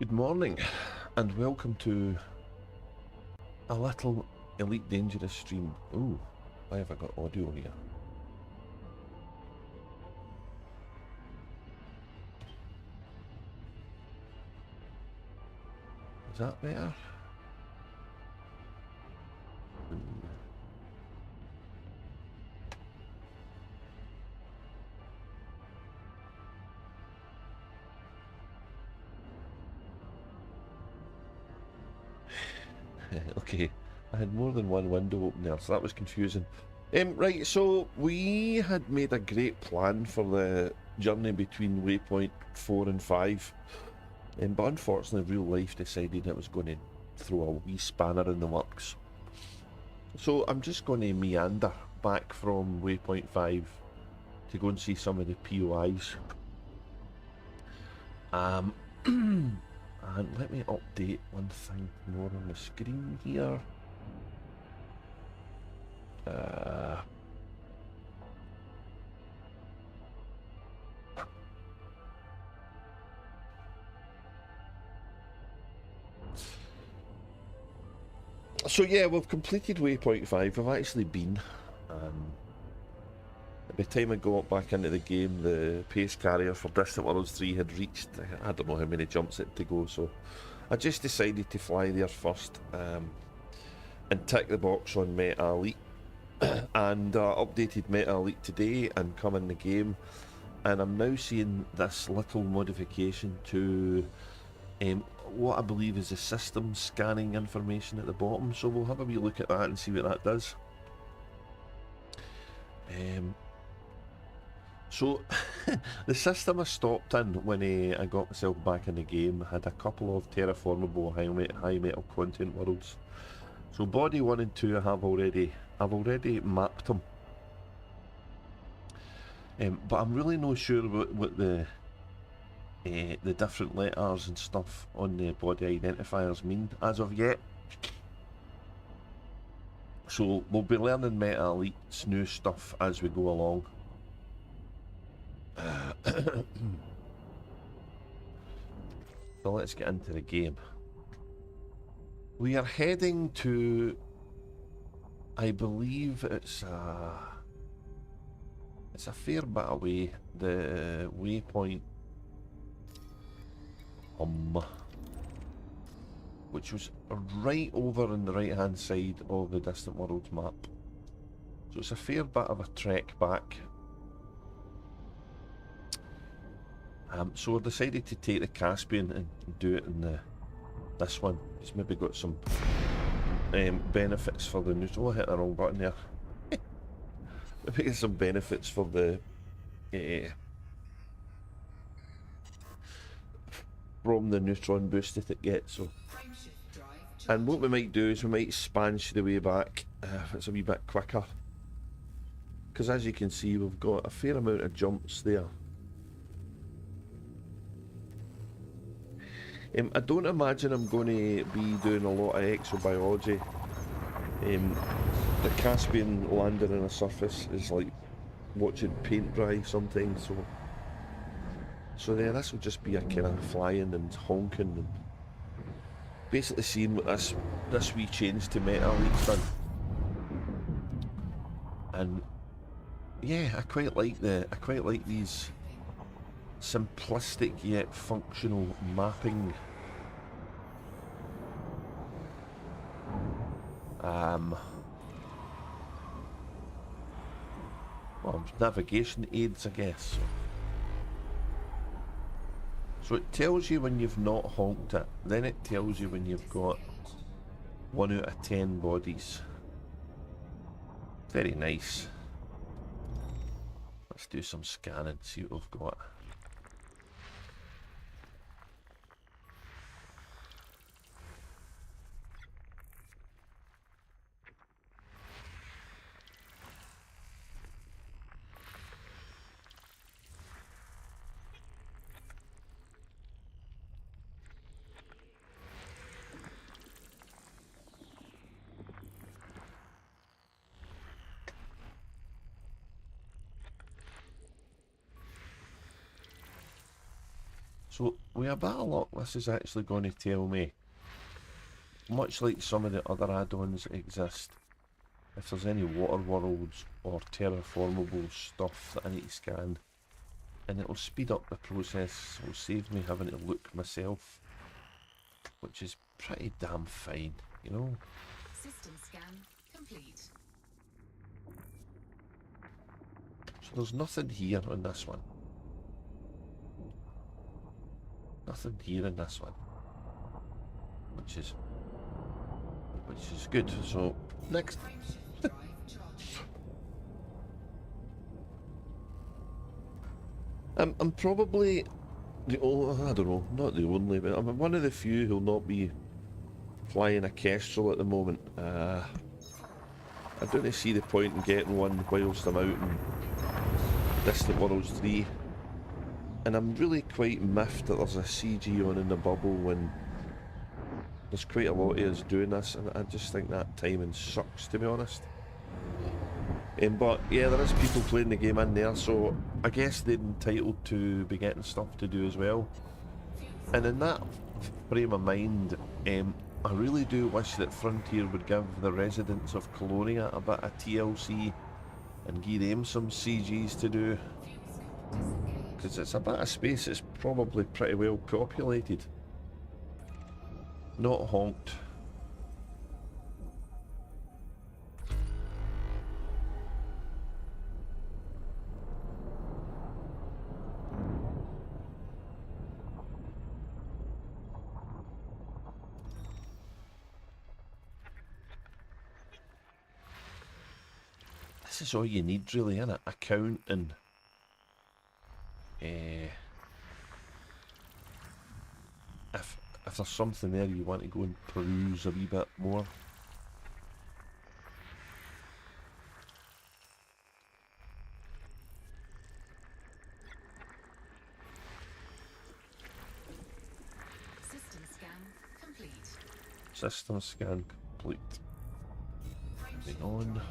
Good morning, and welcome to a little Elite Dangerous stream. Ooh, why have I got audio here? Is that better? Okay, I had more than one window open there, so that was confusing. Right, so we had made a great plan for the journey between Waypoint 4 and 5, but unfortunately real life decided it was going to throw a wee spanner in the works. So I'm just going to meander back from Waypoint 5 to go and see some of the POIs. And let me update one thing more on the screen here. So yeah, we've completed Waypoint 5. We've actually been. By the time I got back into the game, the pace carrier for Distant Worlds 3 had reached, I don't know how many jumps it had to go, so I just decided to fly there first and tick the box on Meta Elite and updated Meta Elite today and come in the game, and I'm now seeing this little modification to what I believe is the system scanning information at the bottom, so we'll have a wee look at that and see what that does. So the system I stopped in when I got myself back in the game had a couple of terraformable high metal content worlds. So body 1 and 2 I've already mapped them, but I'm really not sure what the different letters and stuff on the body identifiers mean as of yet. So we'll be learning Meta Elite's new stuff as we go along. So let's get into the game. We are heading to, I believe it's a fair bit away, the Waypoint which was right over on the right hand side of the Distant Worlds map. So it's a fair bit of a trek back. So we decided to take the Caspian and do it in this one. It's maybe got some benefits for the neutron. Oh, I hit the wrong button there. Maybe get some benefits for the from the neutron boost that it gets. So, and what we might do is we might spanch the way back if it's a wee bit quicker, because as you can see we've got a fair amount of jumps there. I don't imagine I'm going to be doing a lot of exobiology. The Caspian landing on a surface is like watching paint dry sometimes, so yeah, this will just be a kind of flying and honking and basically seeing what this wee change to Meta Elite's done. And yeah, I quite like these simplistic yet functional mapping well, navigation aids, I guess. So it tells you when you've not honked it, then it tells you when you've got 1 out of 10 bodies. Very nice. Let's do some scanning, see what we've got. So, with a bit of luck, this is actually going to tell me, much like some of the other add-ons that exist, if there's any water worlds or terraformable stuff that I need to scan, and it'll speed up the process, it'll save me having to look myself, which is pretty damn fine, you know? System scan complete. So there's nothing here on this one. Nothing here in this one. Which is good. So next. I'm probably the I don't know, not the only, but I'm one of the few who'll not be flying a Kestrel at the moment. I don't see the point in getting one whilst I'm out in Distant Worlds 3. And I'm really quite miffed that there's a CG on in the bubble when there's quite a lot of us doing this, and I just think that timing sucks, to be honest. But yeah, there is people playing the game in there, so I guess they're entitled to be getting stuff to do as well. And in that frame of mind, I really do wish that Frontier would give the residents of Colonia a bit of TLC and give them some CGs to do. Because it's a bit of space that's probably pretty well populated. Not honked. This is all you need really, innit? Account and if there's something there you want to go and peruse a wee bit more. System scan complete. System scan complete. Moving on.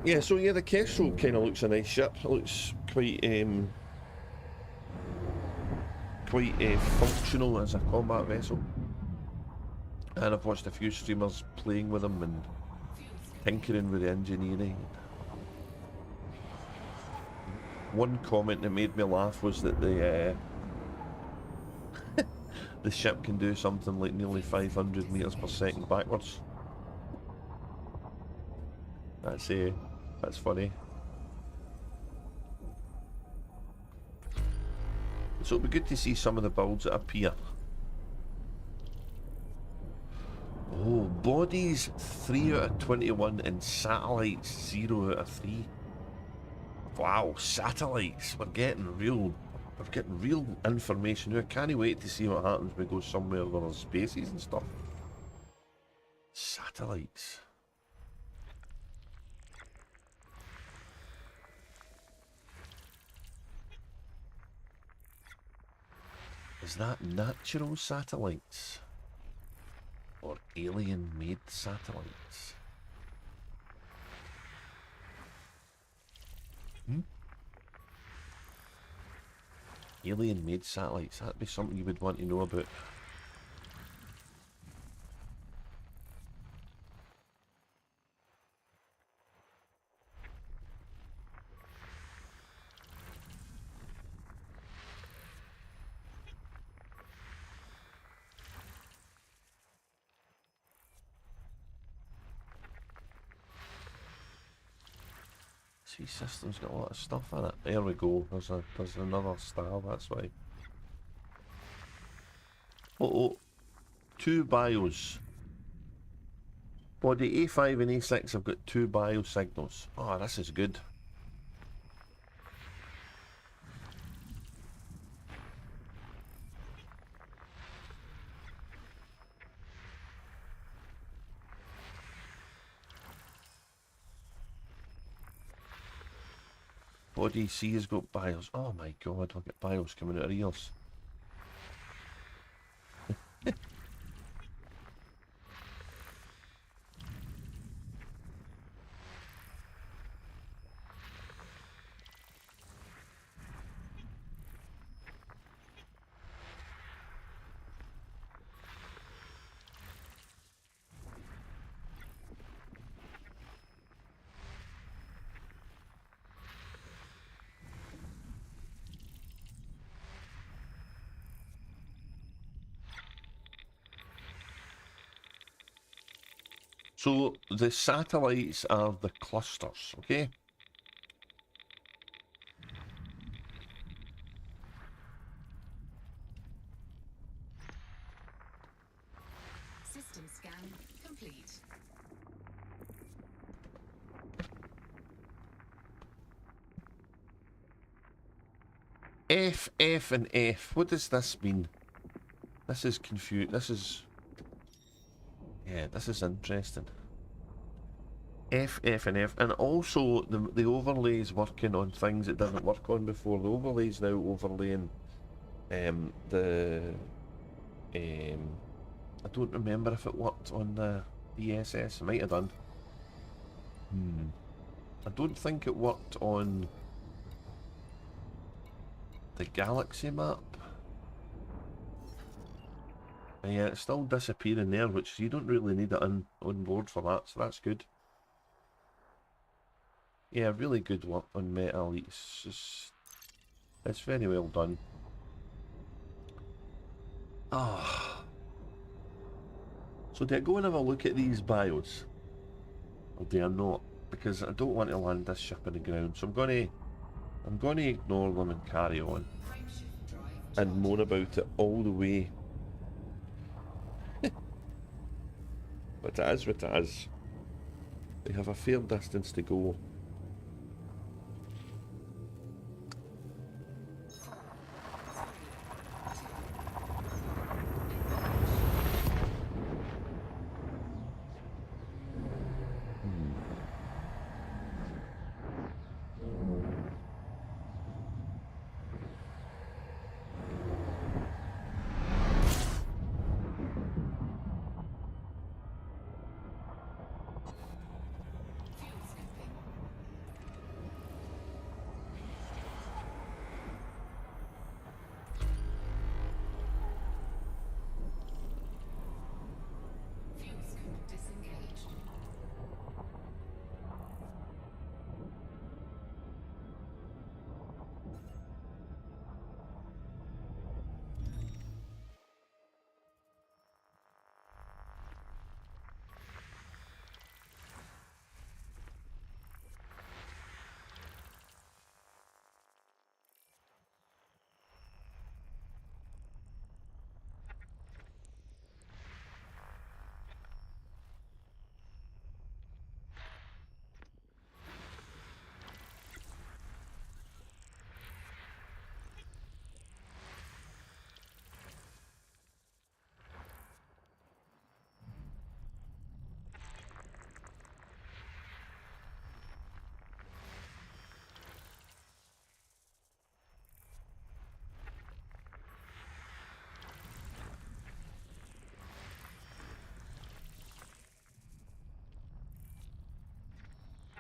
Yeah, so yeah, the Kestrel kind of looks a nice ship. It looks quite functional as a combat vessel. And I've watched a few streamers playing with them and tinkering with the engineering. One comment that made me laugh was that the the ship can do something like nearly 500 meters per second backwards. That's funny. So it'll be good to see some of the builds that appear. Oh, bodies 3 out of 21 and satellites 0 out of 3. Wow, satellites. We're getting real information here. I can't wait to see what happens when we go somewhere where there's spaces and stuff. Satellites. Is that natural satellites? Or alien-made satellites? Alien-made satellites, that'd be something you would want to know about. System's got a lot of stuff in it. There we go. There's another star. That's why. Oh, 2 bios. Body A5 and A6 have got 2 bio signals. Oh, this is good. Odyssey has got BIOS. Oh my god, I'll get BIOS coming out of ears. So the satellites are the clusters, okay? System scan complete. F, F, and F. What does this mean? This is confused. This is... Yeah, this is interesting. F, F, and F. And also, the overlay's working on things it didn't work on before. The overlay's now overlaying I don't remember if it worked on the DSS. It might have done. I don't think it worked on the Galaxy map. And yeah, it's still disappearing there, which you don't really need it on board for that, so that's good. Yeah, really good work on Metal. It's very well done. Ah. So do I go and have a look at these bios? Or do I not? Because I don't want to land this ship in the ground, so I'm gonna ignore them and carry on. And moan about it all the way. But it is what it is. We have a fair distance to go.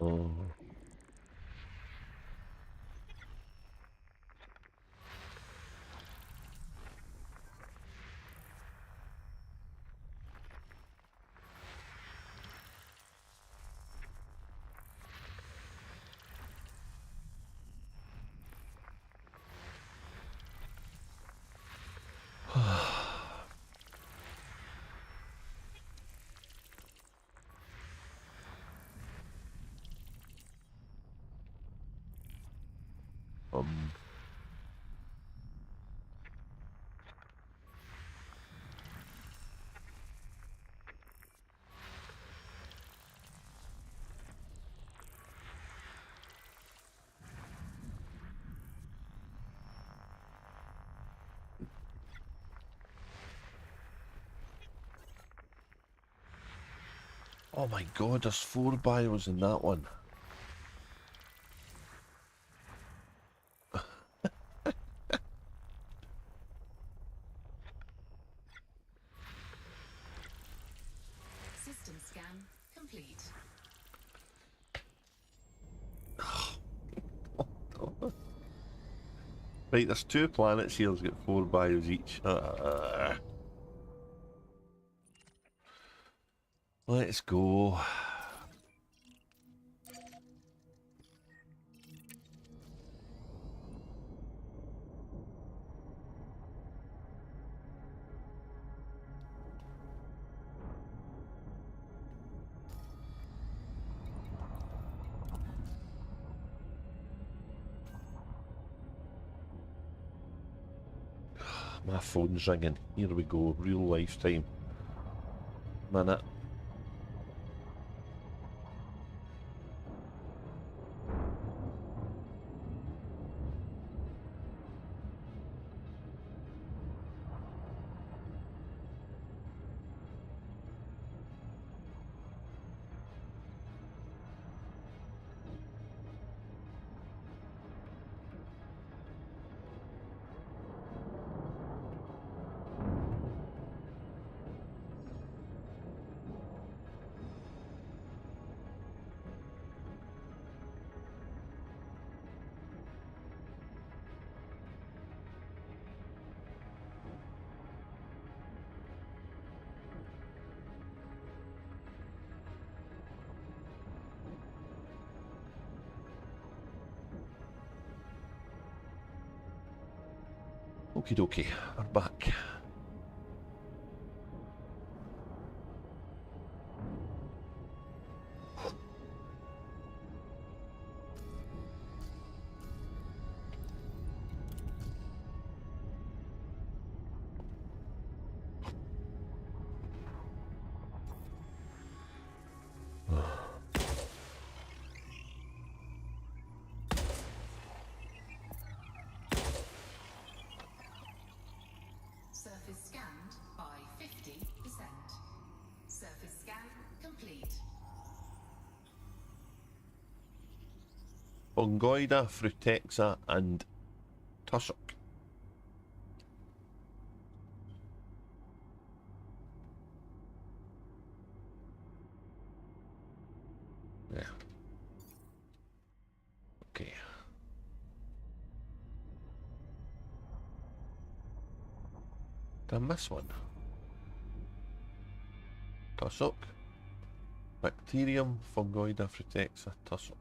Oh. um. Oh my god, there's 4 bios in that one. complete. Right, there's 2 planets here. There's got 4 bios each. Let's go. My phone's ringing. Here we go. Real lifetime. Minute. Okie dokie, we're back. Surface scanned by 50%. Surface scan complete. Fungoida, Frutexa, and Tussock. Yeah. Okay. Did I miss one? Tussock. Bacterium, Fungoida, Frutexa, Tussock.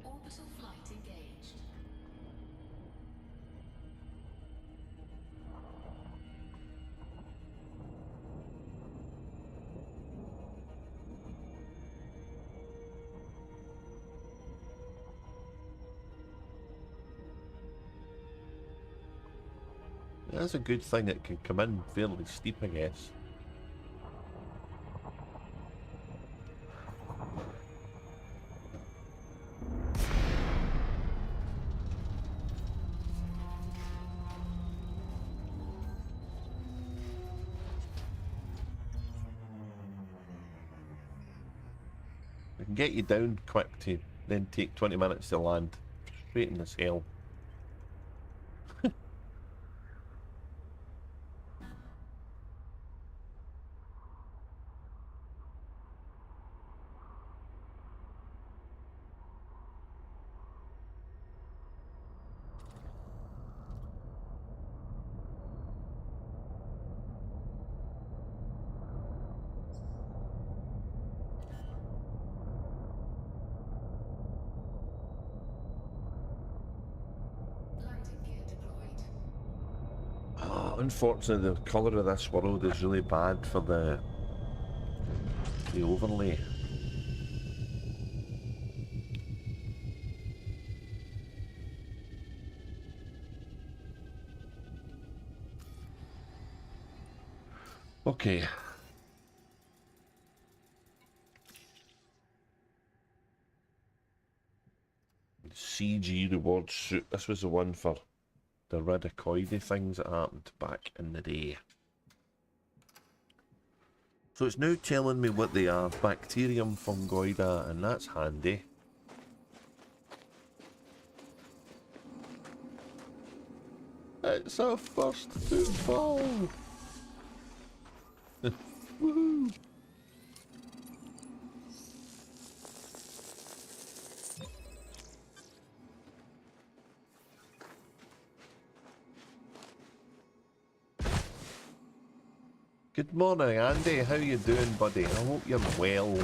Orbital flight engaged. That's a good thing. It can come in fairly steep, I guess. We can get you down quick to then take 20 minutes to land. Frustrating as hell. Landing gear deployed. Oh, unfortunately, the colour of this world is really bad for the overlay. Okay. CG reward suit. This was the one for the radicoidy things that happened back in the day. So it's now telling me what they are. Bacterium fungoida, and that's handy. It's our first football! Woohoo! Good morning, Andy. How you doing, buddy? I hope you're well.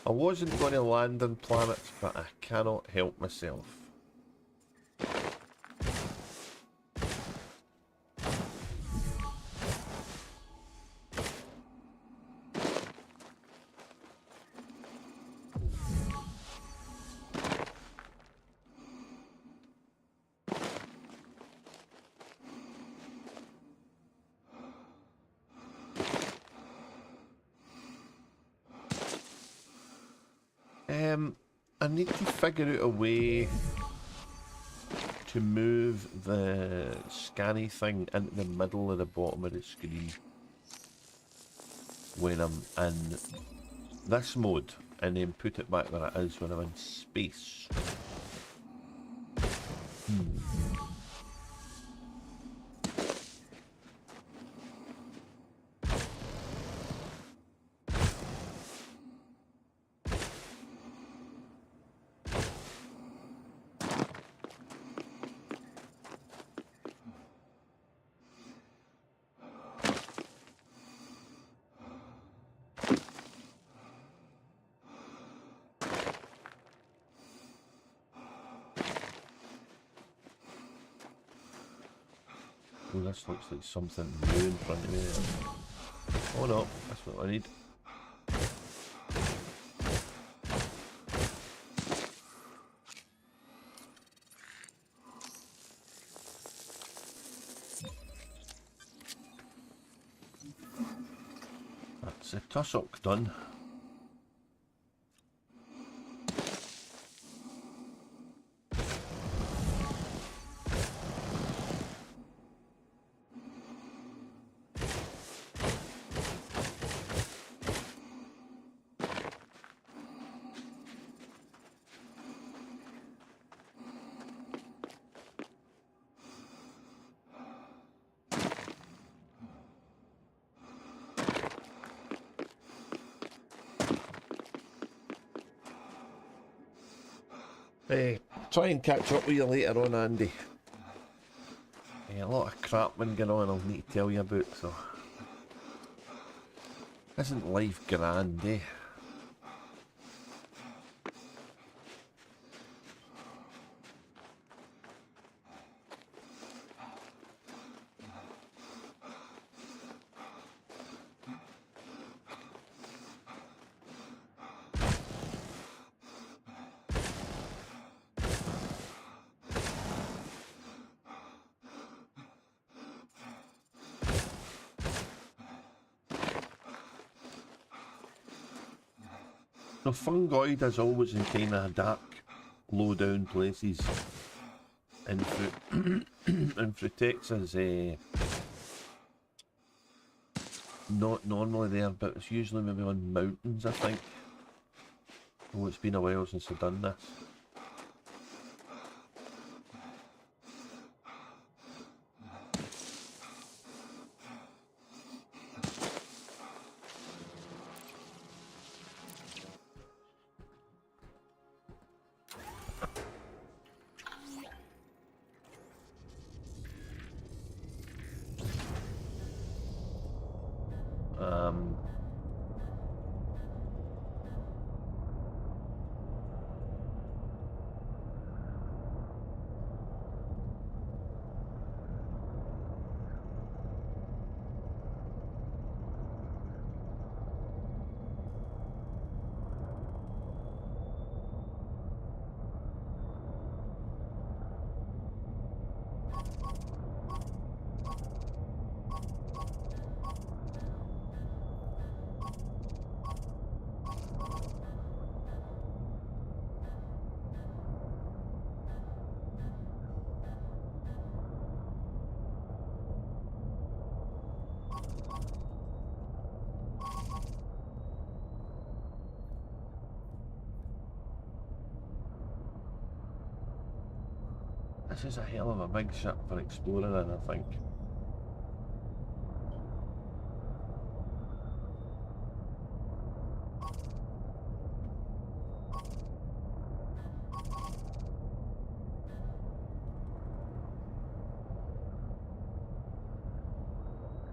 I wasn't going to land on planets, but I cannot help myself. I need to figure out a way to move the scanny thing into the middle of the bottom of the screen when I'm in this mode, and then put it back where it is when I'm in space. Oh, this looks like something new in front of me there. Oh no, that's what I need. That's the tussock done. Hey, try and catch up with you later on, Andy. A lot of crap been going on I'll need to tell you about, so... Isn't life grand, eh? The fungoid is always in kind of dark, low down places. And through Texas, not normally there, but it's usually maybe on mountains, I think. Oh, it's been a while since I've done this. This is a hell of a big ship for exploring in, I think.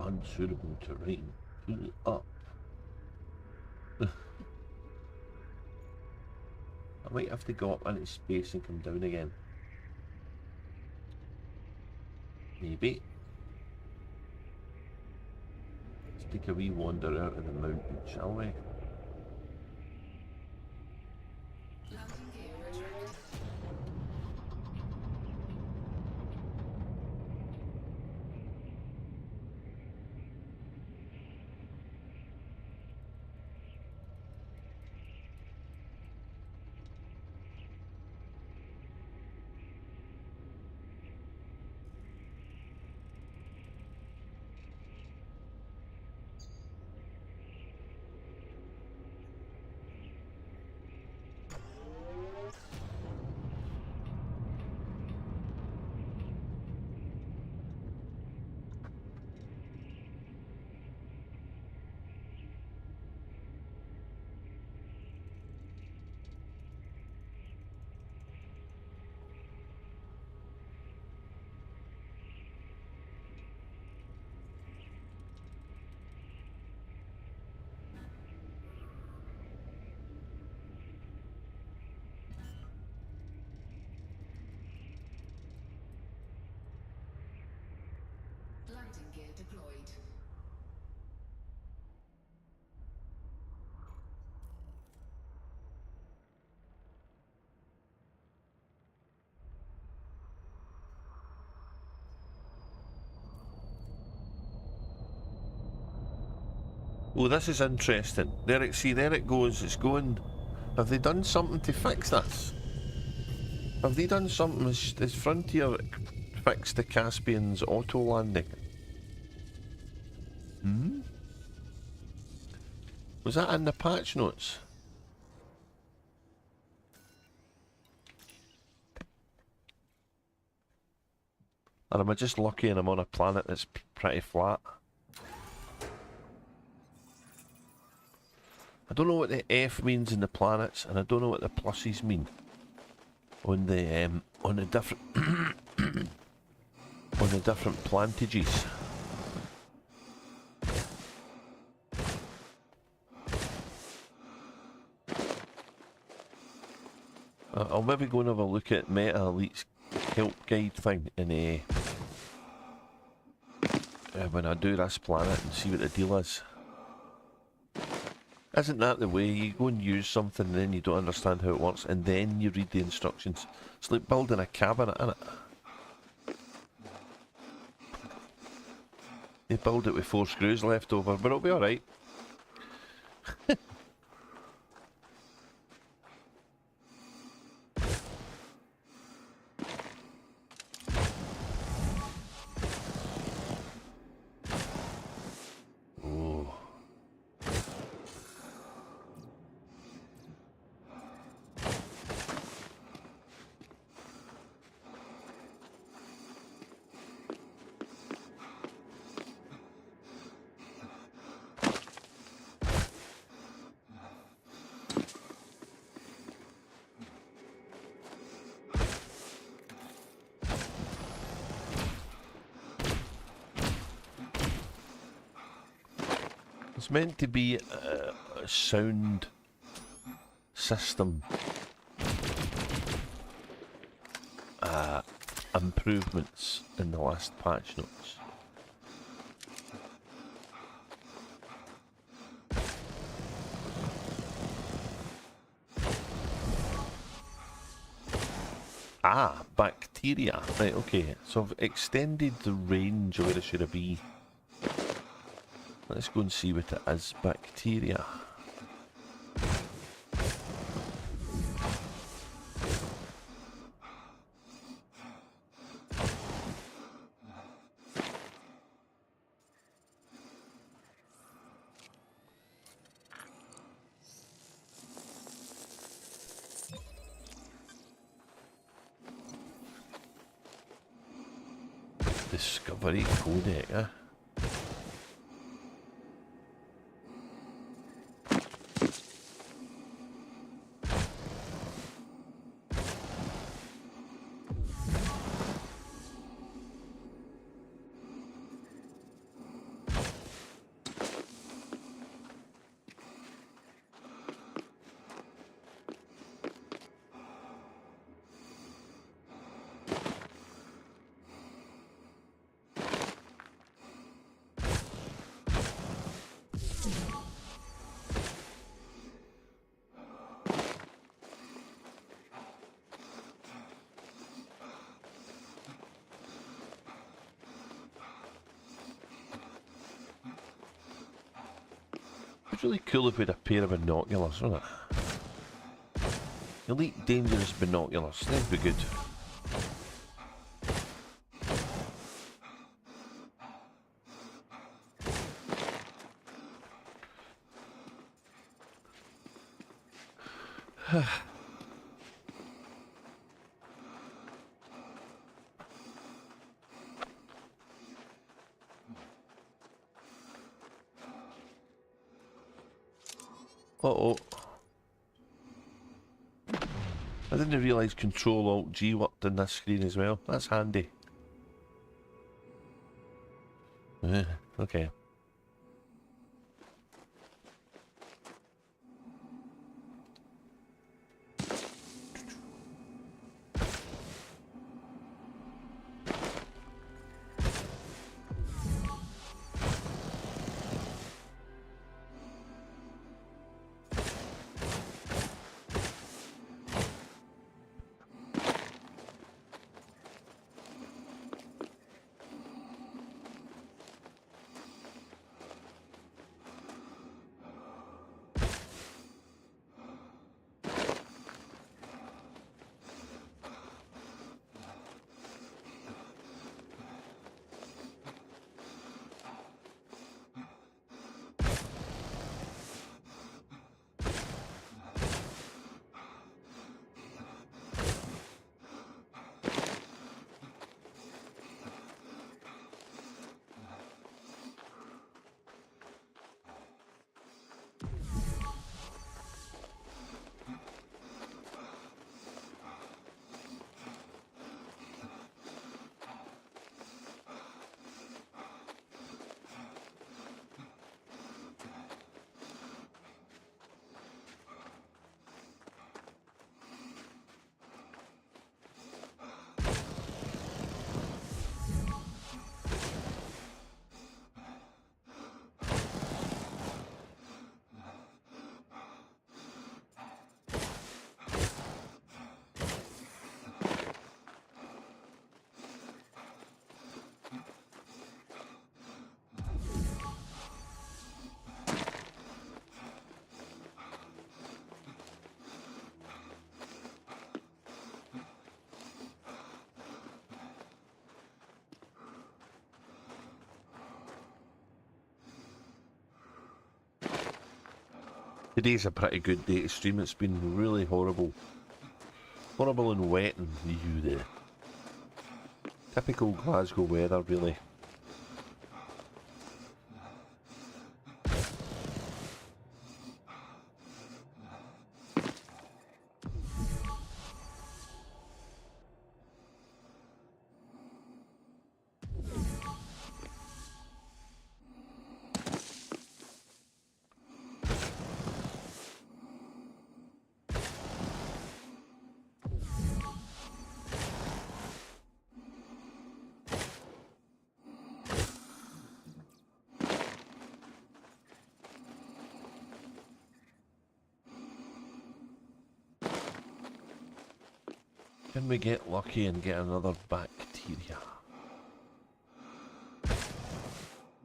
Unsuitable terrain. Pull up. I might have to go up into space and come down again. Maybe. Let's take a wee wander out of the mountain, shall we? Landing gear retracted. Landing gear deployed. Oh, this is interesting. There it, see, there it goes. It's going. Have they done something to fix this? Have they done something? Has Frontier fixed the Caspian's auto landing? Hmm? Was that in the patch notes? Or am I just lucky and I'm on a planet that's pretty flat? I don't know what the F means in the planets, and I don't know what the pluses mean on the different on the different plantages. I'll maybe go and have a look at Meta Elite's help guide thing in when I do this planet and see what the deal is. Isn't that the way? You go and use something and then you don't understand how it works and then you read the instructions. It's like building a cabinet, isn't it? They build it with 4 screws left over, but it'll be alright. It's meant to be a sound system improvements in the last patch notes. Ah, bacteria. Right, okay. So I've extended the range of where it should be. Let's go and see what it is. Bacteria. Discovery codec, eh? It's really cool if we had a pair of binoculars, wouldn't it? Elite dangerous binoculars, they'd be good. Uh-oh. I didn't realise Control-Alt-G worked on this screen as well. That's handy. Okay. Today's a pretty good day to stream. It's been really horrible. Horrible and wet and the typical Glasgow weather, really. Can we get lucky and get another bacteria?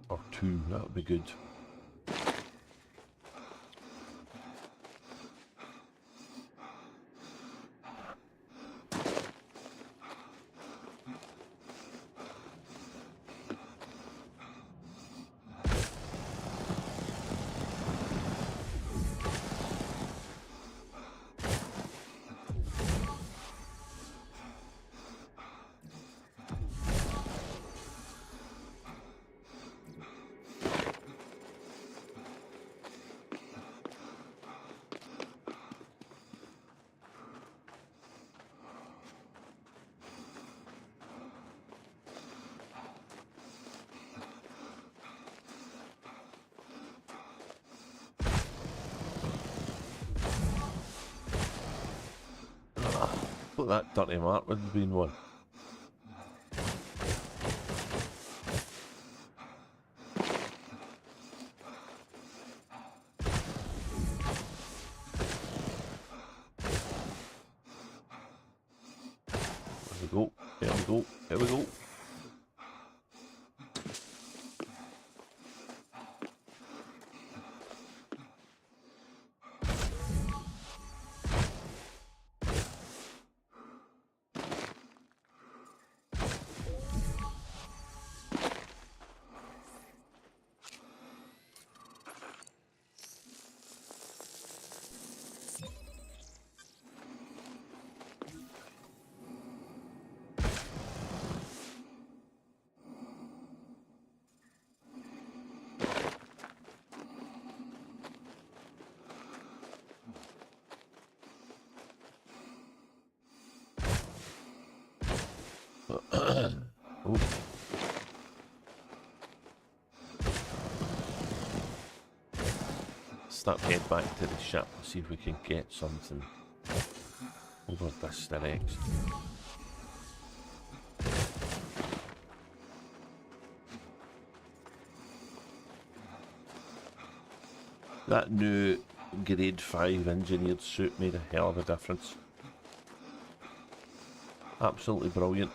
Or two, that would be good. thought that dirty mark would have been one. There we go, there we go, there we go. Oh. Start head back to the ship and see if we can get something over this direction. That new grade 5 engineered suit made a hell of a difference. Absolutely brilliant.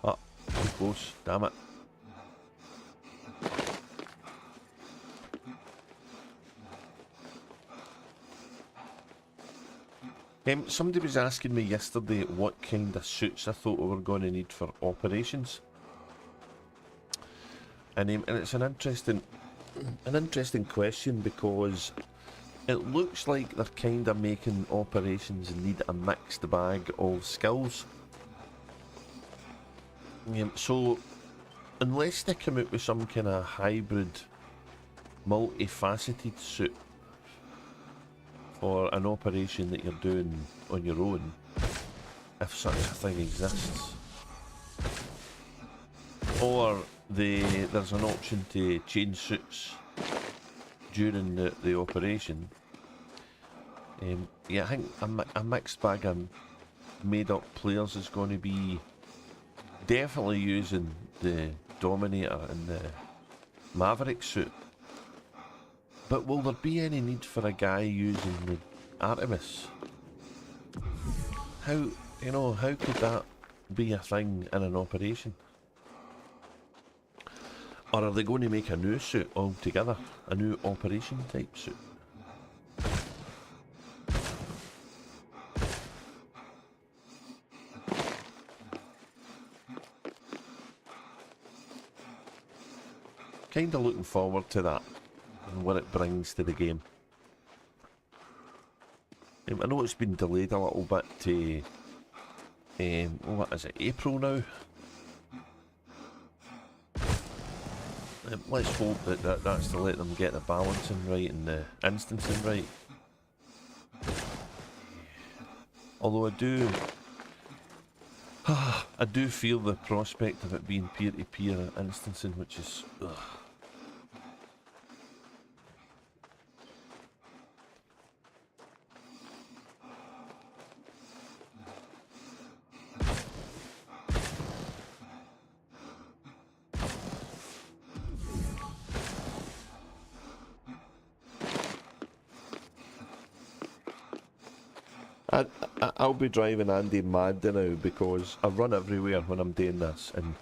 Oh, too close, damn it. Somebody was asking me yesterday what kind of suits I thought we were going to need for operations, and it's an interesting question, because it looks like they're kind of making operations need a mixed bag of skills. So unless they come out with some kind of hybrid, multifaceted suit for an operation that you're doing on your own, if such a thing exists, or there's an option to change suits during the operation, yeah, I think a mixed bag of made up players is going to be definitely using the Dominator and the Maverick suit. But will there be any need for a guy using the Artemis? How could that be a thing in an operation? Or are they going to make a new suit altogether? A new operation type suit? Kinda looking forward to that and what it brings to the game. I know it's been delayed a little bit to, what is it, April now? Let's hope that's to let them get the balancing right and the instancing right. Although I do feel the prospect of it being peer-to-peer instancing, which is... ugh. I'll be driving Andy mad now, because I run everywhere when I'm doing this, and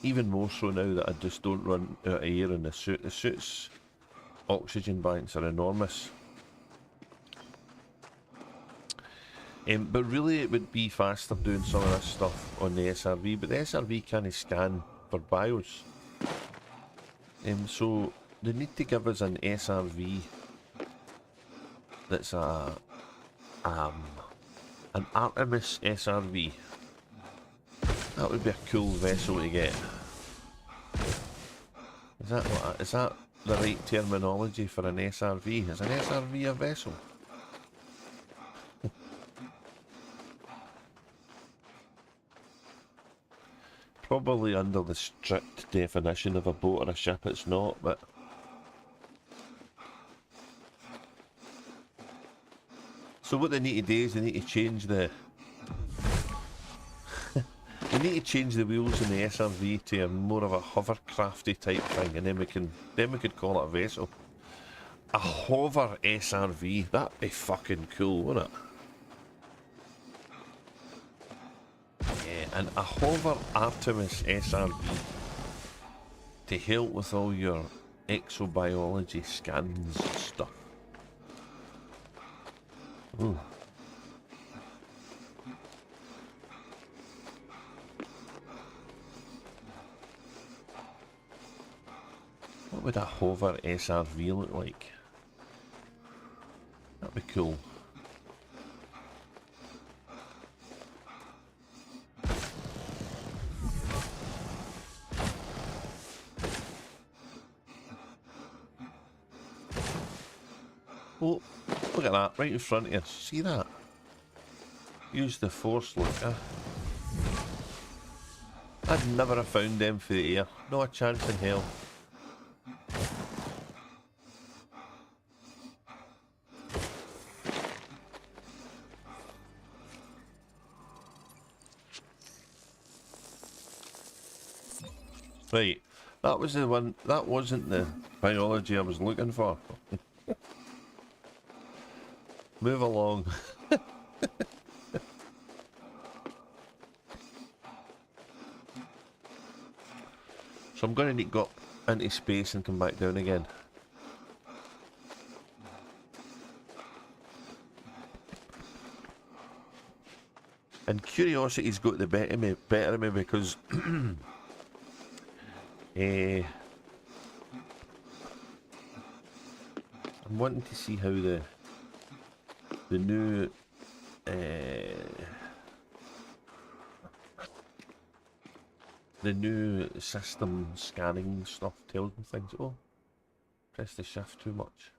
even more so now that I just don't run out of air in the suit. The suit's oxygen banks are enormous. But really it would be faster doing some of this stuff on the SRV, but the SRV can't scan for BIOS. So they need to give us an SRV that's an Artemis SRV. That would be a cool vessel to get. Is that the right terminology for an SRV? Is an SRV a vessel? Probably under the strict definition of a boat or a ship, it's not, but... So what they need to do is they need to change the... they need to change the wheels in the SRV to a more of a hovercrafty type thing, and then we could call it a vessel. A hover SRV, that'd be fucking cool, wouldn't it? Yeah, and a hover Artemis SRV to help with all your exobiology scans and stuff. Ooh. What would a hover SRV look like? That'd be cool. Oh, look at that, right in front of you. See that? Use the force, look. I'd never have found them for the air. No a chance in hell. Right, that was the one, that wasn't the biology I was looking for. Move along. So I'm going to need to go up into space and come back down again. And curiosity's got the better of me because I'm wanting to see how the new system scanning stuff tells me things. Oh, press the shift too much.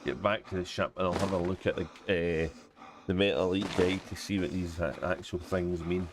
Get back to the ship and I'll have a look at the Metal Elite guide to see what these actual things mean.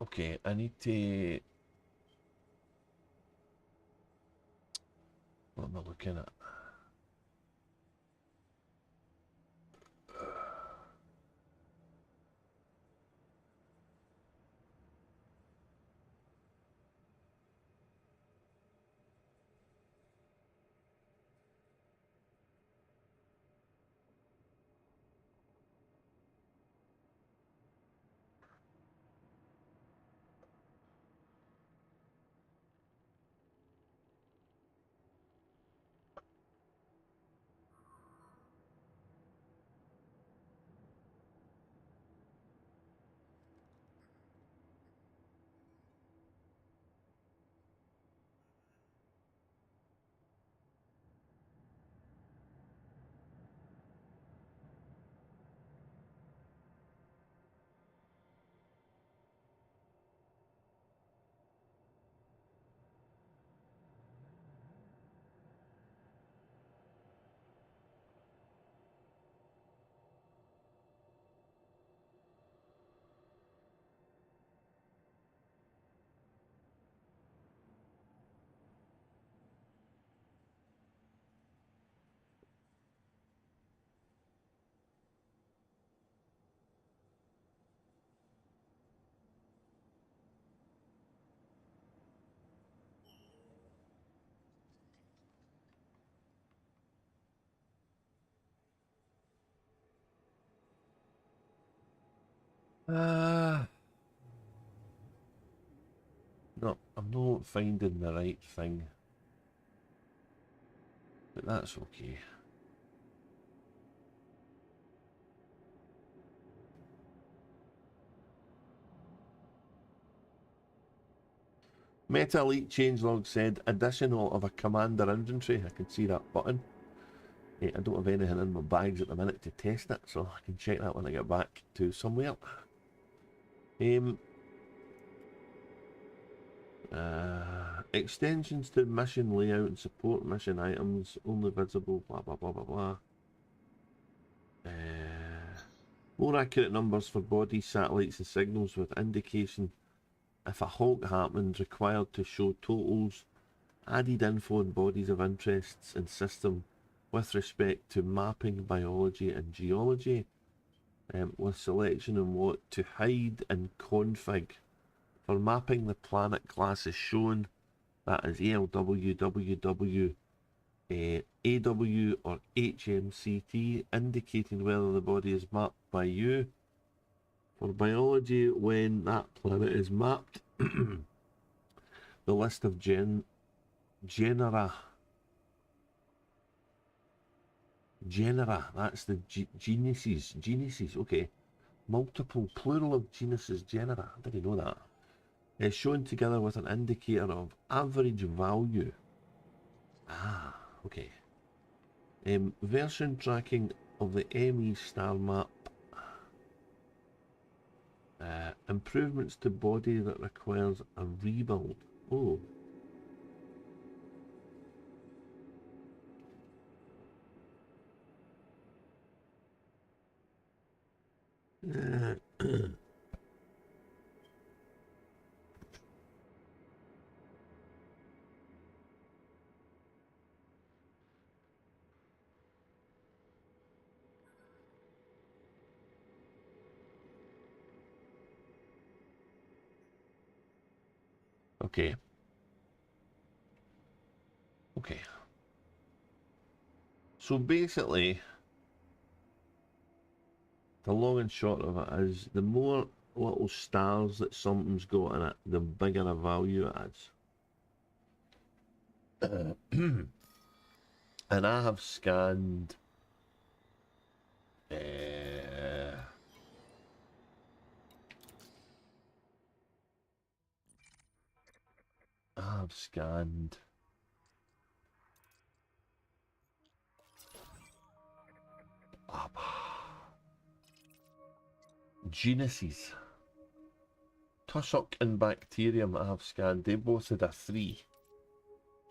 Okay, I need to... What am I looking at? No, I'm not finding the right thing. But that's okay. Meta Elite Changelog said additional of a commander inventory. I can see that button. I don't have anything in my bags at the minute to test it, so I can check that when I get back to somewhere. Extensions to mission layout and support mission items only visible, blah blah blah blah blah. More accurate numbers for bodies, satellites and signals with indication if a halt happened, required to show totals, added info on bodies of interests and system with respect to mapping, biology and geology, with selection on what to hide and config. For mapping, the planet class is shown, that is ALW, WW, AW or HMCT, indicating whether the body is mapped by you. For biology, when that planet is mapped, the list of genera, that's the genuses, okay. Multiple, plural of genuses, genera, I didn't know that. Is shown together with an indicator of average value. Ah, okay. Version tracking of the ME star map. Improvements to body that requires a rebuild. Oh. Okay. Okay. So basically, the long and short of it is, the more little stars that something's got in it, the bigger a value it is. And I have scanned genuses. Tussock and bacterium I have scanned, they both had a 3.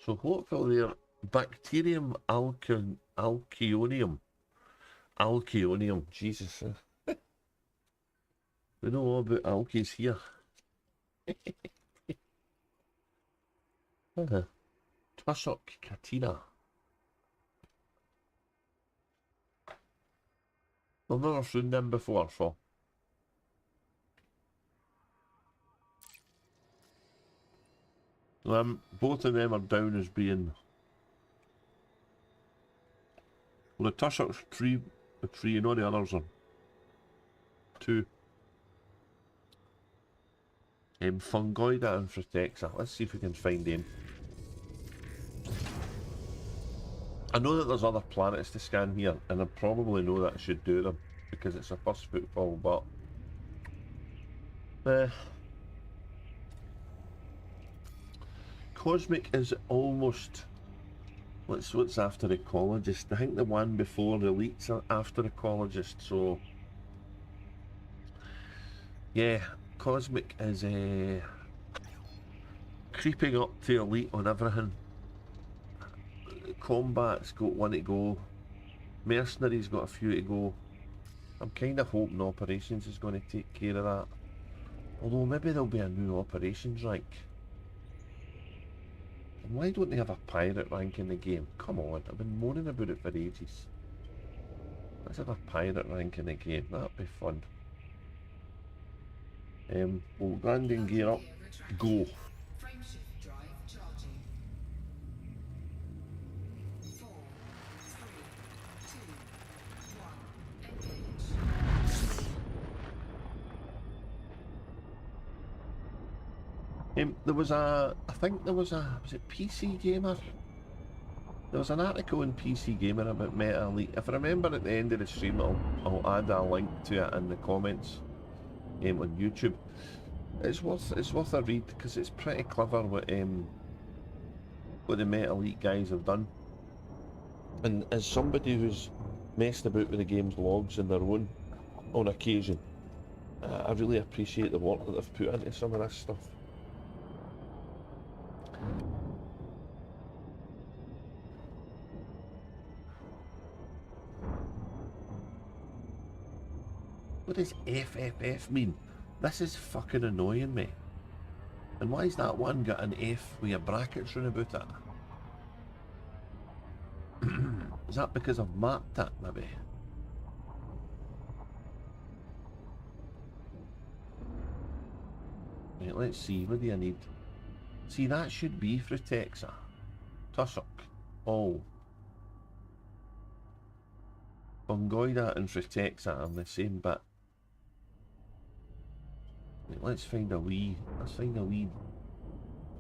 So hopefully they're bacterium alkyonium. Jesus. We know all about alkies here. Tussock Katina. I've never seen them before, so. Both of them are down as being. Well, the Tussock's a tree, and all the others are 2. Fungoida and Xtaseh. Let's see if we can find him. I know that there's other planets to scan here, and I probably know that I should do them because it's a first footfall, but Cosmic is almost. What's after ecologist? I think the one before the elites are after ecologist, so yeah, Cosmic is creeping up to elite on everything. Combat's got 1 to go. Mercenary's got a few to go. I'm kind of hoping operations is going to take care of that. Although maybe there'll be a new operations rank. And why don't they have a pirate rank in the game? Come on, I've been moaning about it for ages. Let's have a pirate rank in the game, that'd be fun. We'll landing gear up, go. Frameshift drive charging. 4, 3, 2, 1. Engage. There was a, I think there was a, was it PC Gamer? There was an article in PC Gamer about Meta Elite. If I remember at the end of the stream, I'll add a link to it in the comments on YouTube. It's worth a read because it's pretty clever what the Meta Elite guys have done. And as somebody who's messed about with the game's logs in their own on occasion, I really appreciate the work that they've put into some of this stuff. What does FFF mean? This is fucking annoying me. And why's that one got an F with your brackets round about it? Is that because I've marked it, maybe? Right, let's see, what do I need? See, that should be for Xtaseh. Tussock. Oh. Fungoida and Xtaseh are the same bit. Right, let's find a wee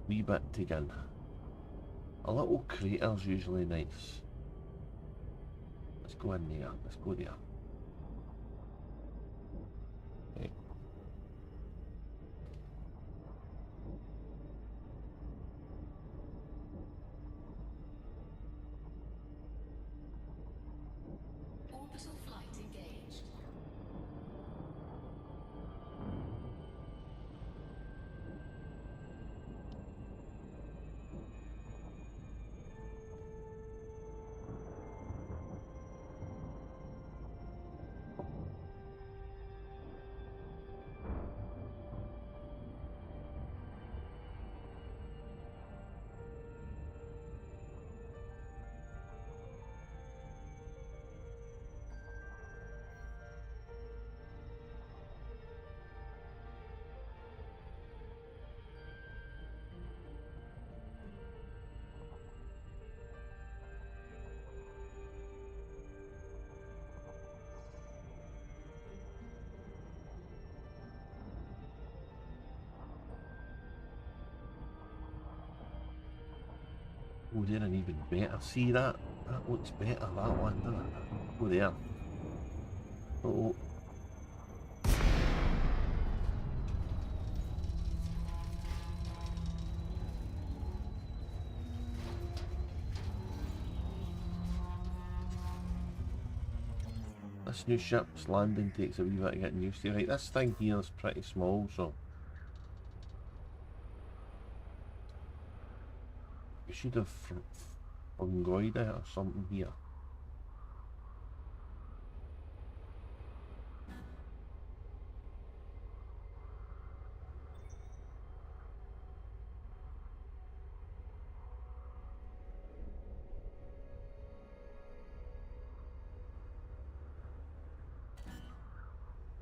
bit to get. A little crater's usually nice. Let's go in there, let's go there. Right. Orbital flight engaged. Oh, they're an even better. See that? That looks better, that one, doesn't it? Oh, there. Oh. This new ship's landing takes a wee bit of getting used to. Right, this thing here is pretty small, so we should have fungoid it or something here.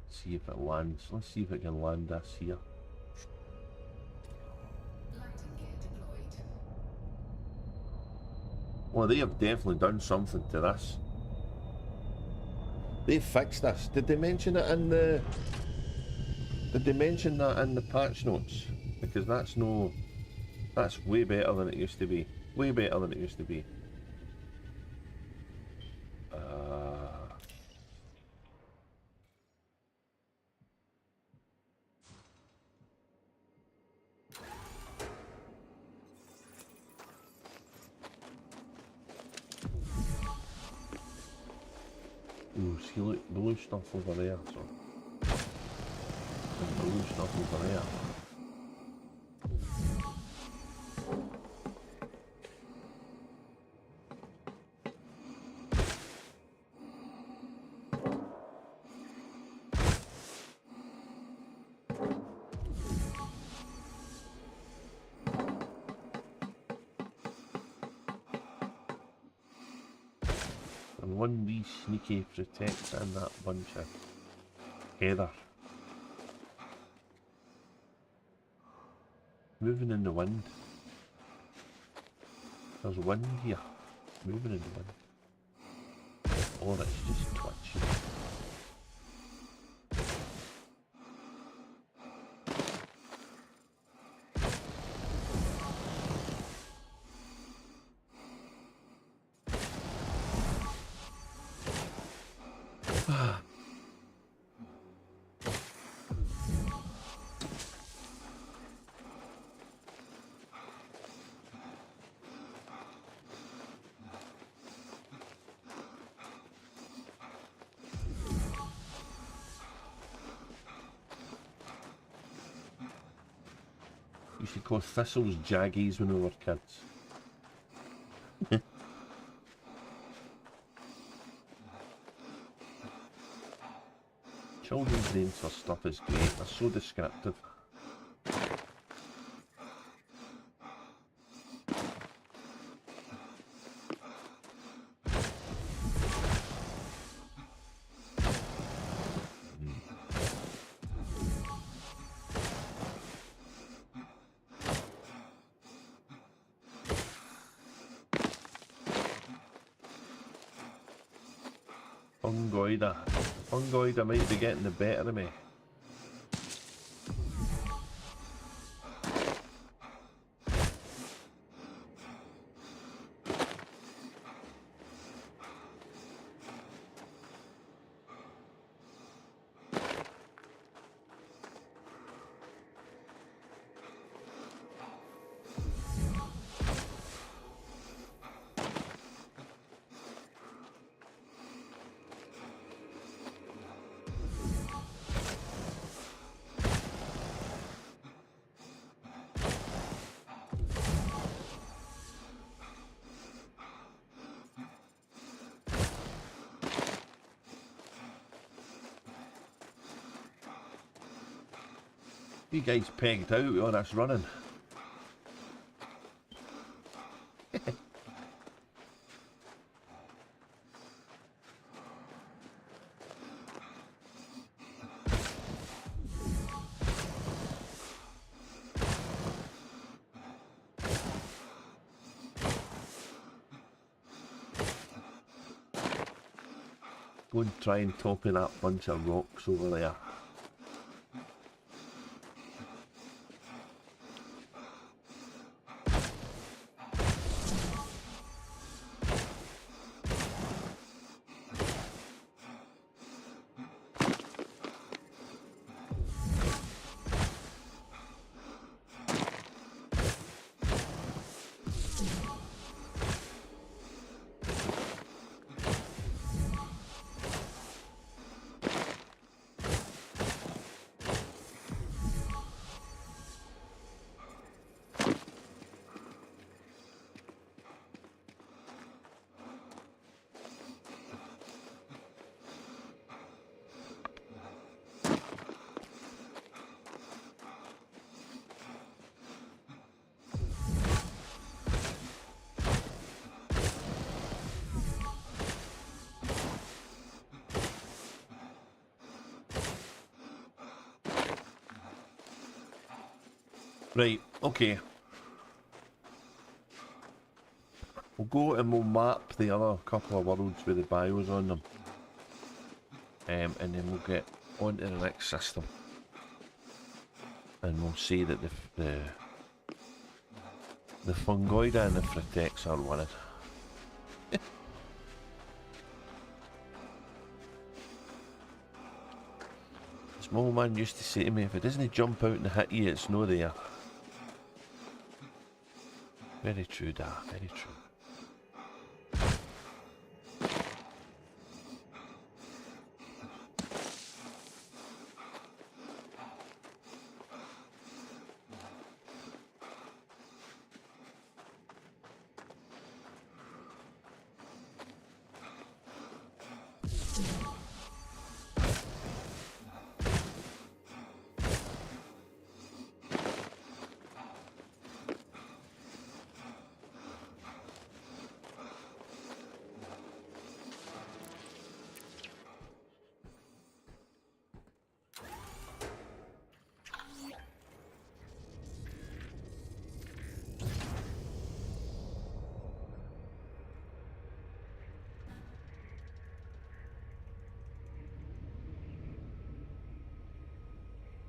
See if it lands. Let's see if it can land this here. Landing gear deployed. Well, they have definitely done something to this. They fixed this. Did they mention it in the? Did they mention that in the patch notes? Because that's no. That's way better than it used to be. Way better than it used to be. Ooh, see, look, blue stuff over there, so. There's blue stuff over there. One wee sneaky protects in that bunch of heather. Moving in the wind. There's wind here. Moving in the wind. Or it's just twitching. used to call thistles jaggies when we were kids. Children's names for stuff is great, they're so descriptive. Fungoida might be getting the better of me. You guys pegged out with all this running. Go and try and topple that bunch of rocks over there. Right, okay. We'll go and we'll map the other couple of worlds with the bios on them. And then we'll get onto the next system. And we'll see that the Fungoida and the Fritex are winning. Small man used to say to me, if it doesn't jump out and hit you, it's no there. Very true, Da, very true.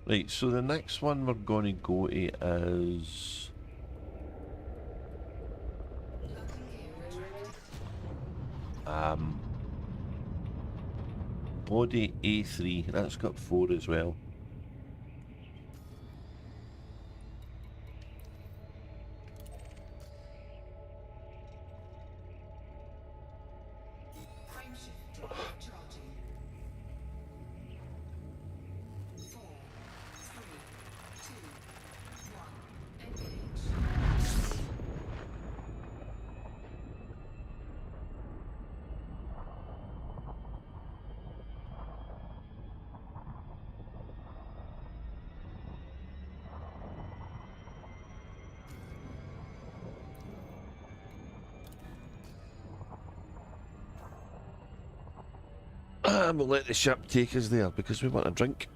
Right, so the next one we're going to go to is... Body A3, that's got 4 as well. We'll let the ship take us there because we want a drink.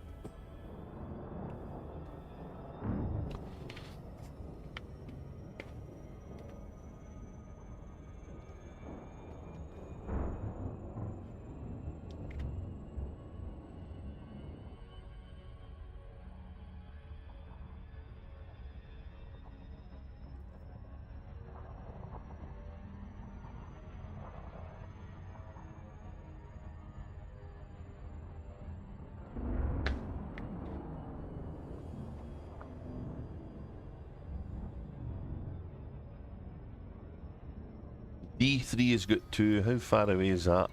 D3 has got 2. How far away is that?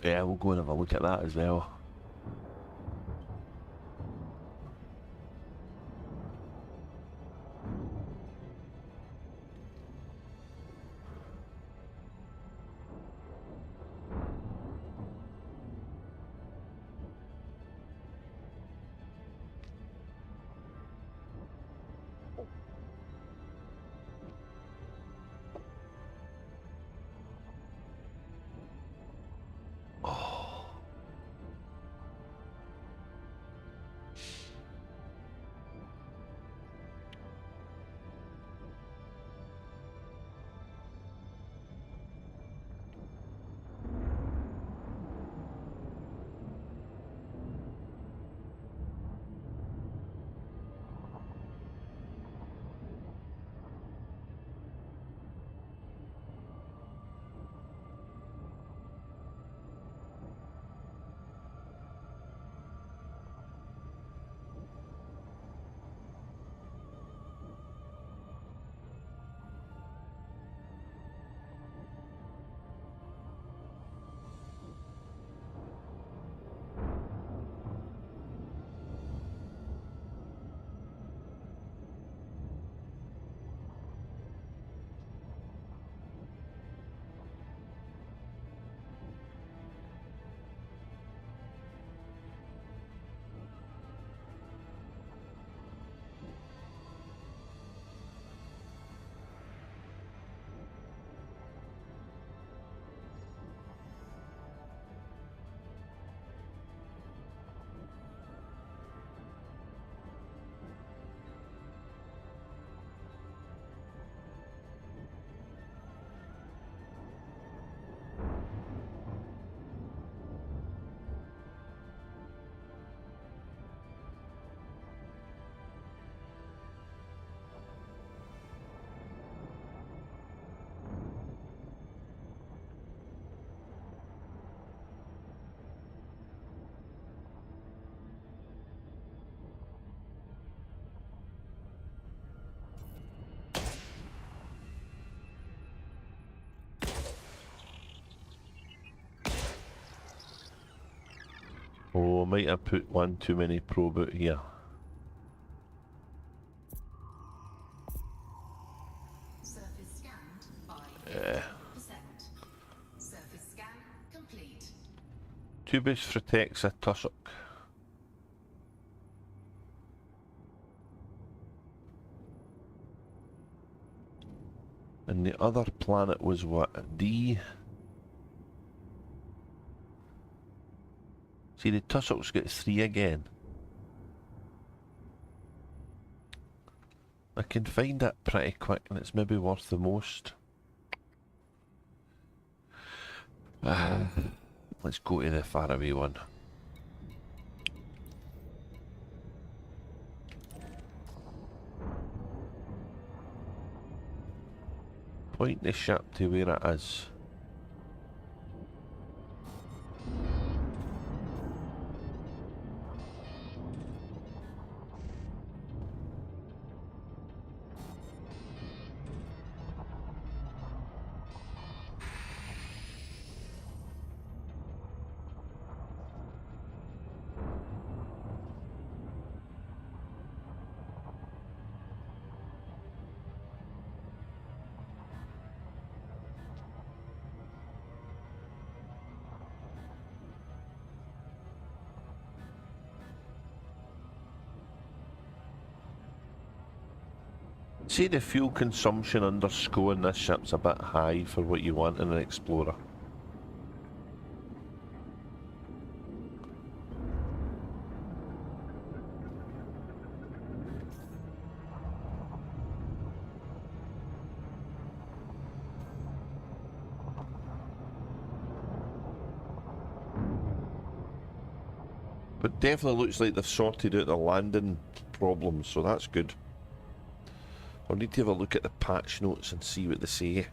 Yeah, we'll go and have a look at that as well. Oh, I might have put one too many probe out here. Surface scanned by 80%. Surface scan complete. Tubus protects a tussock. And the other planet was what? D? See, the tussock's got 3 again. I can find that pretty quick and it's maybe worth the most. Let's go to the faraway one. Point the ship to where it is. See, the fuel consumption under SCO in this ship's a bit high for what you want in an Explorer. But definitely looks like they've sorted out the landing problems, so that's good. I'll need to have a look at the patch notes and see what they say.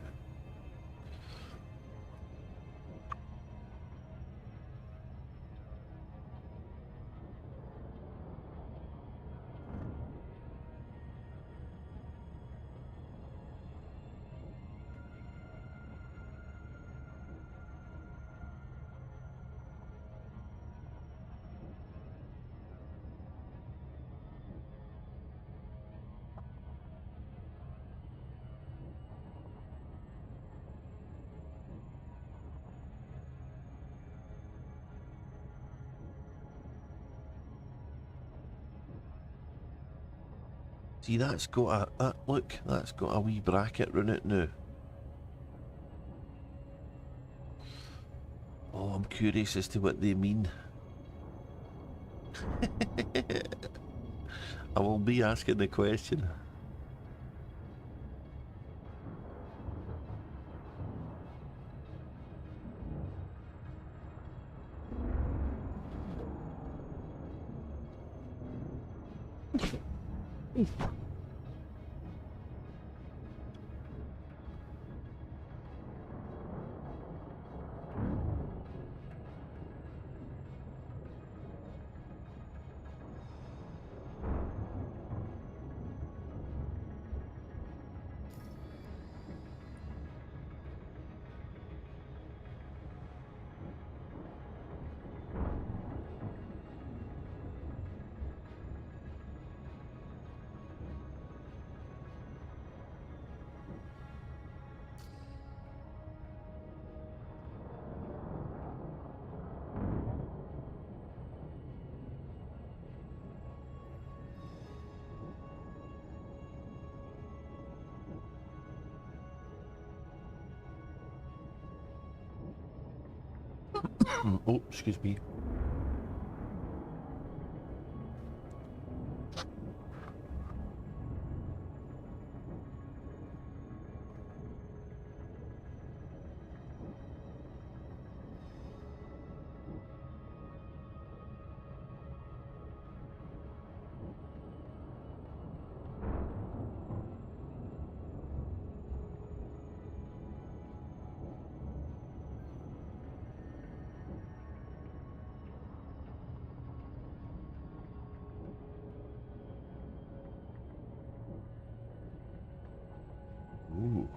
See, that's got a look, that's got a wee bracket round it now. Oh, I'm curious as to what they mean. I will be asking the question. Oh, excuse me. Ooh.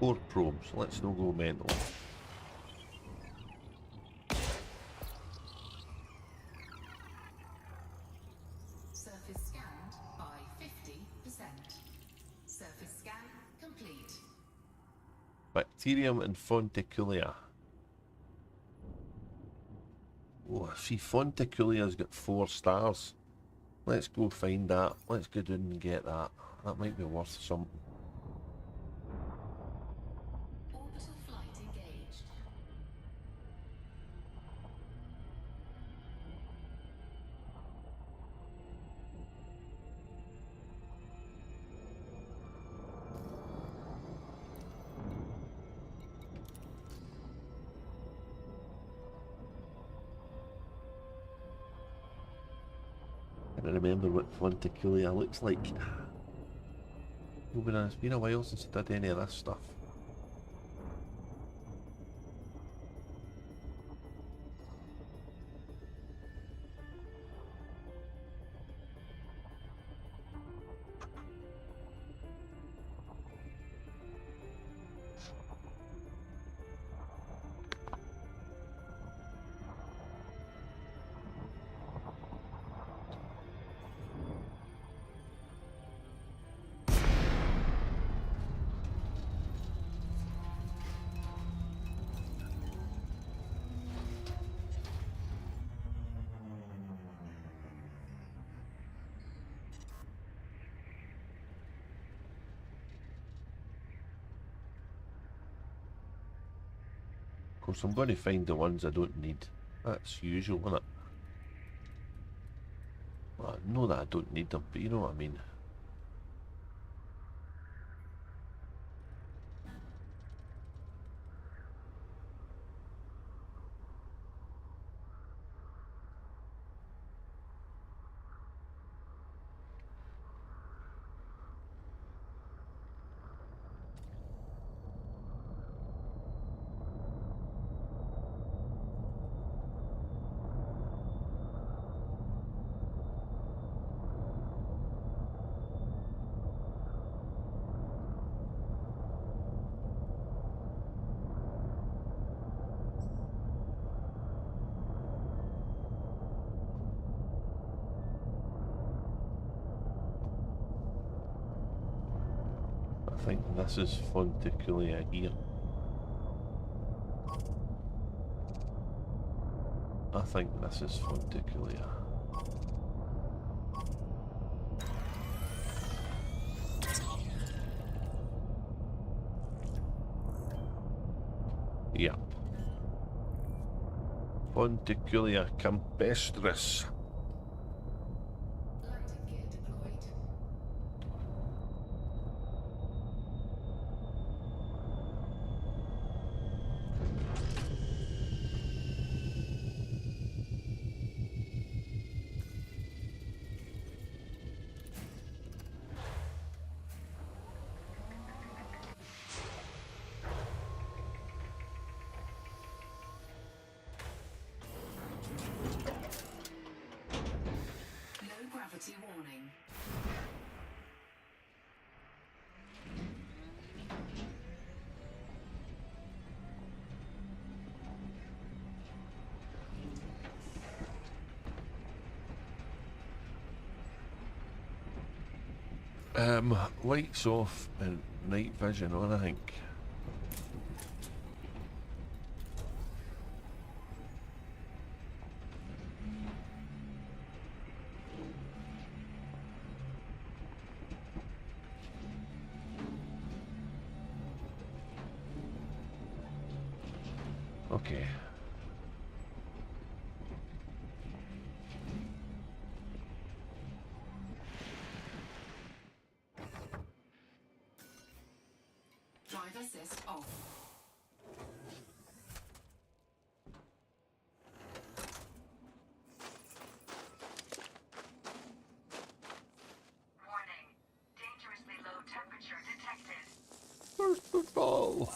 Four probes, let's not go mental. Surface scanned by 50%. Surface scan complete. Bacterium and Fonticulia. Oh, see, Fonticulia's got 4 stars. Let's go find that. Let's go down and get that. That might be worth something. Orbital flight engaged. I can't remember what Fonticulia looks like. It's been a while since I did any of this stuff. Of course, I'm going to find the ones I don't need. That's usual, isn't it? Well, I know that I don't need them, but you know what I mean. I think this is Fonticulia here. I think this is Fonticulia. Yep. Fonticulia campestris. Landing gear deployed. Low gravity warning. Lights off and night vision on, I think. Okay. Drive assist off. Warning. Dangerously low temperature detected. First of all.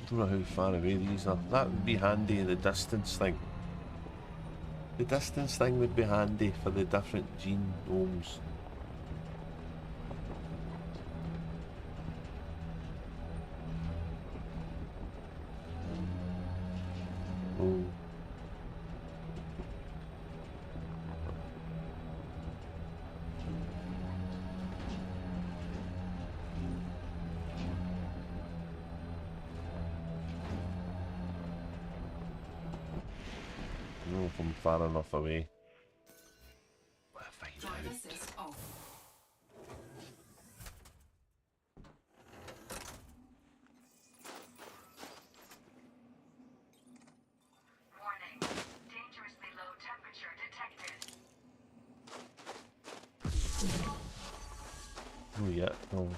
I don't know how far away these are. That would be handy, the distance thing. The distance thing would be handy for the different genomes. Oh. I don't know if I'm far enough away. We'll find Drive out. assist off. Warning. Dangerously low temperature Oh yeah, no.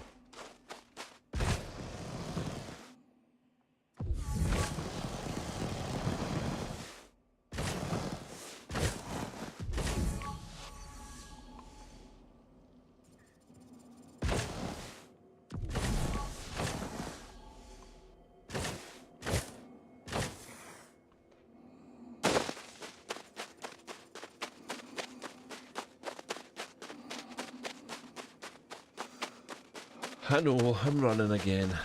I know, I'm running again.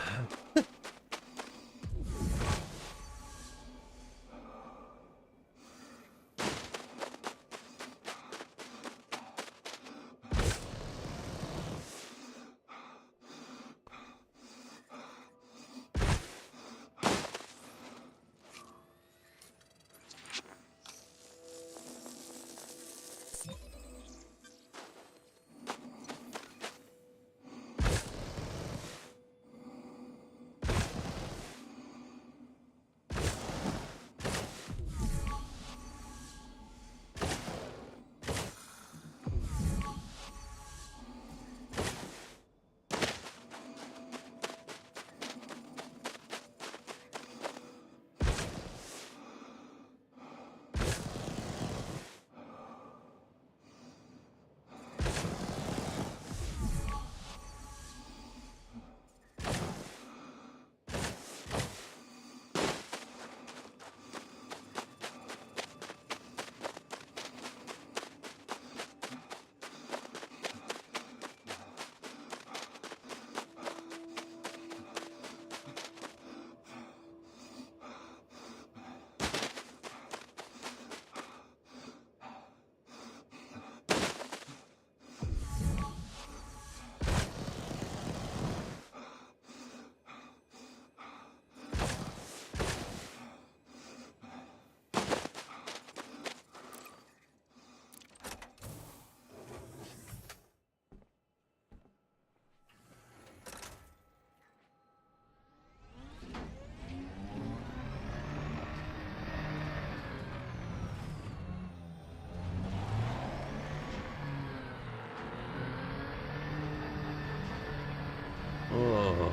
Oh.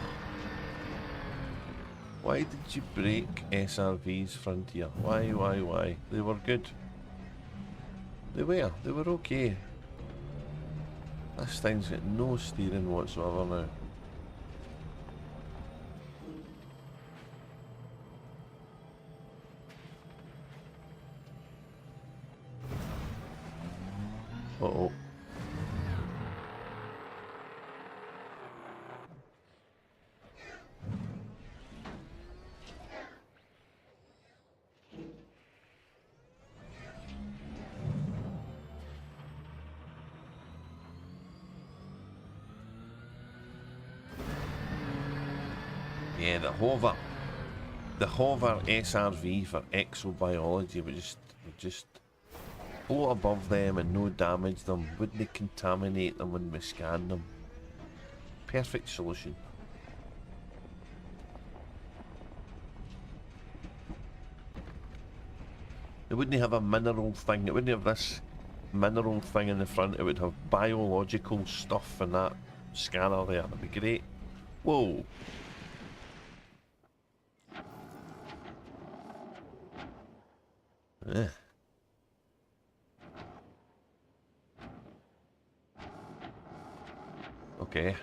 Why did you break SRV's Frontier? Why? They were good. They were okay. This thing's got no steering whatsoever now. Uh-oh. Yeah, the hover SRV for exobiology would just float above them and no damage them. Wouldn't contaminate them when we scan them. Perfect solution. It wouldn't have a mineral thing. It wouldn't have this mineral thing in the front. It would have biological stuff in that scanner there. That'd be great. Whoa. Eh. Okay.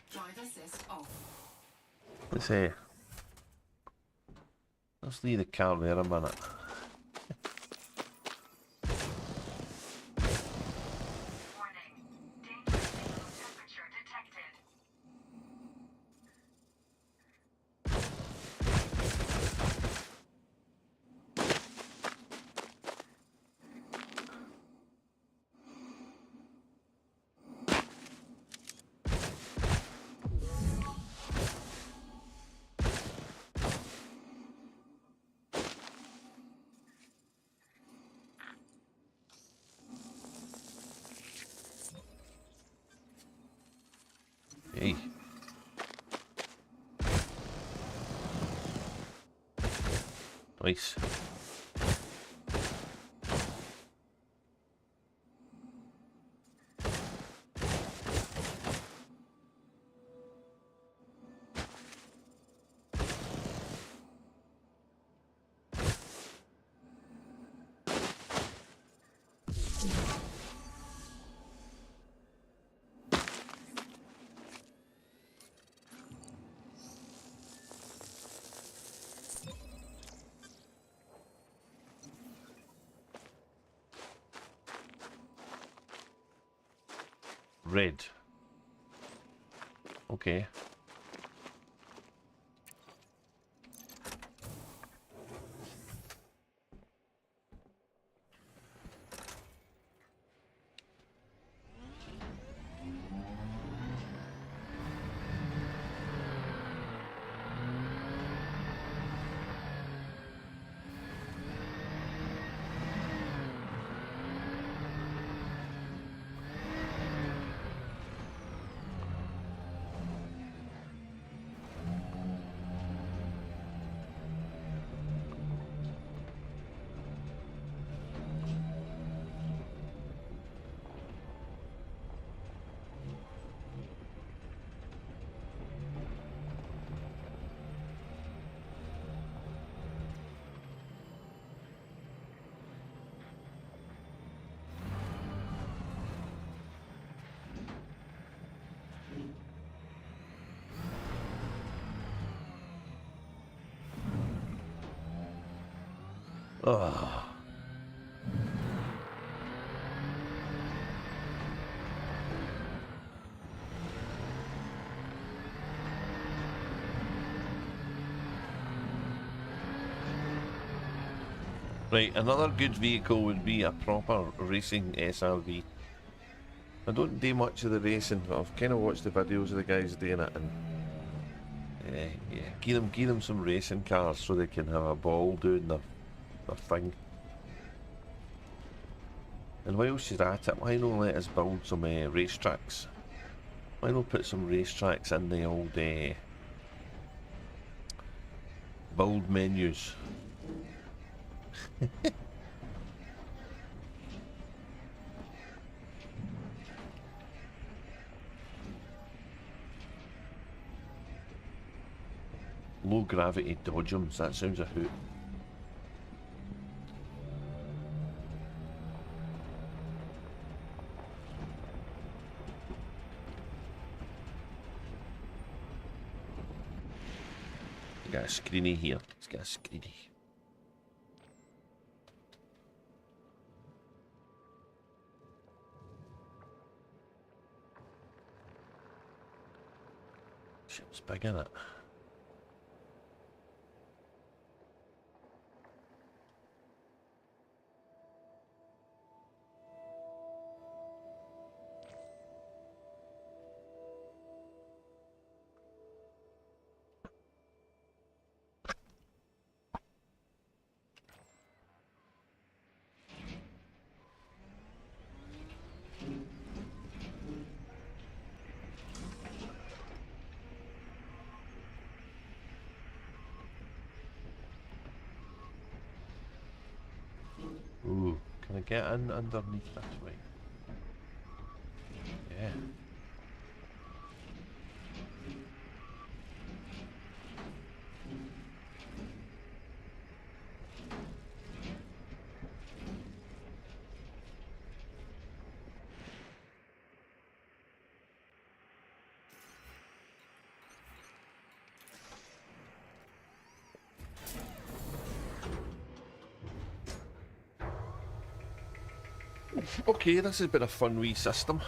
Drive assist off. Let's leave the car there a minute. Warning. Dangerously low temperature detected. Nice. Red. Okay. Oh. Right, another good vehicle would be a proper racing SRV. I don't do much of the racing, but I've kind of watched the videos of the guys doing it, and yeah, give them some racing cars so they can have a ball doing their thing. And whilst you're at it, why not let us build some racetracks? Why not put some racetracks in the old build menus? Low gravity dodgems, that sounds a hoot. Got a screeny here. It's got a screeny. Ship's big, isn't it? Ooh, can I get in underneath this way? Yeah. Okay, this has been a fun wee system,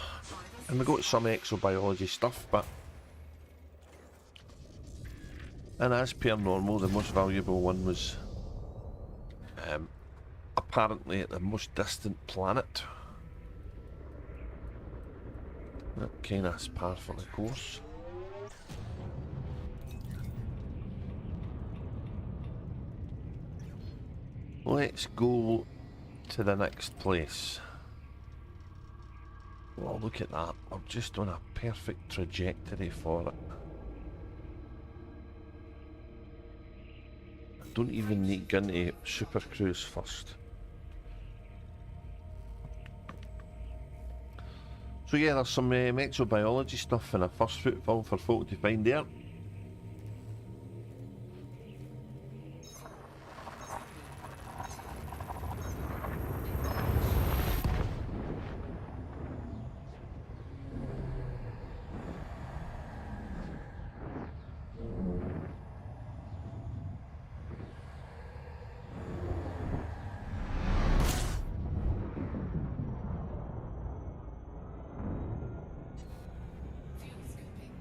and we got some exobiology stuff, but and as per normal, the most valuable one was apparently at the most distant planet. That kind of is par for the course. Let's go to the next place. Oh, look at that. I'm just on a perfect trajectory for it. Don't even need to get into super cruise first. So yeah, there's some microbiology stuff in a first footfall for folk to find there. Fuel scooping.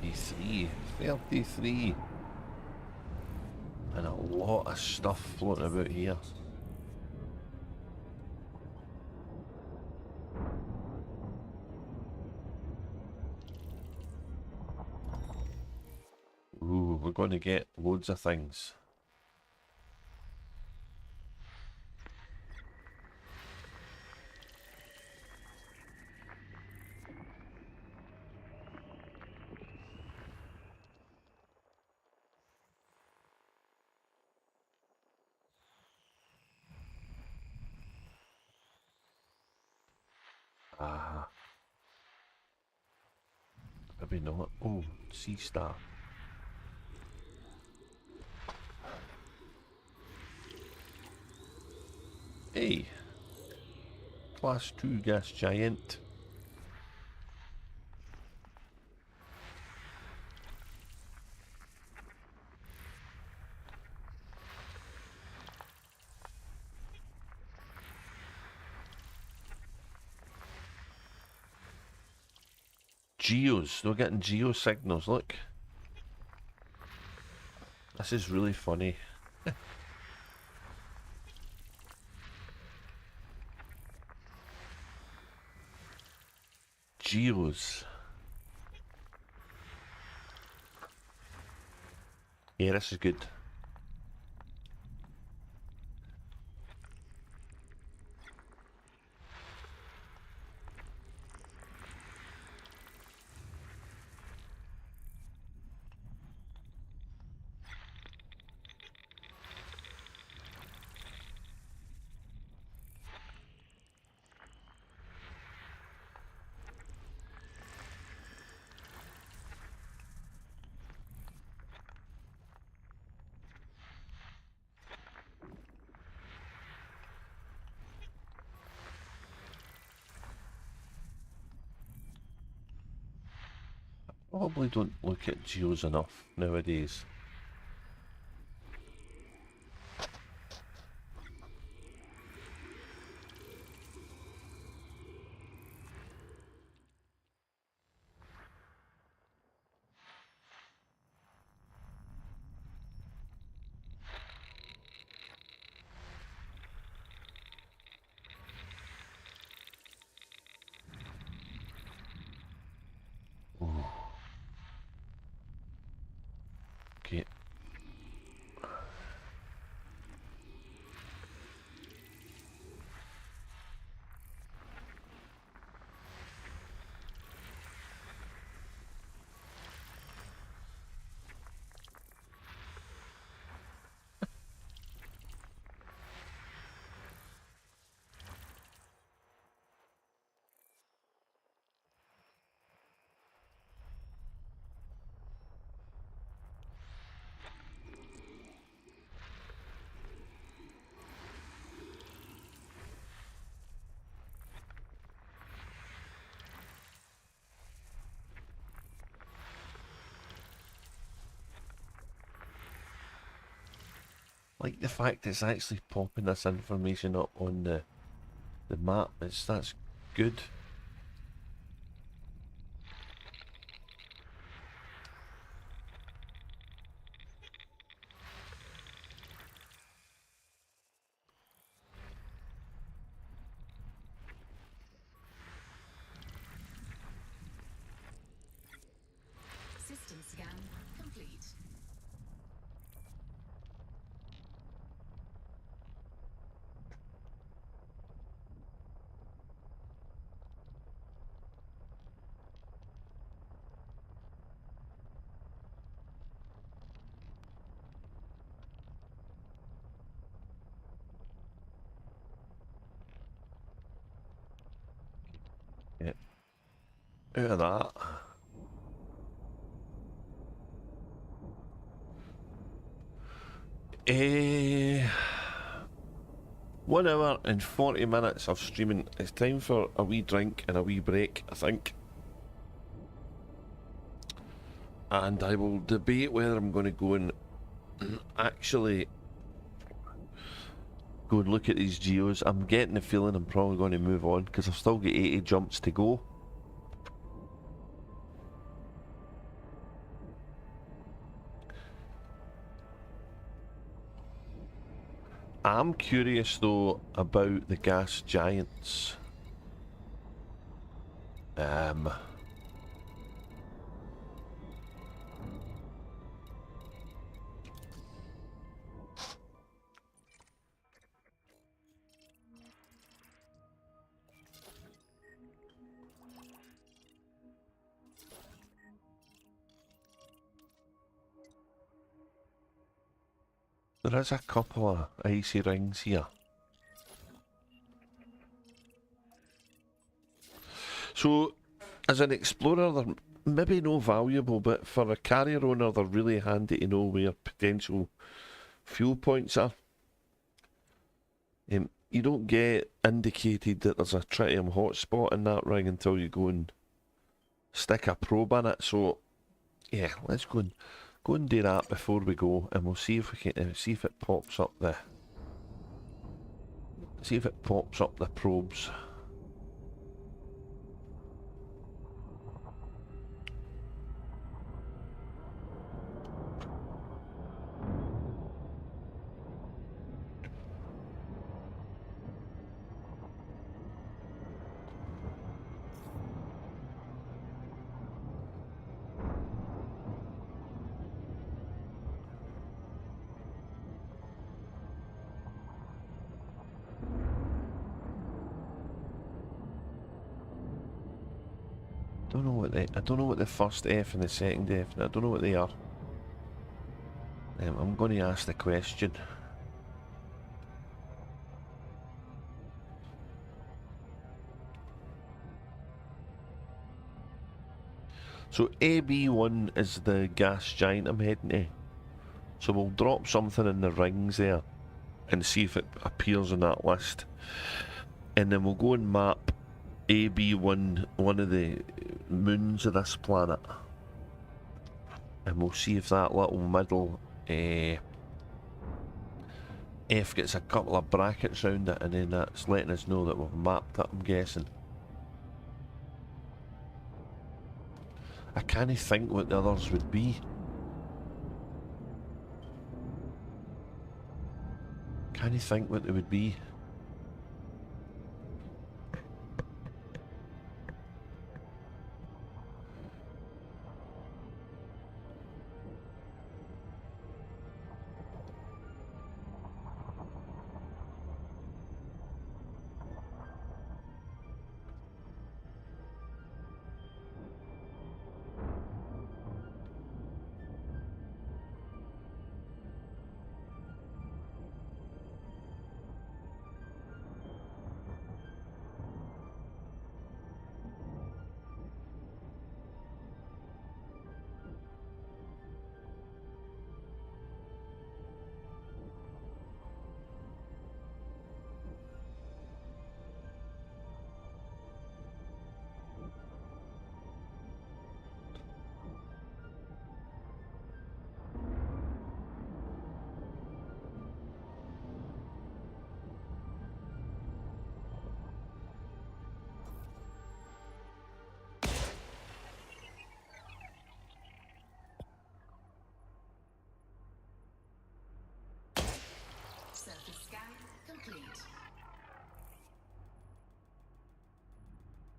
Thirty-three, 33. And a lot of stuff floating about here. Ooh, we're going to get loads of things. Ah, maybe not. Oh, sea star. Hey, class 2 gas giant. Geos, they're getting geo signals, look. This is really funny. Geos. Yeah, this is good. Probably don't look at geos enough nowadays. Ooh. Okay. Like the fact it's actually popping this information up on the map. That's good. System scan complete. out of that. 1 hour and 40 minutes of streaming. It's time for a wee drink and a wee break, I think. And I will debate whether I'm going to go and actually go and look at these geos. I'm getting the feeling I'm probably going to move on because I've still got 80 jumps to go. I'm curious though about the gas giants. There is a couple of icy rings here. So, as an explorer, they're maybe no valuable, but for a carrier owner, they're really handy to know where potential fuel points are. You don't get indicated that there's a tritium hotspot in that ring until you go and stick a probe in it. So, yeah, let's go and do that before we go, and we'll see if we can see if it pops up the probes. I don't know what the first F and the second F. I don't know what they are. I'm going to ask the question. So AB1 is the gas giant I'm heading to. So we'll drop something in the rings there and see if it appears on that list. And then we'll go and map AB1, one of the moons of this planet. And we'll see if that little middle F gets a couple of brackets around it, and then that's letting us know that we've mapped it, I'm guessing. I can't think what the others would be. Can't think what they would be.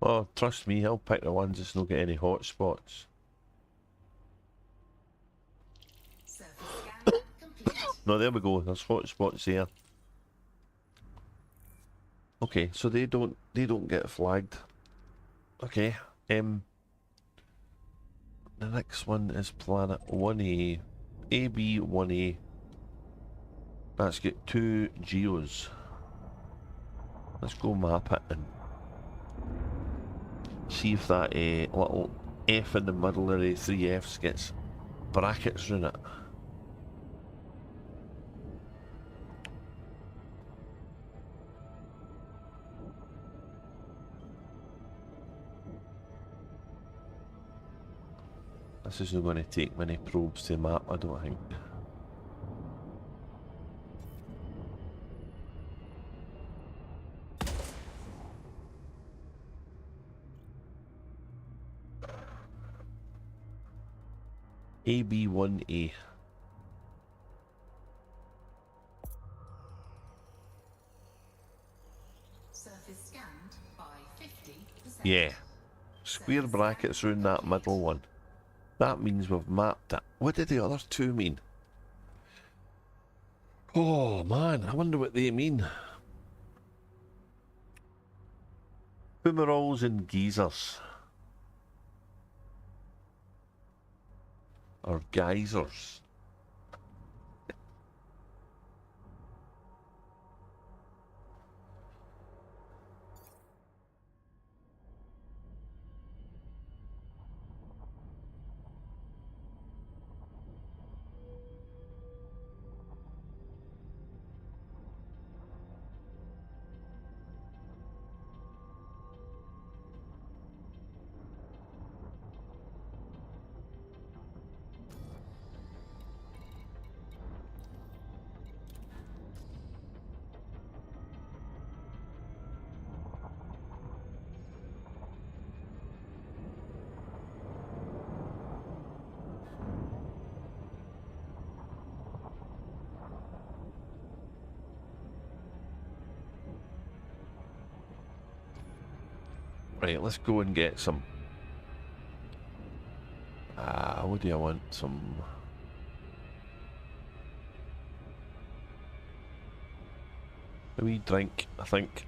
Oh, trust me, I'll pick the ones that's not get any hot spots. No, there we go. There's hot spots there. Okay, so they don't get flagged. Okay. The next one is planet 1A. AB1A. That's got 2 geos. Let's go map it and See if that little F in the middle of the three Fs gets brackets in it. This isn't going to take many probes to map, I don't think. AB1A. Surface scanned by 50%. Yeah. Square brackets around that middle one. That means we've mapped it. What did the other two mean? Oh man, I wonder what they mean. Fumaroles and geysers. Or geysers. Right, let's go and get some. What do I want? Some. A wee drink, I think.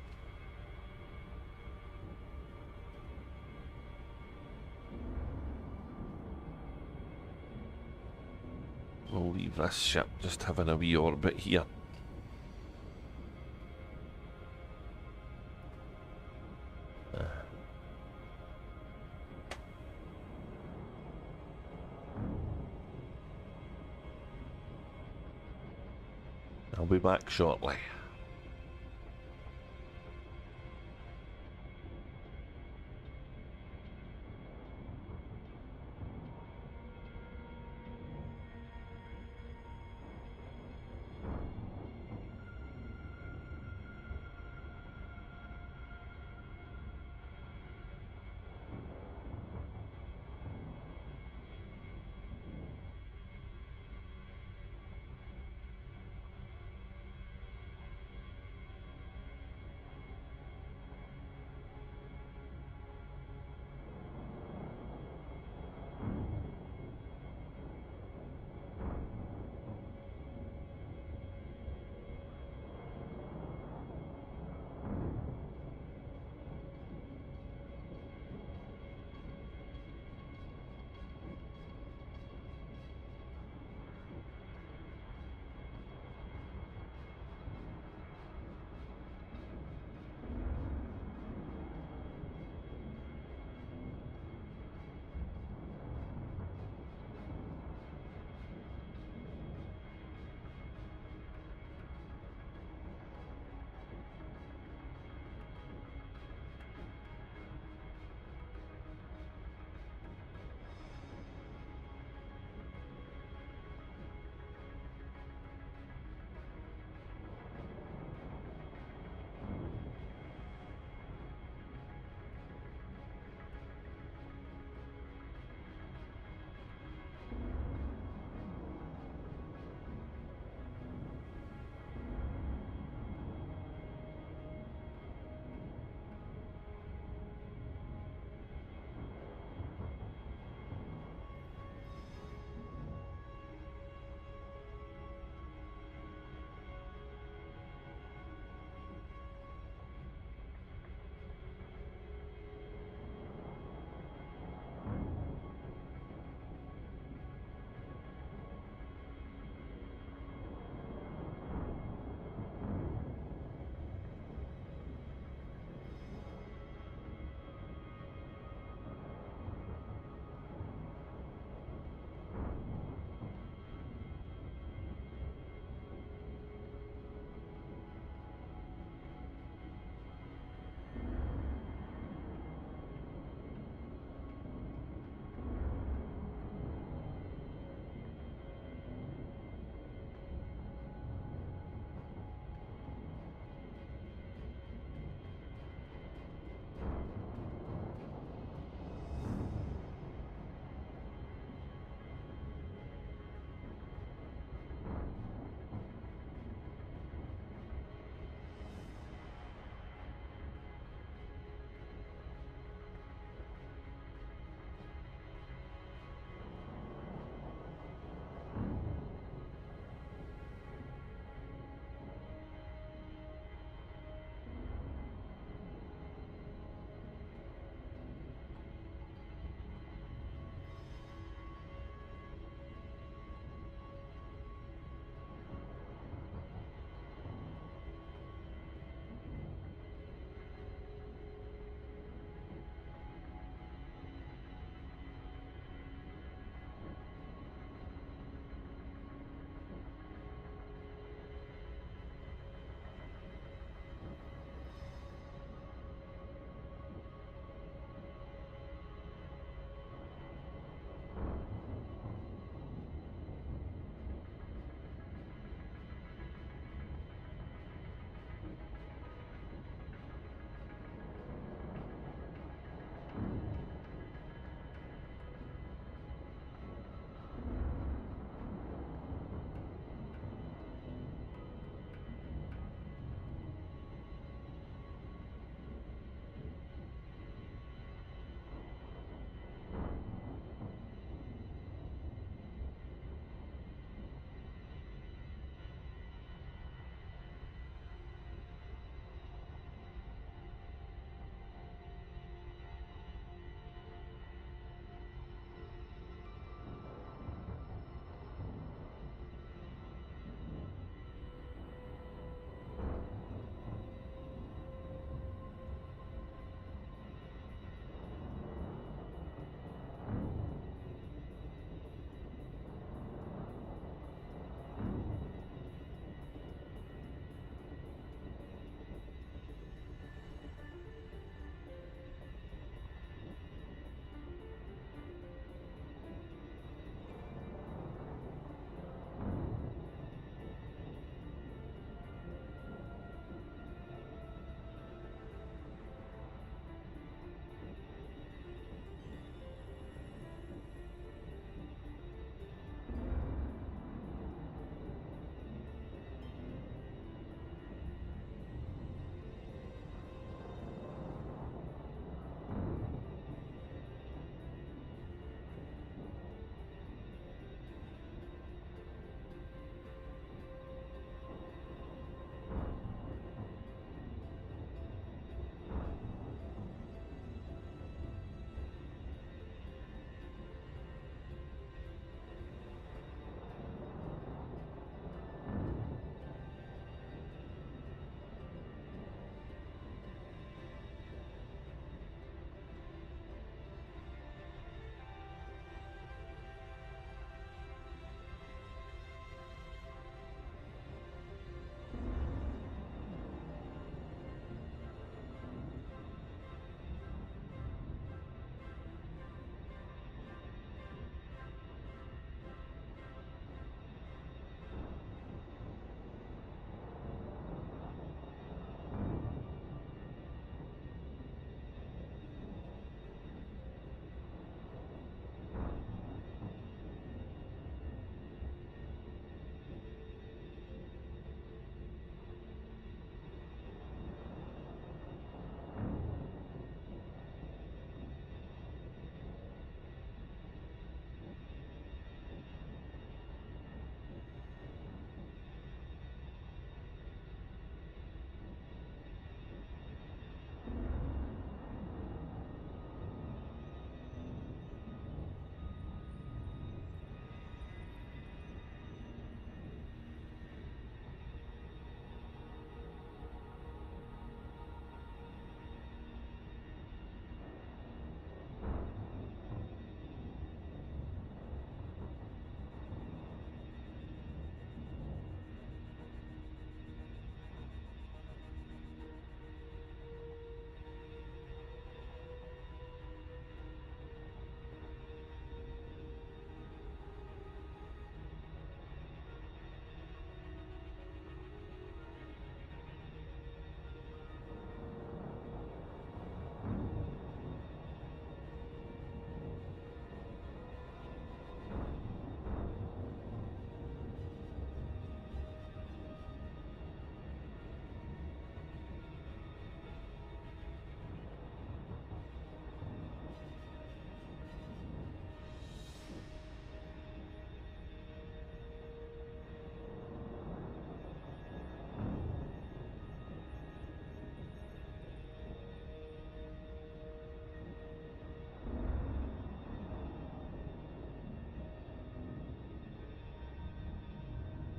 We'll leave this ship just having a wee orbit here. I'll be back shortly.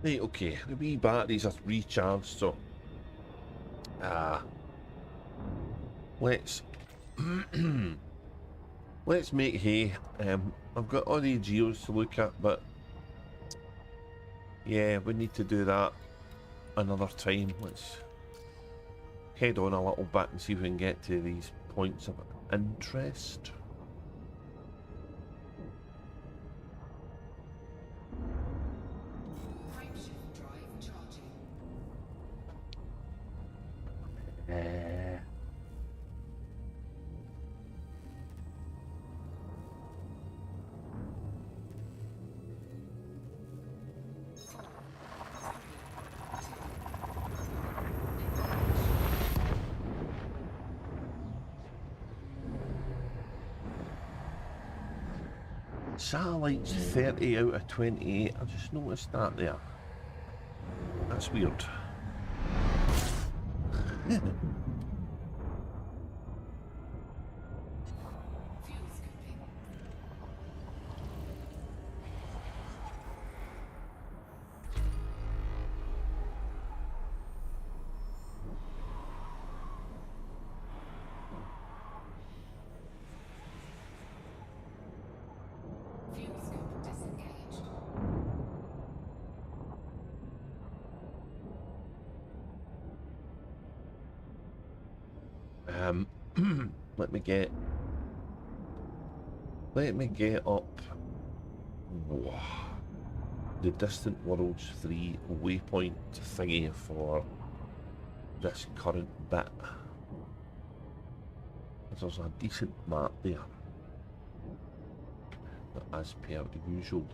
Right, okay, the wee batteries are recharged, so let's let's make hay. I've got all the geos to look at, but yeah, we need to do that another time. Let's head on a little bit and see if we can get to these points of interest. Frameshift drive charging. Satellite's 30 out of 28. I just noticed that there. That's weird. Fuel scooping. Fuel scoop disengaged. Let me get up. Whoa. The Distant Worlds 3 waypoint thingy for this current bit. There's a decent map there, as per usual.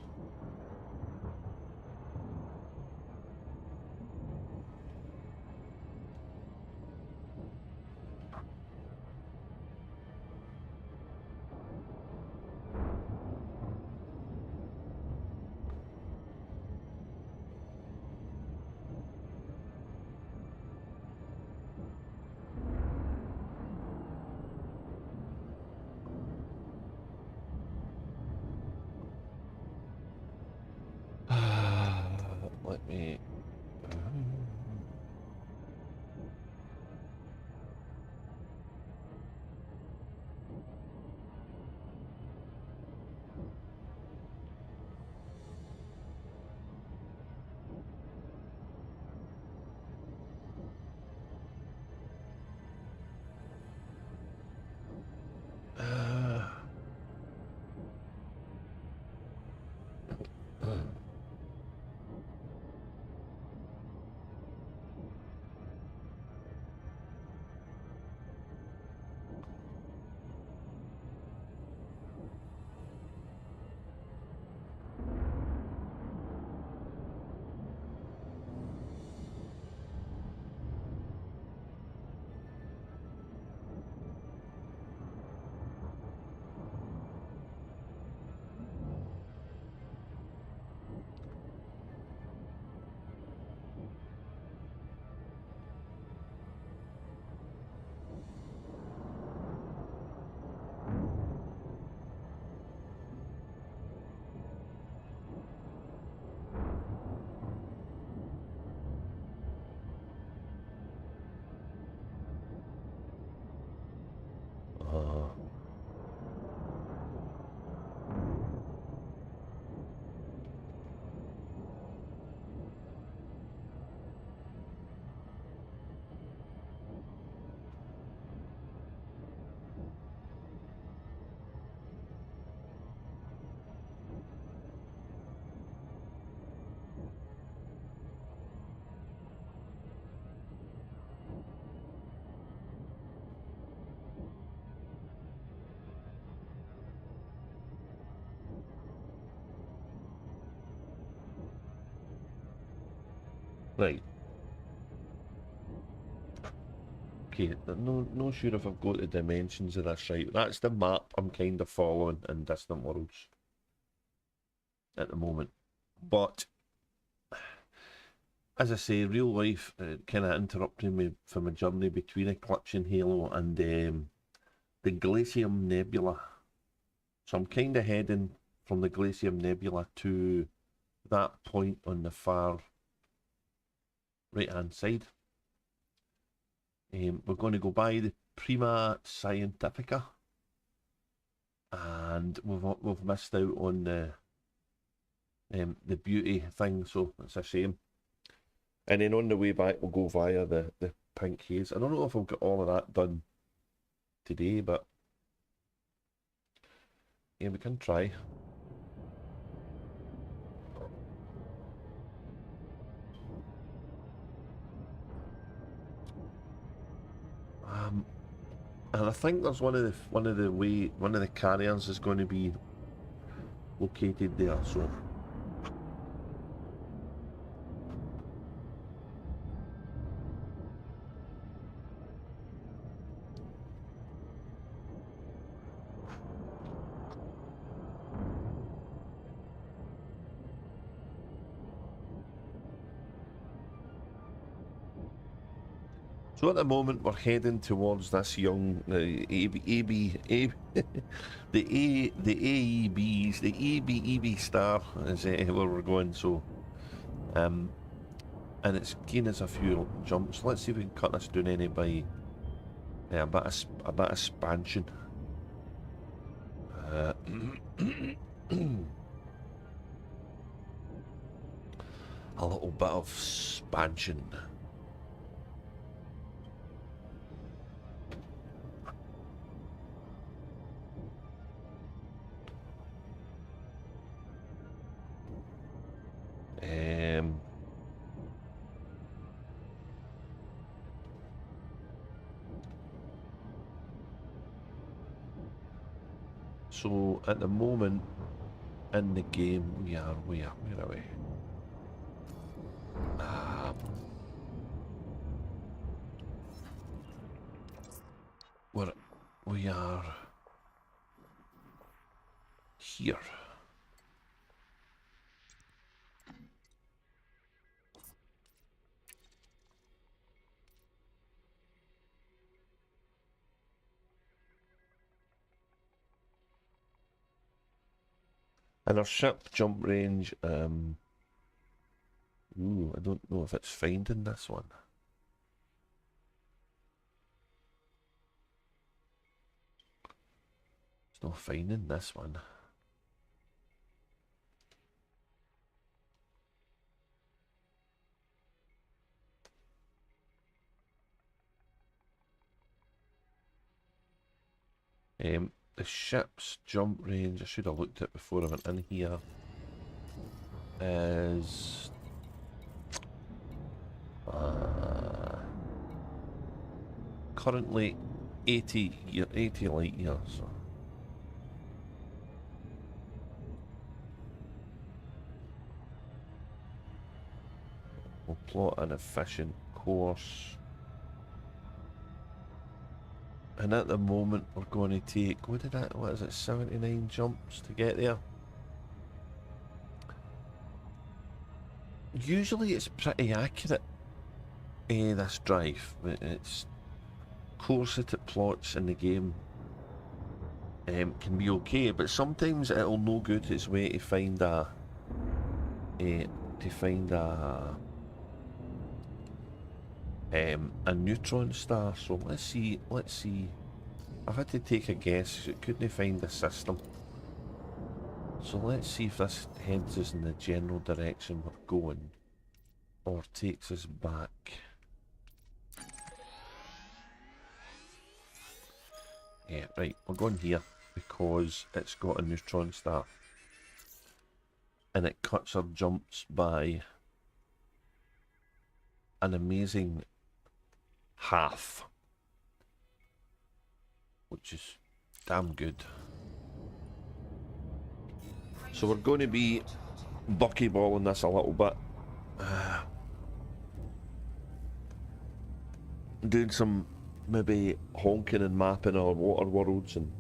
Let me. Right. Okay, no sure if I've got the dimensions of this right. That's the map I'm kind of following in Distant Worlds at the moment. But, as I say, real life kind of interrupting me from my journey between Eclipse and Halo and the Glacium Nebula. So I'm kind of heading from the Glacium Nebula to that point on the far right hand side. We're going to go by the Prima Scientifica, and we've missed out on the beauty thing, so it's a shame. And then on the way back, we'll go via the pink haze. I don't know if I'll get all of that done today, but yeah, we can try. And I think there's one of the carriers is going to be located there, so. So at the moment we're heading towards this young the AEB star is where we're going. So and it's giving us a few jumps. Let's see if we can cut this down any by a bit of expansion. A little bit of expansion. So at the moment in the game where are we? We are here. And our ship jump range, ooh, I don't know if it's finding this one. It's not finding this one. The ship's jump range, I should have looked at before I went in here, is currently 80 light years. So. We'll plot an efficient course. And at the moment we're going to take, what is it, 79 jumps to get there? Usually it's pretty accurate, this drive. It's course that it plots in the game can be okay, but sometimes it'll no good its way to find a neutron star. So let's see. I've had to take a guess. It couldn't find the system. So let's see if this heads us in the general direction we're going, or takes us back. Yeah, right. We're going here because it's got a neutron star, and it cuts our jumps by an amazing half, which is damn good. So we're going to be buckyballing this a little bit, doing some maybe honking and mapping our water worlds, and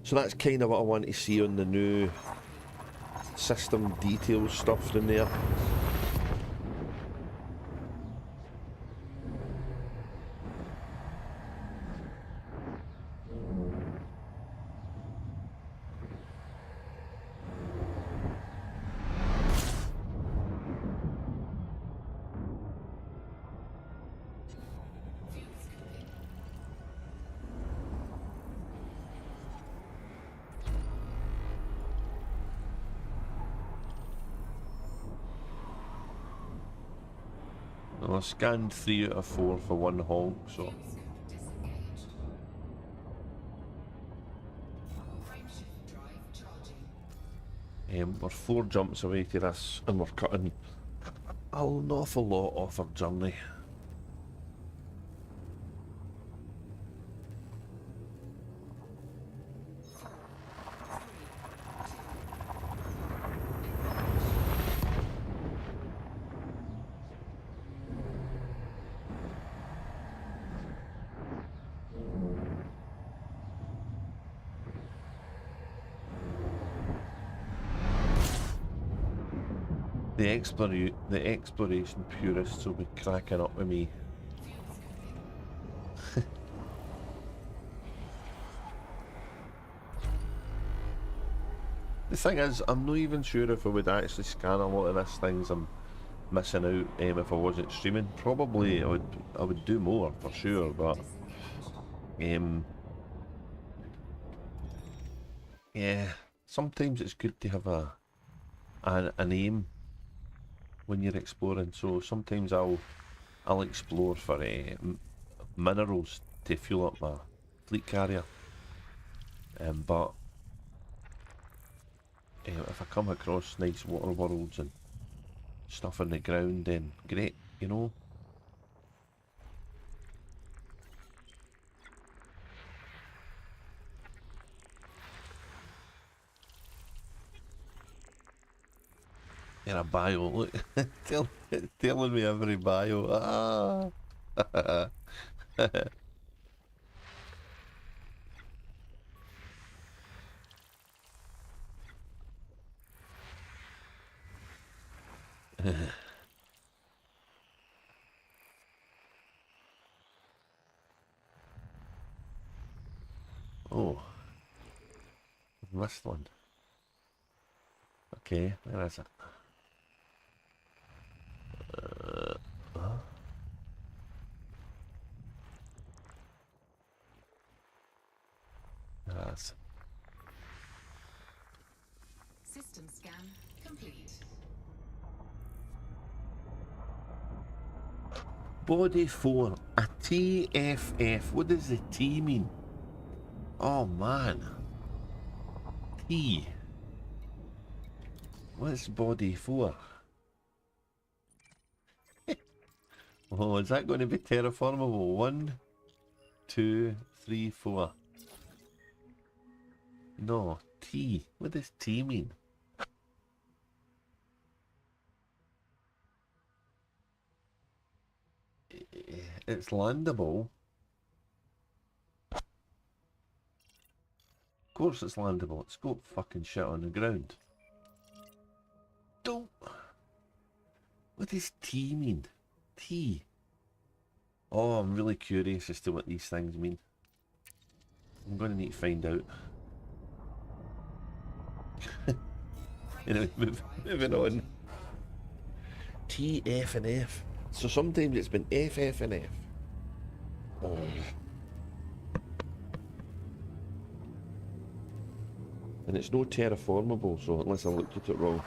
so that's kind of what I want to see on the new system details stuff in there. Well, I scanned 3 out of 4 for one honk, so... Fuel scoop disengaged. Frameshift drive charging. We're 4 jumps away to this, and we're cutting an awful lot off our journey. The exploration purists will be cracking up with me. The thing is, I'm not even sure if I would actually scan a lot of these things I'm missing out if I wasn't streaming. Probably I would do more for sure, but yeah, sometimes it's good to have an aim when you're exploring. So sometimes I'll explore for minerals to fuel up my fleet carrier. But if I come across nice water worlds and stuff on the ground, then great, you know. You're a bio, look. Telling me every bio. Ah. Oh, I've missed one. Okay, where is it? Huh? That's System scan complete. Body 4, a TFF. What does the T mean? Oh man. T. What's body 4? Oh, is that going to be terraformable? 1, 2, 3, 4. No, T. What does T mean? It's landable. Of course it's landable. It's got fucking shit on the ground. Don't. What does T mean? T. Oh, I'm really curious as to what these things mean. I'm going to need to find out. Anyway, moving on. T, F and F. So sometimes it's been F, F and F. Oh. And it's no terraformable, so unless I looked at it wrong.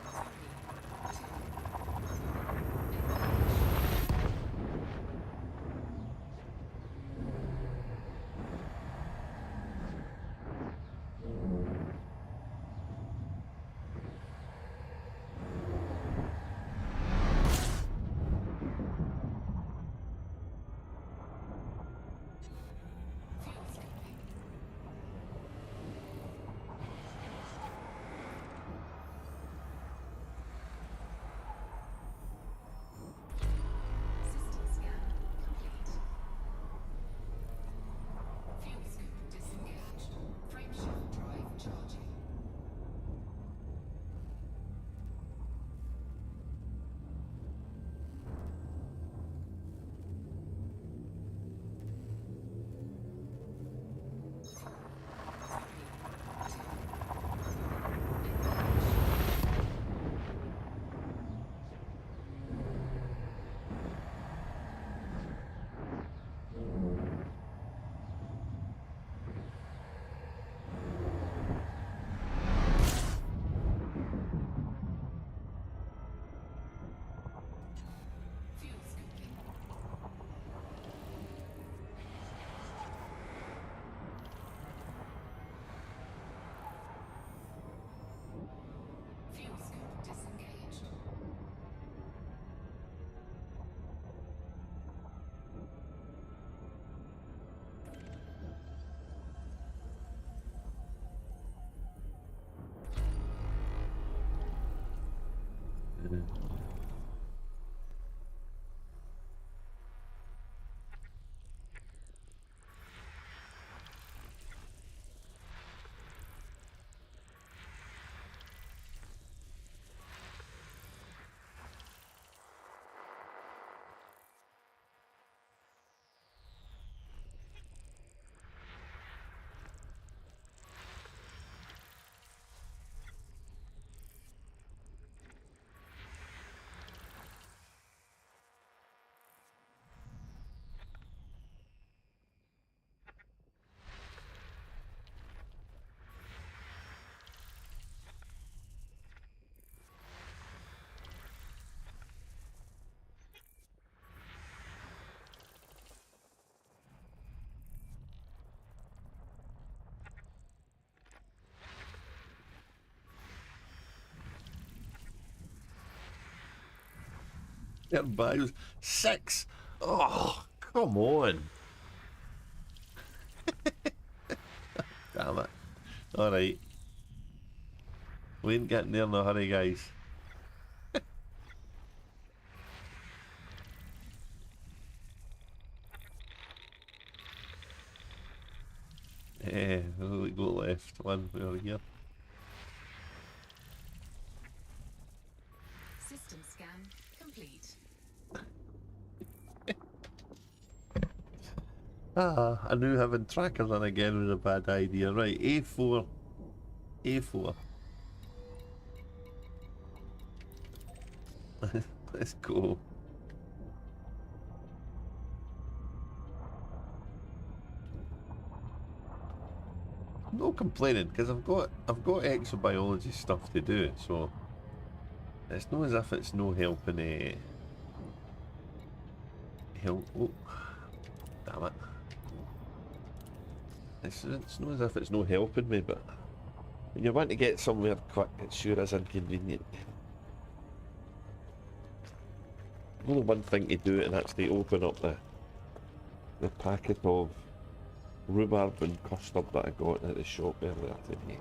Their bios 6. Oh, come on. Damn it. Alright. We ain't getting there in a hurry, guys. We go left. One over here. System scan complete. I knew having trackers on again was a bad idea. Right, A4. A4. Let's go. No complaining, because I've got exobiology stuff to do, so it's not as if it's no helping help. Oh, damn it. It's not as if it's no helping me, but when you want to get somewhere quick, it sure is inconvenient. Only one thing to do, and that's to open up the packet of rhubarb and custard that I got at the shop earlier today.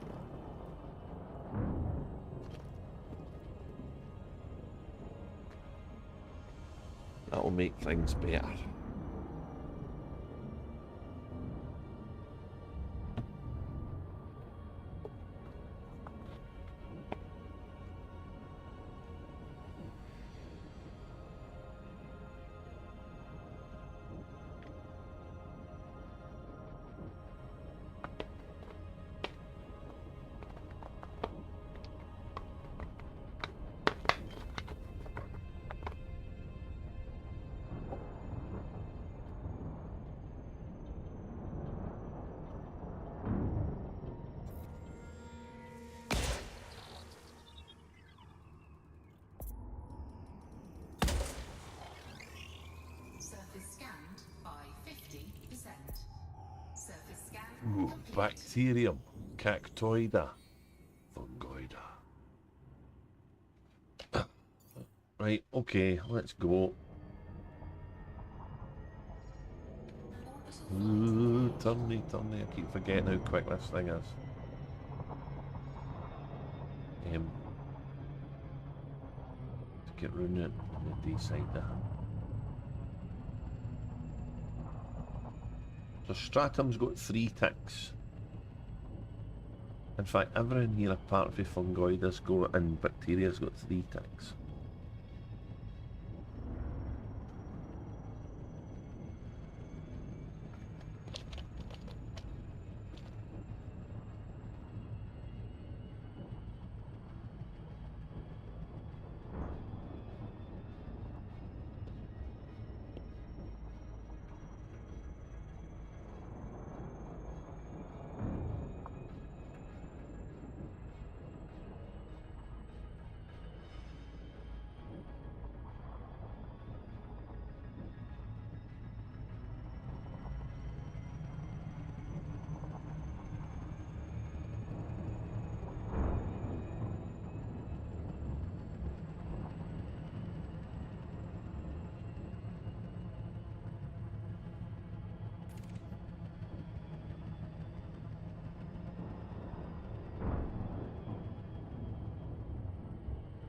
That'll make things better. Surface scanned by 50%. Surface scan Ooh, complete. bacterium, cactoida, fungoida. Right, okay, let's go. Ooh, turny, turny. I keep forgetting how quick this thing is. To get round it on the D side there. So stratum's got 3 ticks. In fact, everything here apart from fungoides and bacteria's got 3 ticks.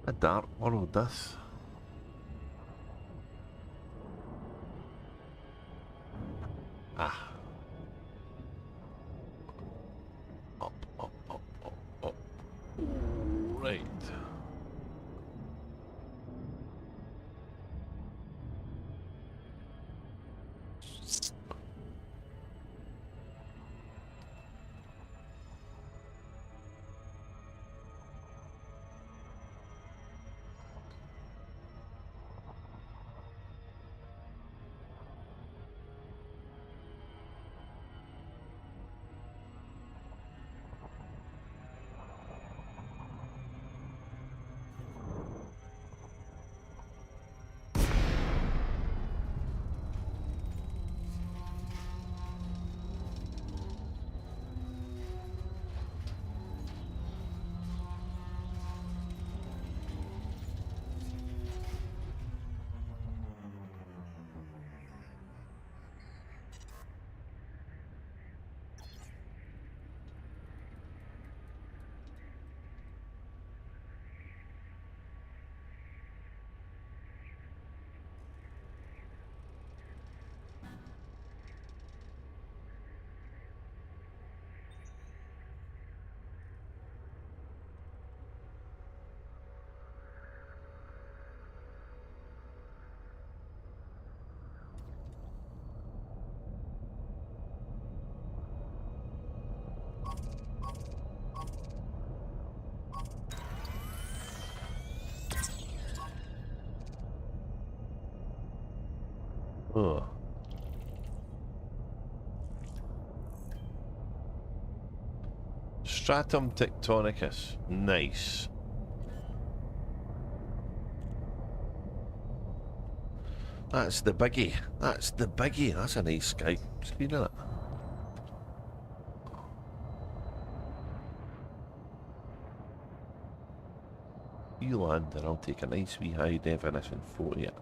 A dark world, this. Ah. Up, up, up, up, up. Right. Oh. Stratum tectonicus. Nice. That's the biggie. That's the biggie. That's a nice Skype screen, isn't it? You land and I'll take a nice wee high definition photo of it.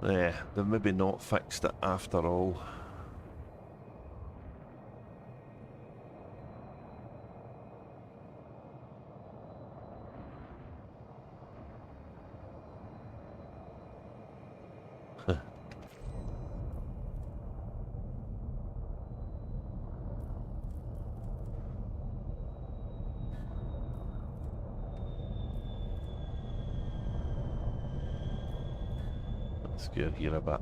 Yeah, they've maybe not fixed it after all. Let's go here a bit.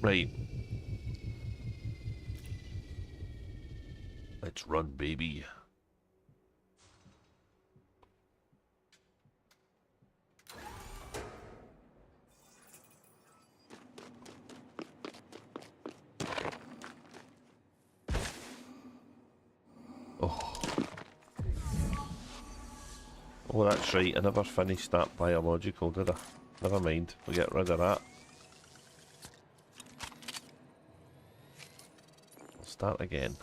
Right. Let's run, baby. Oh, that's right. I never finished that biological, did I? Never mind. We'll get rid of that. Start again.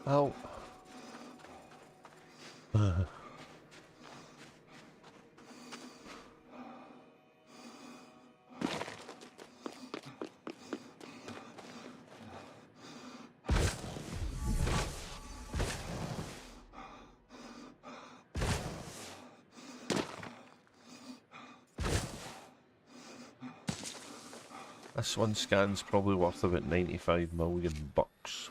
Ow. This one scan's probably worth about 95 million bucks.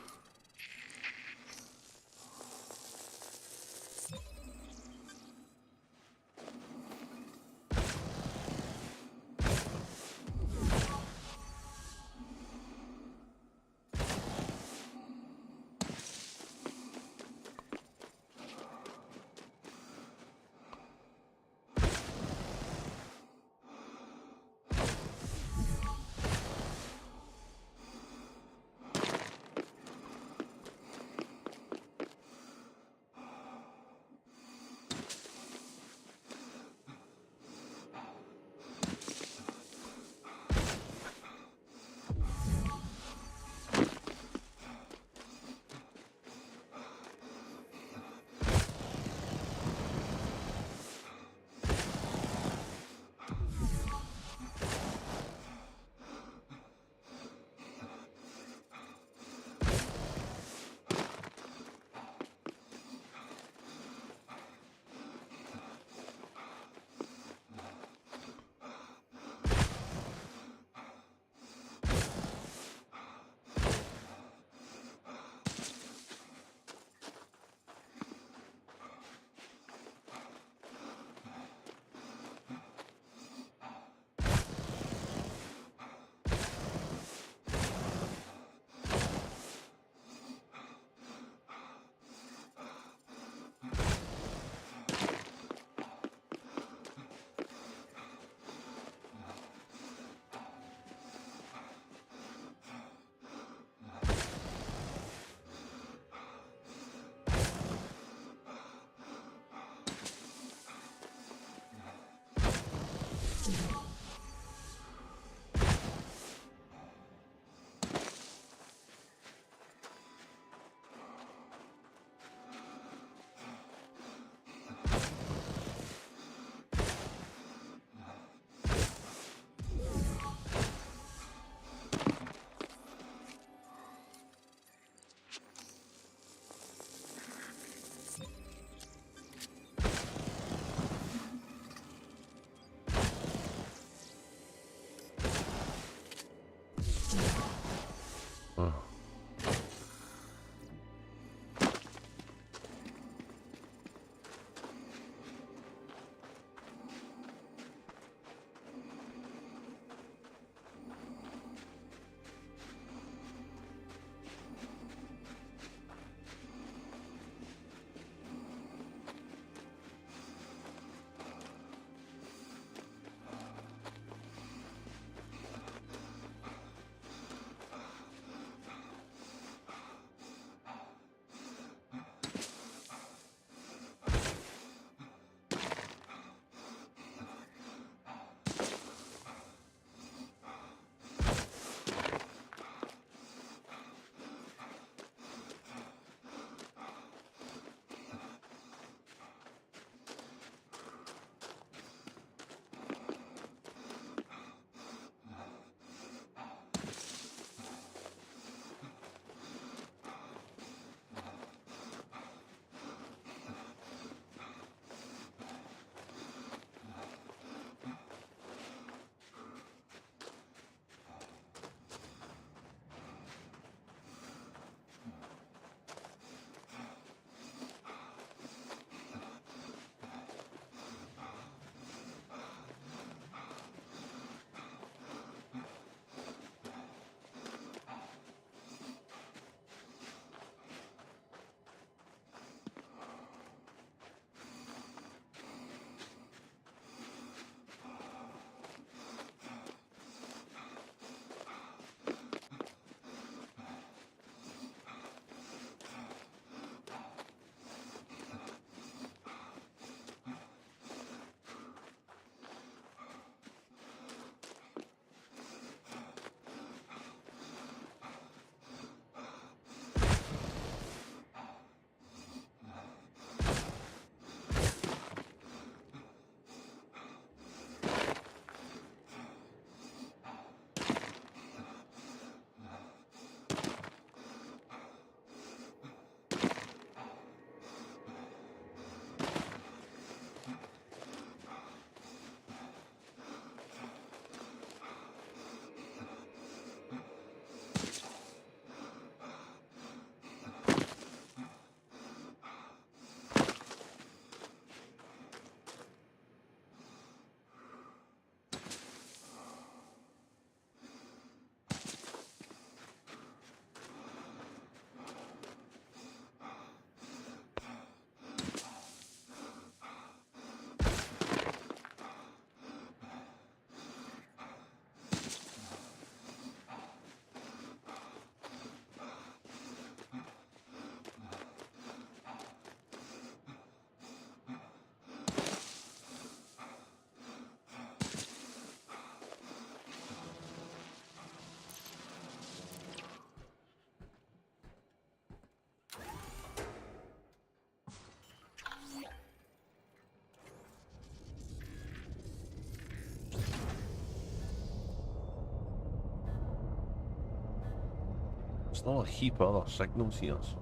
There's not a heap of other signals here, so.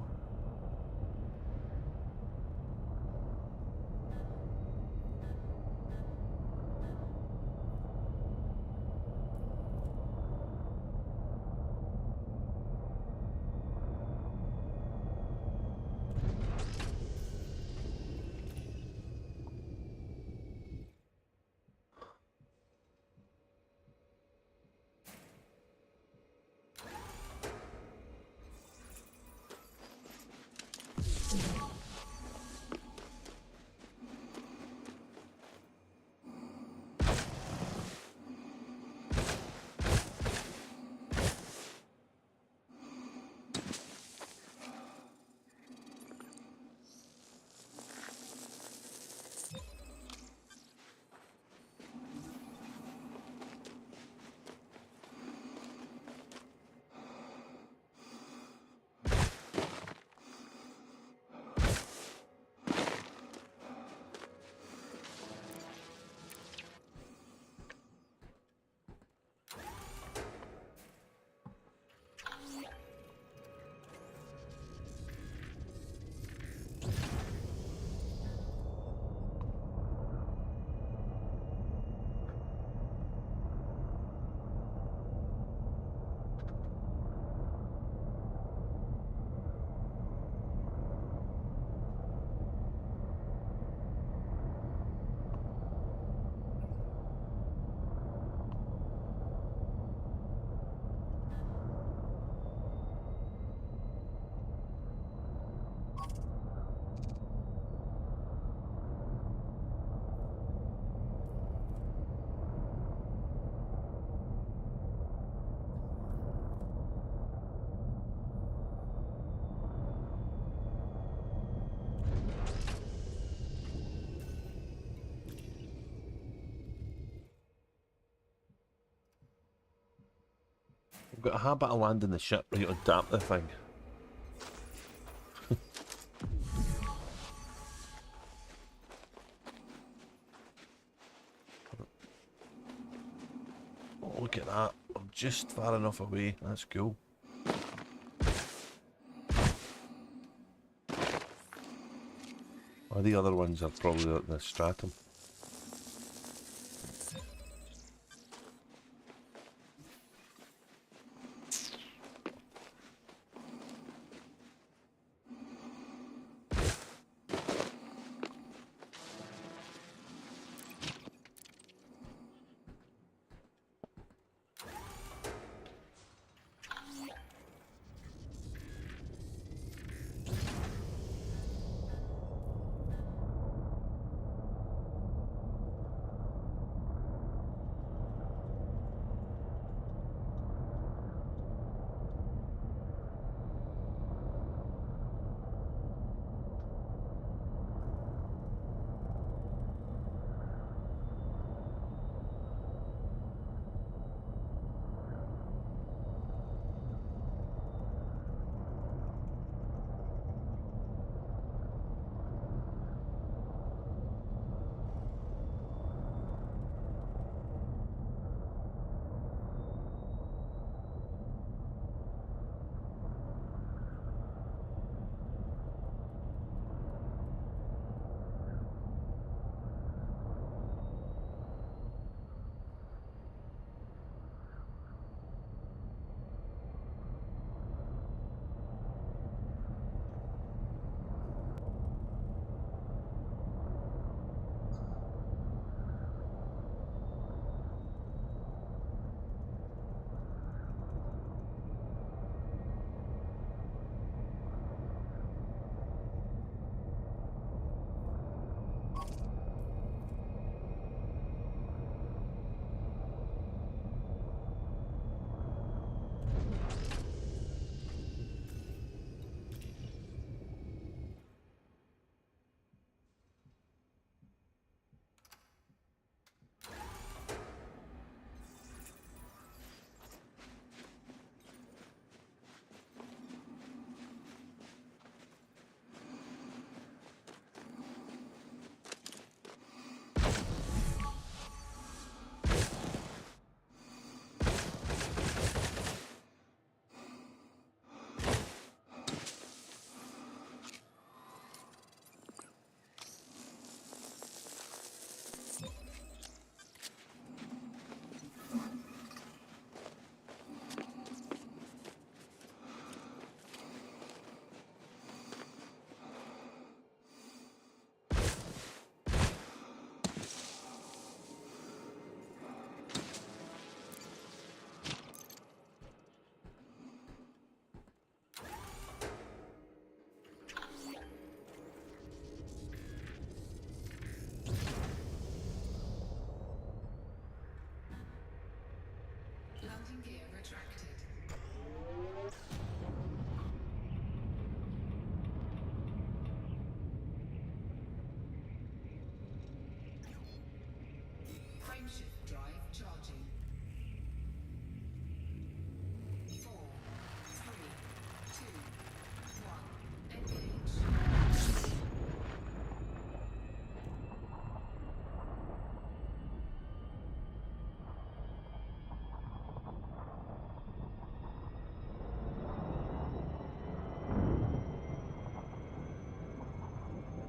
I've got a habit of landing the ship right on top of the thing. Oh, look at that. I'm just far enough away. That's cool. Oh, the other ones are probably at the stratum.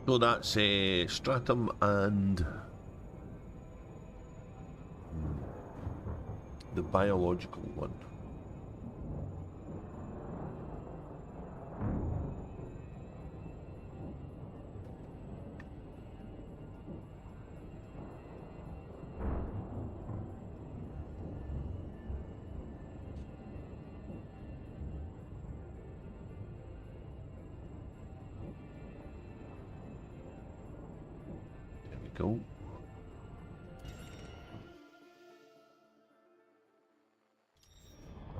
So that's stratum and the biological one. There we go.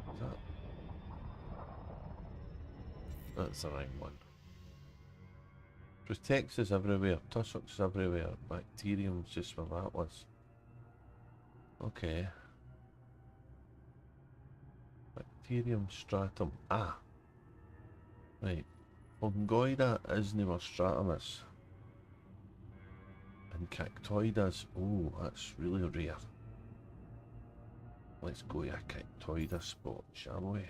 What's that? That's the right one. Protects us everywhere, tussocks everywhere, bacterium's just where that was. Okay. Bacterium stratum. Ah! Right. Fungoida isn't where stratum is. And cactoida is. Oh, that's really rare. Let's go to a cactoida spot, shall we?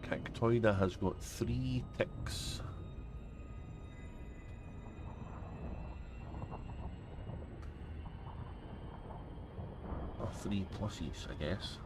Cactoida has got 3 ticks. Or 3 pluses, I guess.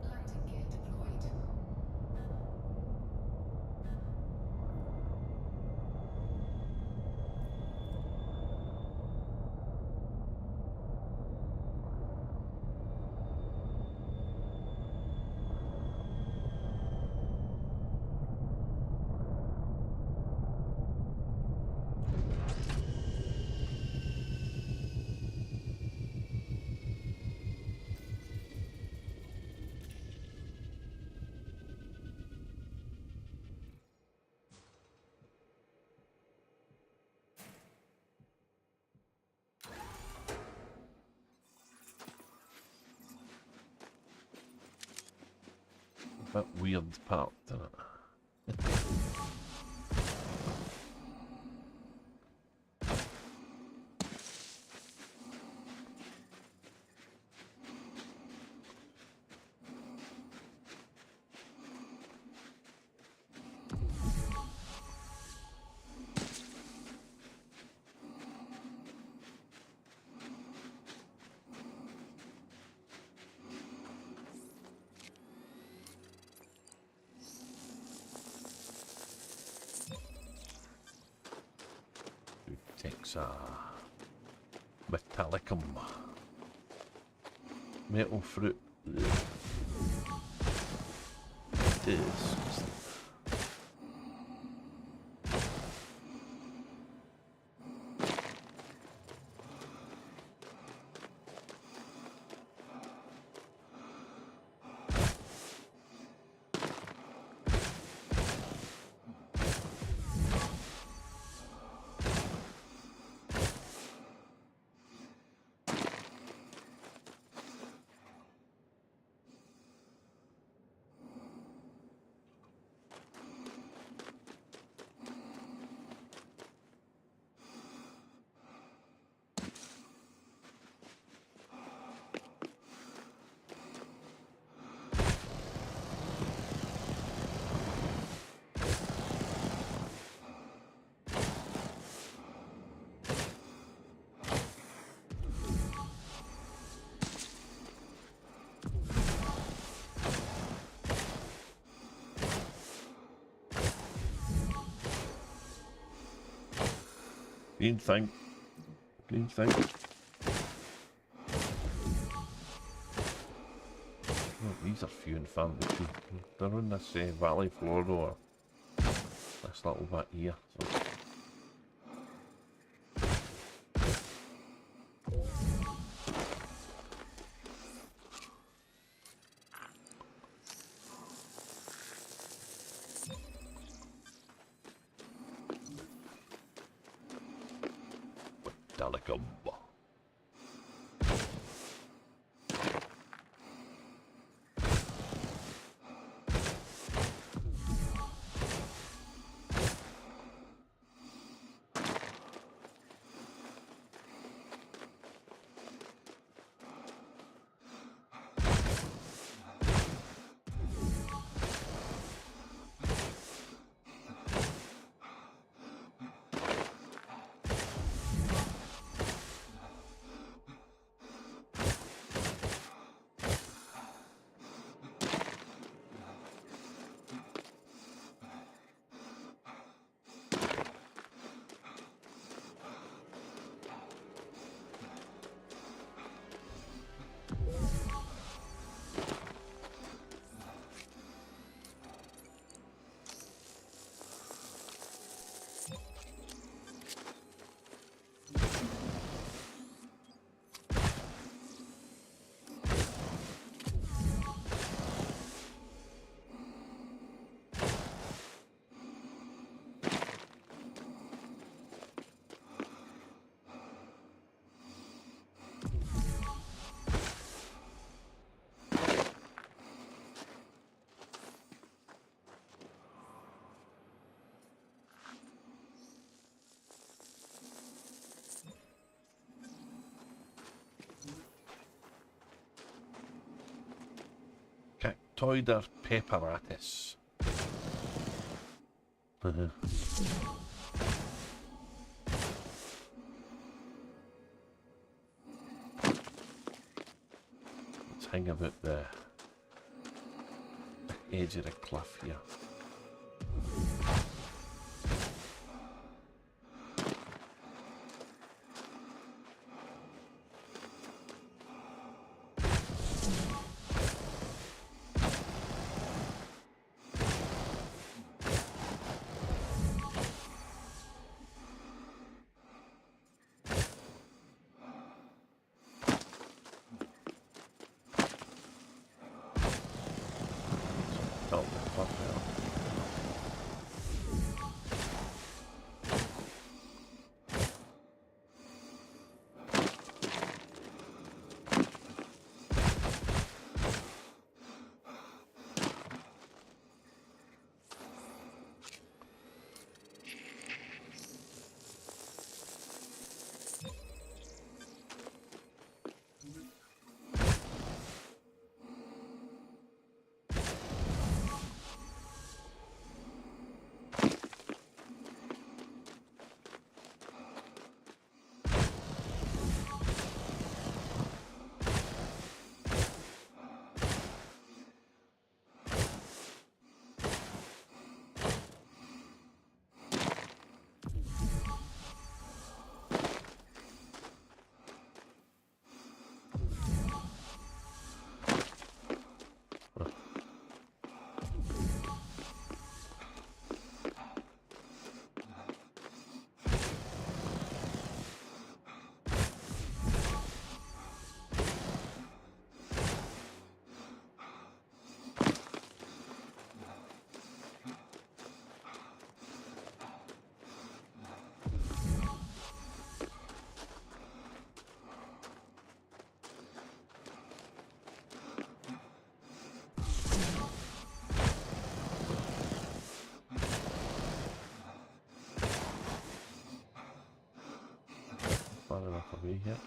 Landing gear deployed. Bit weird part, isn't it? Takes a metallicum. Metal fruit. It is. Green thing. Green thing. Oh, these are few and far between. They're on this valley floor or this little bit here. So. Delicate. Cactoider pepperatus. Let's hang about the edge of the cliff here. Far enough away here.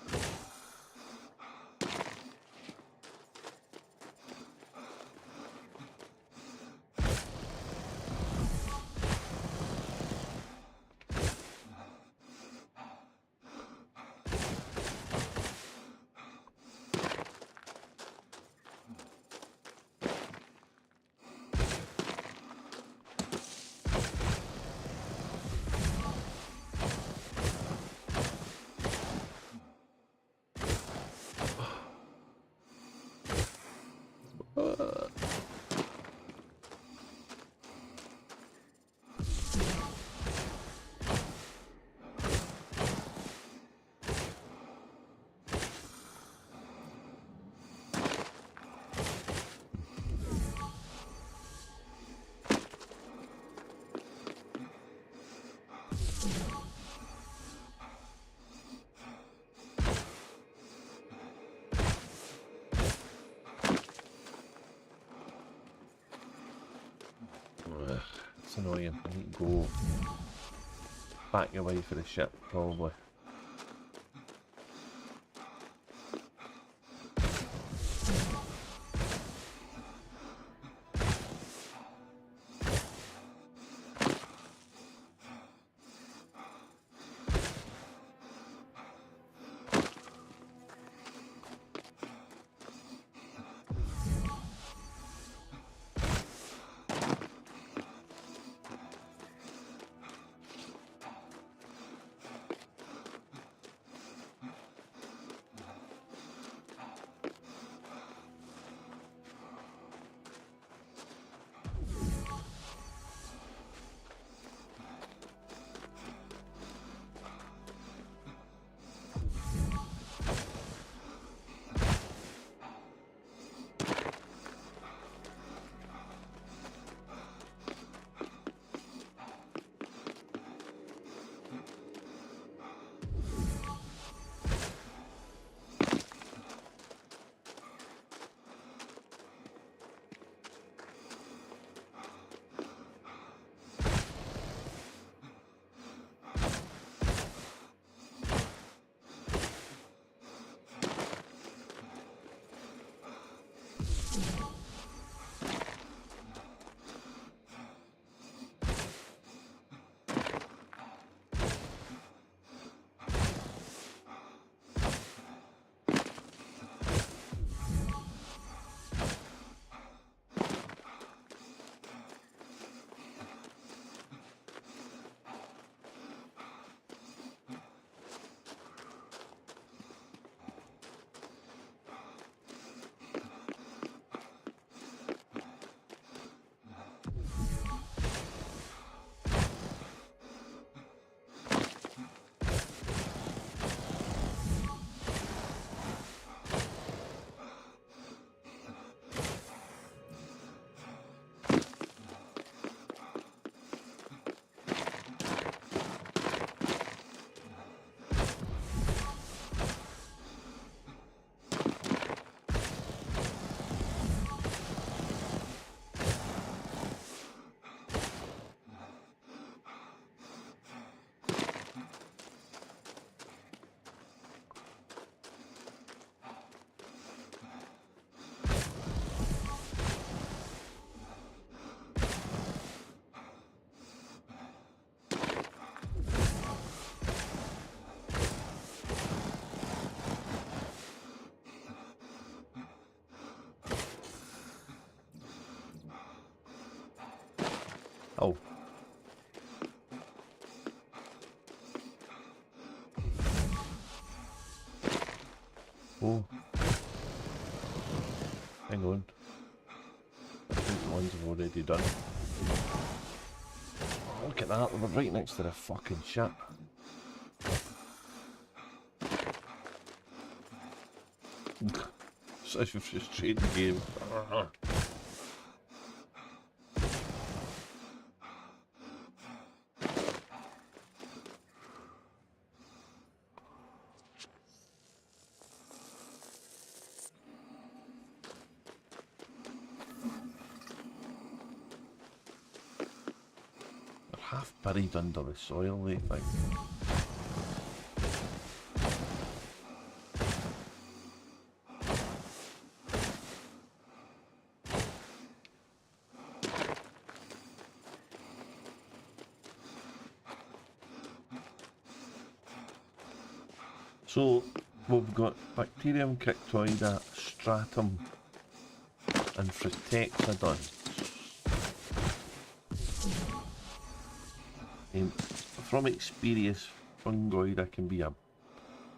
annoying. I need to go back away for the ship, probably. Oh. Oh. Hang on. I think the ones I've already done. Oh, look at that, we're right next to the fucking ship. Such a frustrating game. Half buried under the soil, they think. So, we've got bacterium, cryptoida, stratum, and Fritexa done. From experience, fungoid can be a bit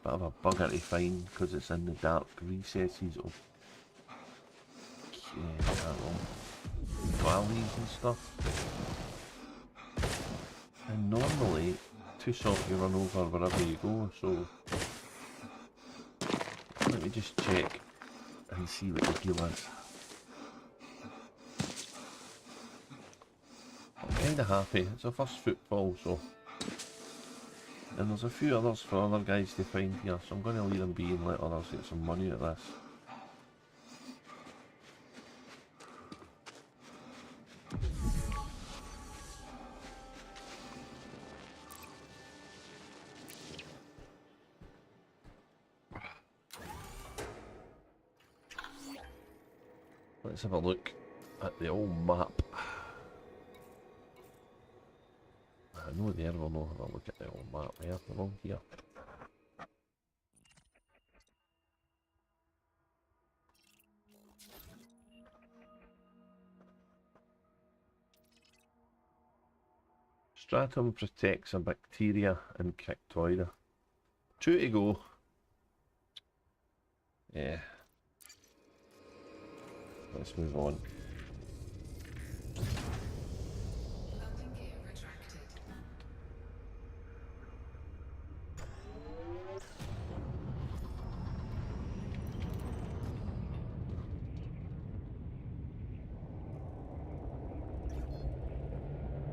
of a bugger to find because it's in the dark recesses of valleys and stuff. And normally, too soft you run over wherever you go, so let me just check and see what the deal is. I'm kinda happy, it's a first footfall, so. And there's a few others for other guys to find here, so I'm going to leave them be and let others get some money out of this. Let's have a look at the old map. I know there, we'll not have a look at the old map there, along here. Stratum protects a bacteria insectoida. 2 to go. Yeah. Let's move on. Landing gear retracted.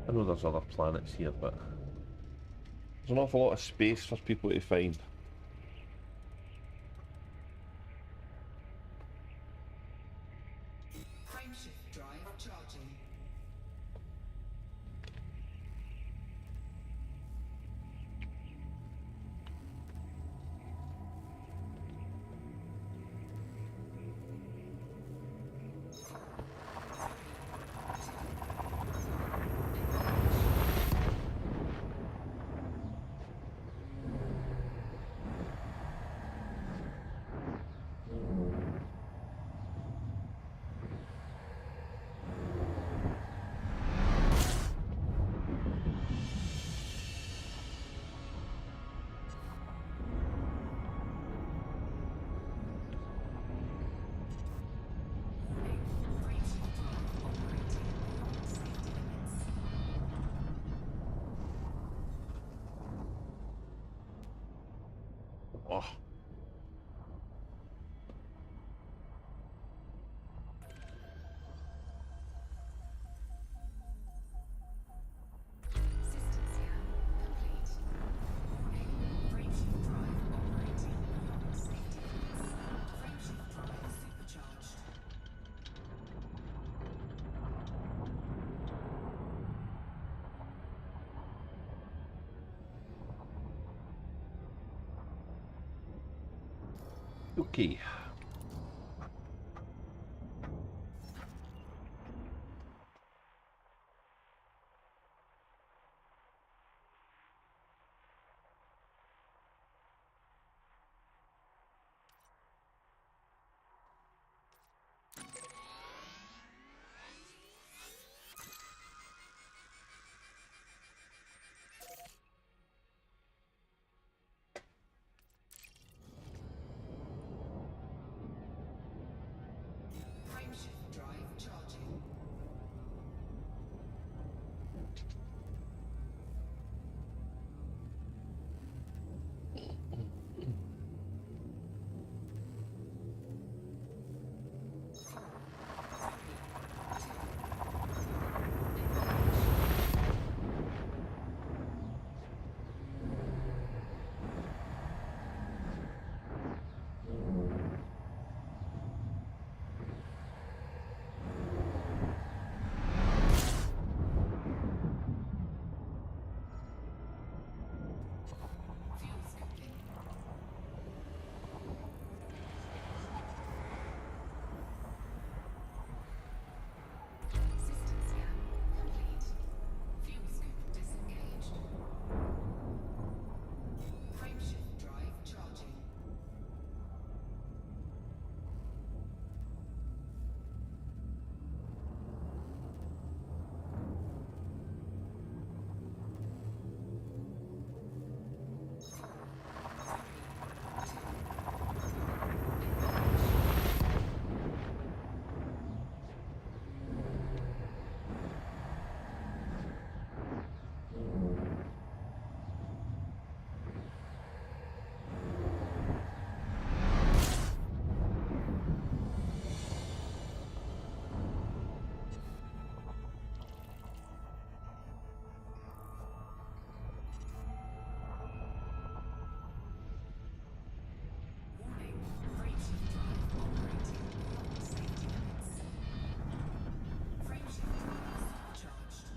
I know there's other planets here, but there's an awful lot of space for people to find. Frameshift drive charging. Oh. System scan complete. Warning, frameshift drive operating beyond safety limits. Frameshift drive supercharged. Okay. Frameshift drive charging. Fuel scooping. System scan complete. Fuel scoop disengaged. Frameshift drive charging. Warning, frameshift drive operating beyond safety limits. Frameshift drive supercharged.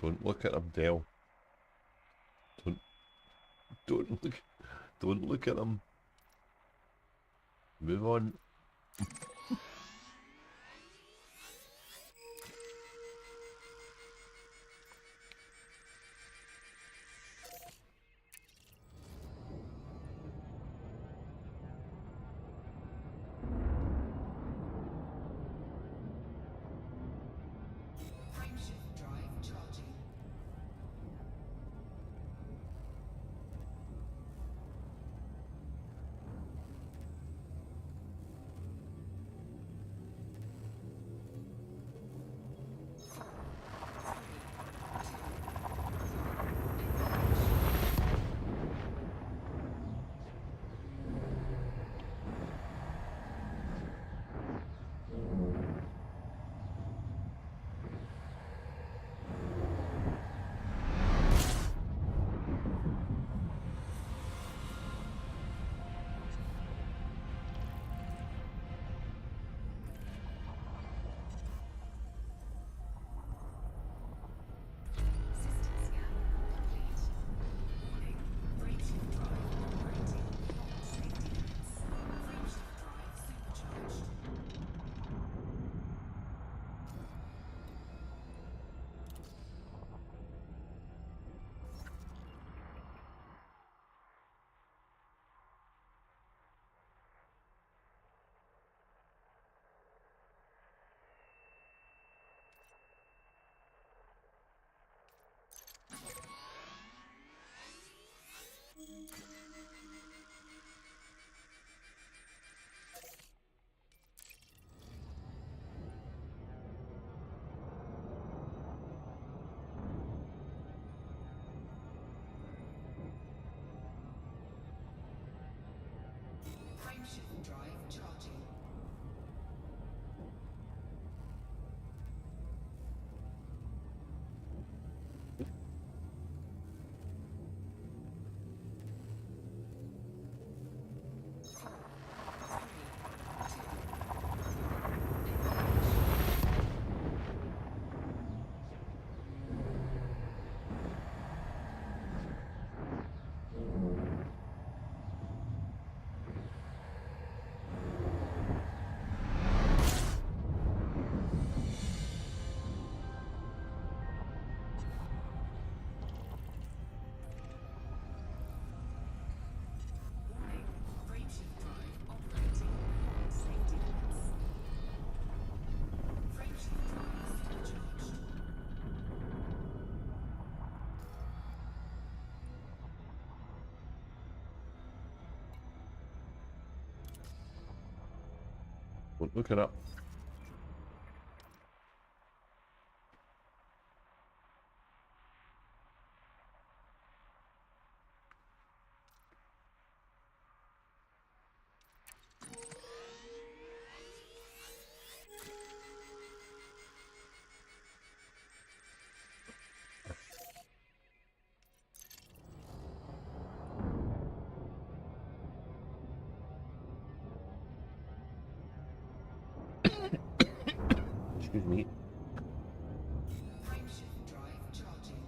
Don't look at him, Dell. Don't look. Don't look at him. Move on. Frameshift drive charging. System scan complete. Warning, frameshift drive operating beyond safety limits. Frameshift drive supercharged. Frameshift drive charging. Warning, frameshift drive operating beyond safety limits. Frameshift drive supercharged. Don't look it up. Excuse me. Frameshift drive charging.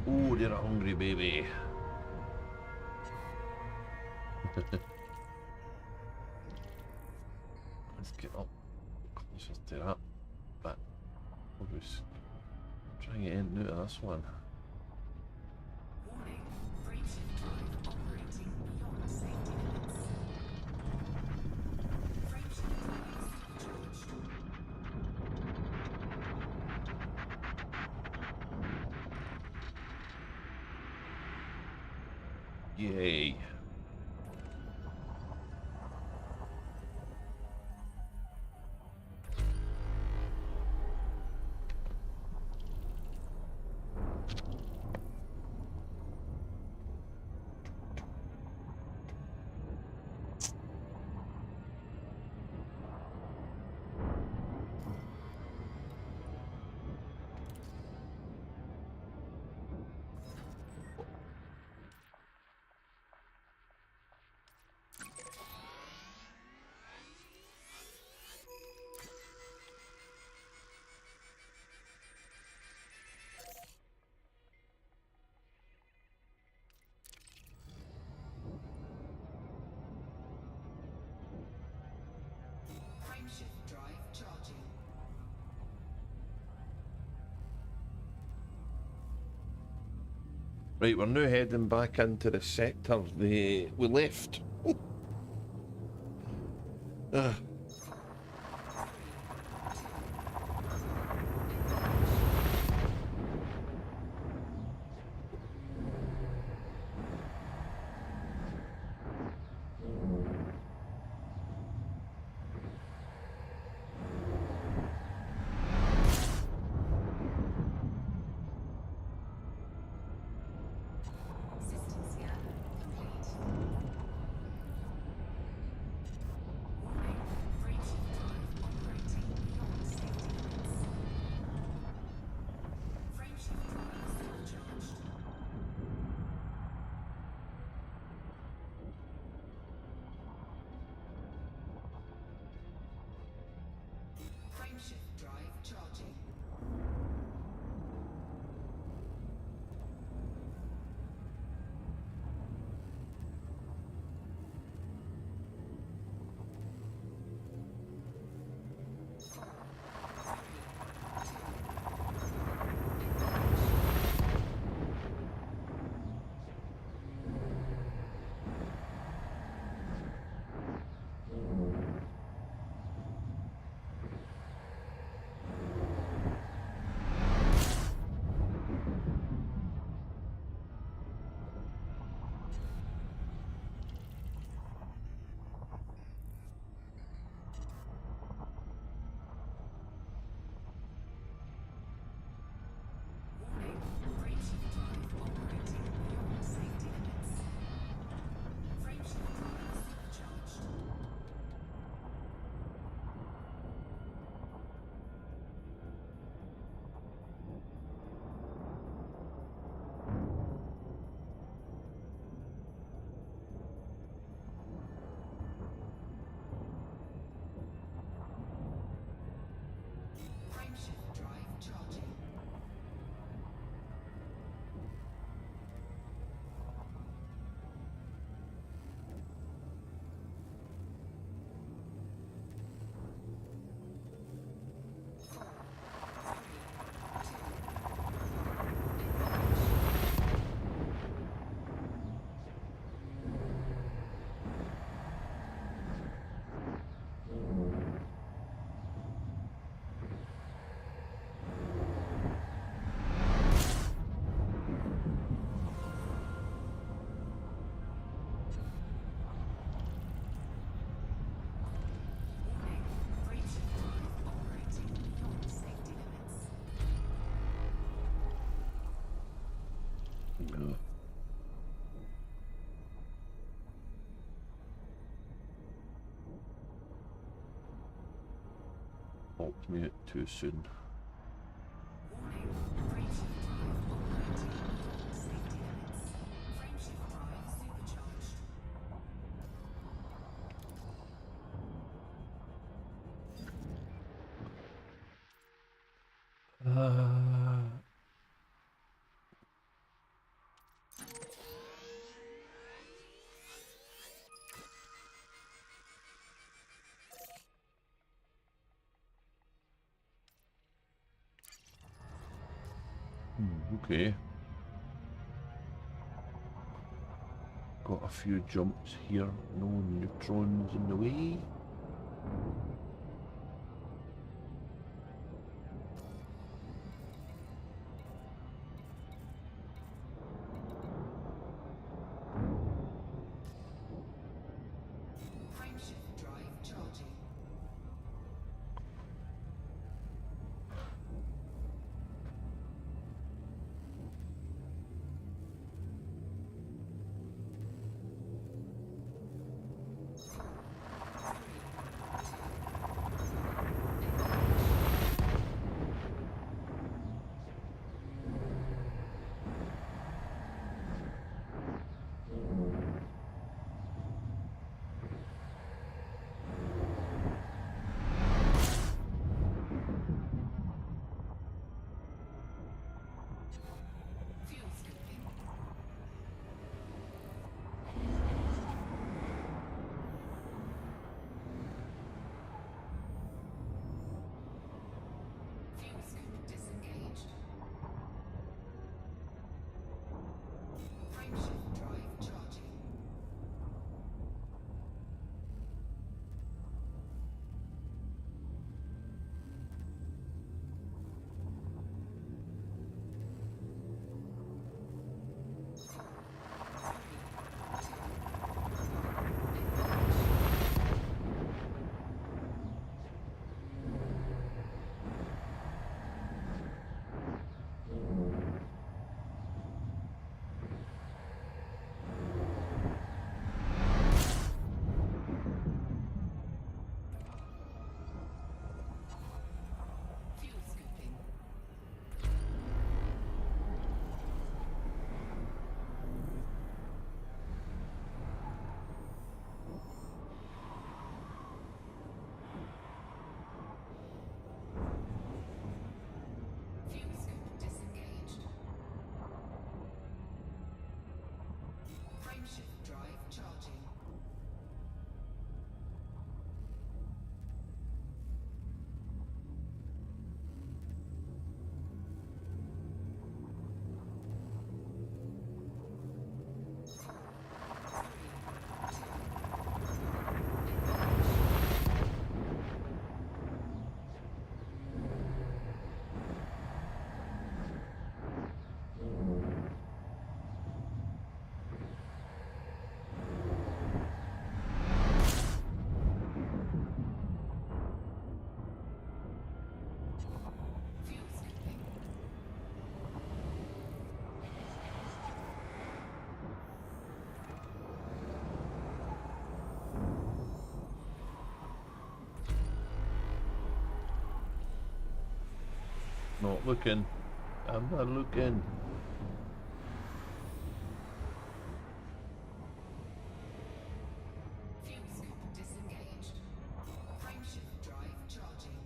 Oh, you're a hungry baby. Let's get up closer to that. But we'll just try and get in out of this one. Warning, frameshift drive operating beyond safety limits. Frameshift drive supercharged. Yay. Right, we're now heading back into the sector we left. Ah. System scan complete. Warning, frameshift drive operating beyond safety limits. Frameshift drive supercharged. Frameshift drive charging. Warning, frameshift drive operating beyond safety limits. Frameshift drive supercharged. Frameshift drive charging. Warning, frameshift drive operating beyond safety limits. Popped me out too soon. Warning, frameshift drive operating beyond safety limits. Frameshift drive supercharged. Okay. Got a few jumps here. No neutrons in the way. Frameshift drive charging. not looking. I'm not looking. Fuel scoop disengaged. Frameshift drive charging.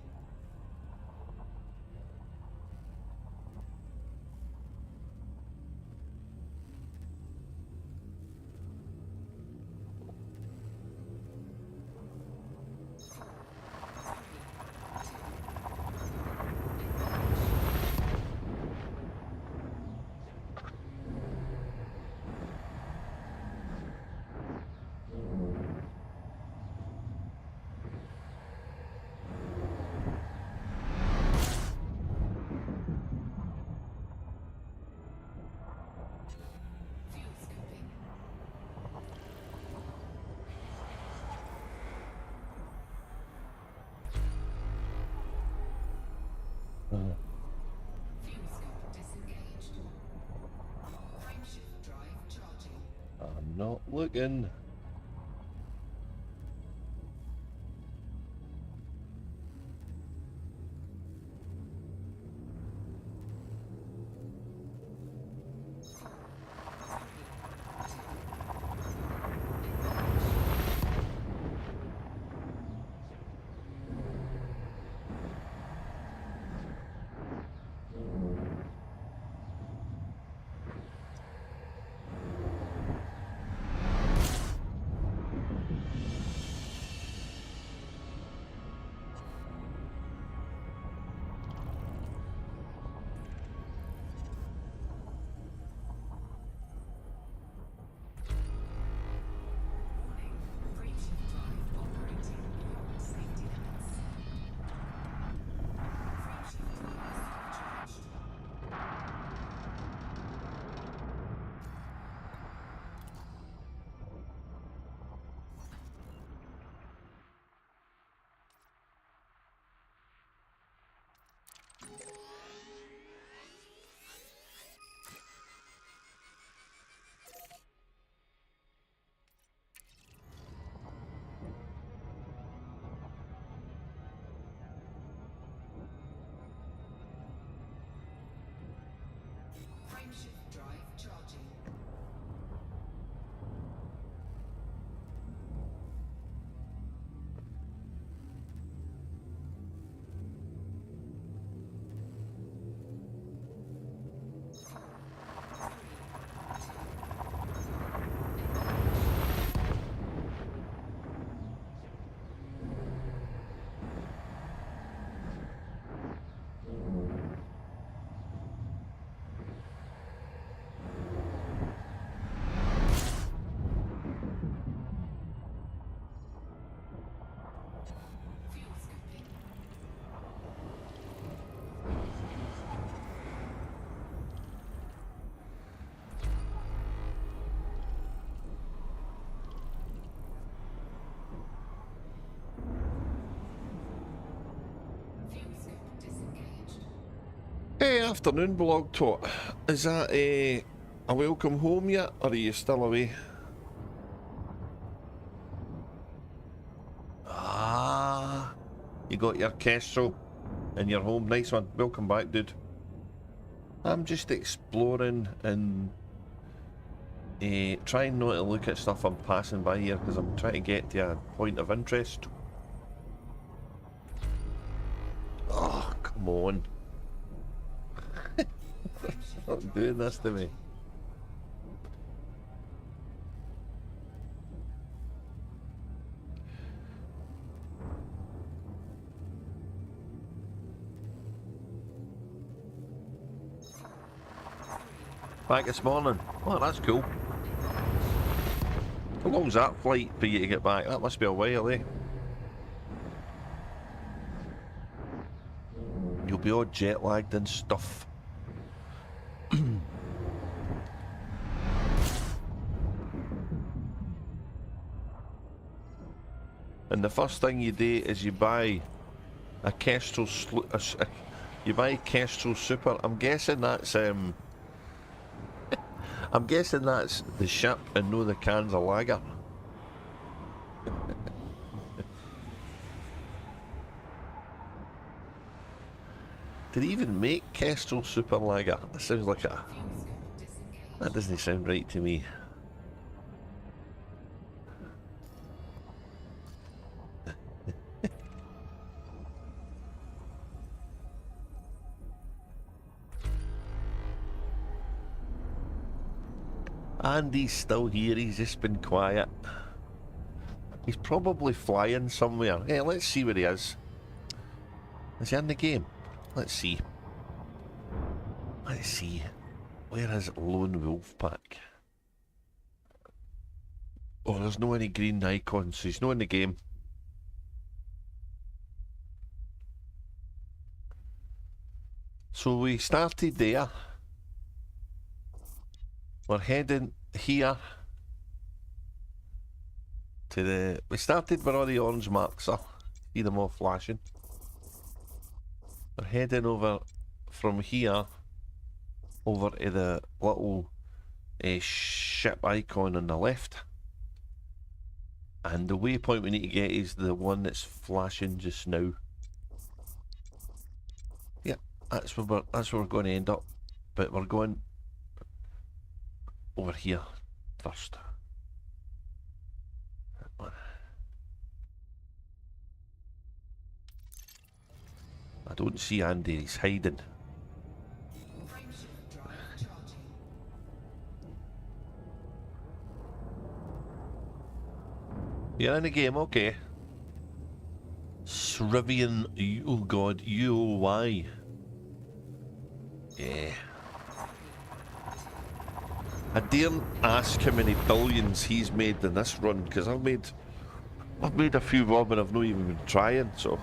Fuel scooping. Fuel scoop disengaged. Frameshift drive charging. I'm not looking. Warning. Frameshift drive operating beyond safety limits. Frameshift drive is self-charged. Frameshift drive charging. Fuel scooping. Fuel scoop disengaged. Hey, afternoon, blog tot. Is that a welcome home yet, or are you still away? Ah, you got your Kestrel and your home. Nice one. Welcome back, dude. I'm just exploring and trying not to look at stuff I'm passing by here because I'm trying to get to a point of interest. Oh, come on. Stop doing this to me. Back this morning. Oh, that's cool. How long's that flight for you to get back? That must be a while, eh? You'll be all jet lagged and stuff. And the first thing you do is you buy a Kestrel you buy Kestrel Super. I'm guessing that's I'm guessing that's the ship and no the cans of lager. Did he even make Kestrel Super Lager? That sounds like a... That doesn't sound right to me. Andy's still here, he's just been quiet. He's probably flying somewhere. Hey, let's see where he is. Is he in the game? Let's see. Let's see. Where is Lone Wolf Pack? Oh, there's no any green icons, so he's not in the game. So we started there. We're heading here to the... We started where all the orange marks are. See them all flashing. We're heading over from here over to the little ship icon on the left. And the waypoint we need to get is the one that's flashing just now. Yeah, that's where we're going to end up. But we're going over here first. I don't see Andy, he's hiding. You're in the game, okay. Srivian, oh god, UOY. Yeah. I daren't ask how many billions he's made in this run, because I've made a few more, but I've not even been trying, so.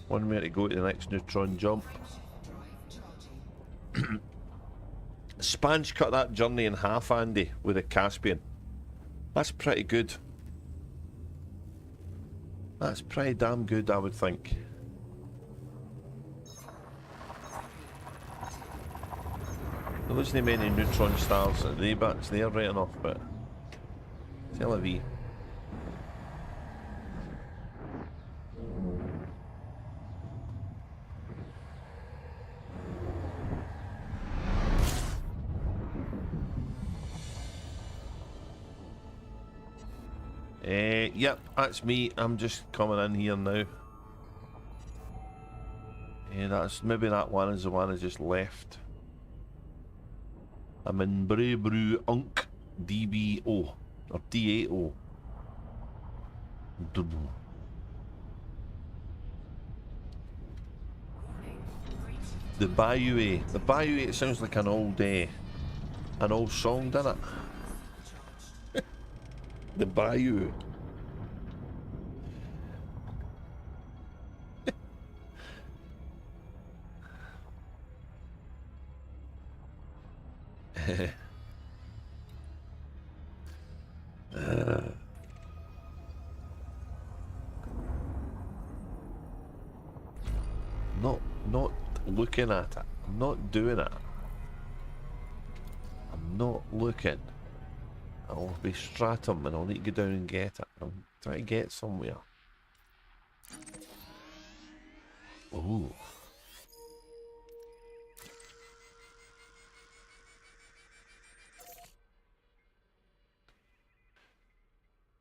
One way to go to the next neutron jump. Spanch cut that journey in half, Andy, with a Caspian. That's pretty good. That's pretty damn good, I would think. There wasn't many neutron stars at the bats there right enough, but Tel Aviv. Yep, that's me. I'm just coming in here now. That's maybe that one is the one I just left. I'm in Brew Unk DBO or DAO. The Bayou. The Bayou, it sounds like an old song, doesn't it? The Bayou. Not looking at it. I'm not doing it. I'm not looking. I'll be stratum and I'll need to go down and get it. I'm trying to get somewhere. Oh.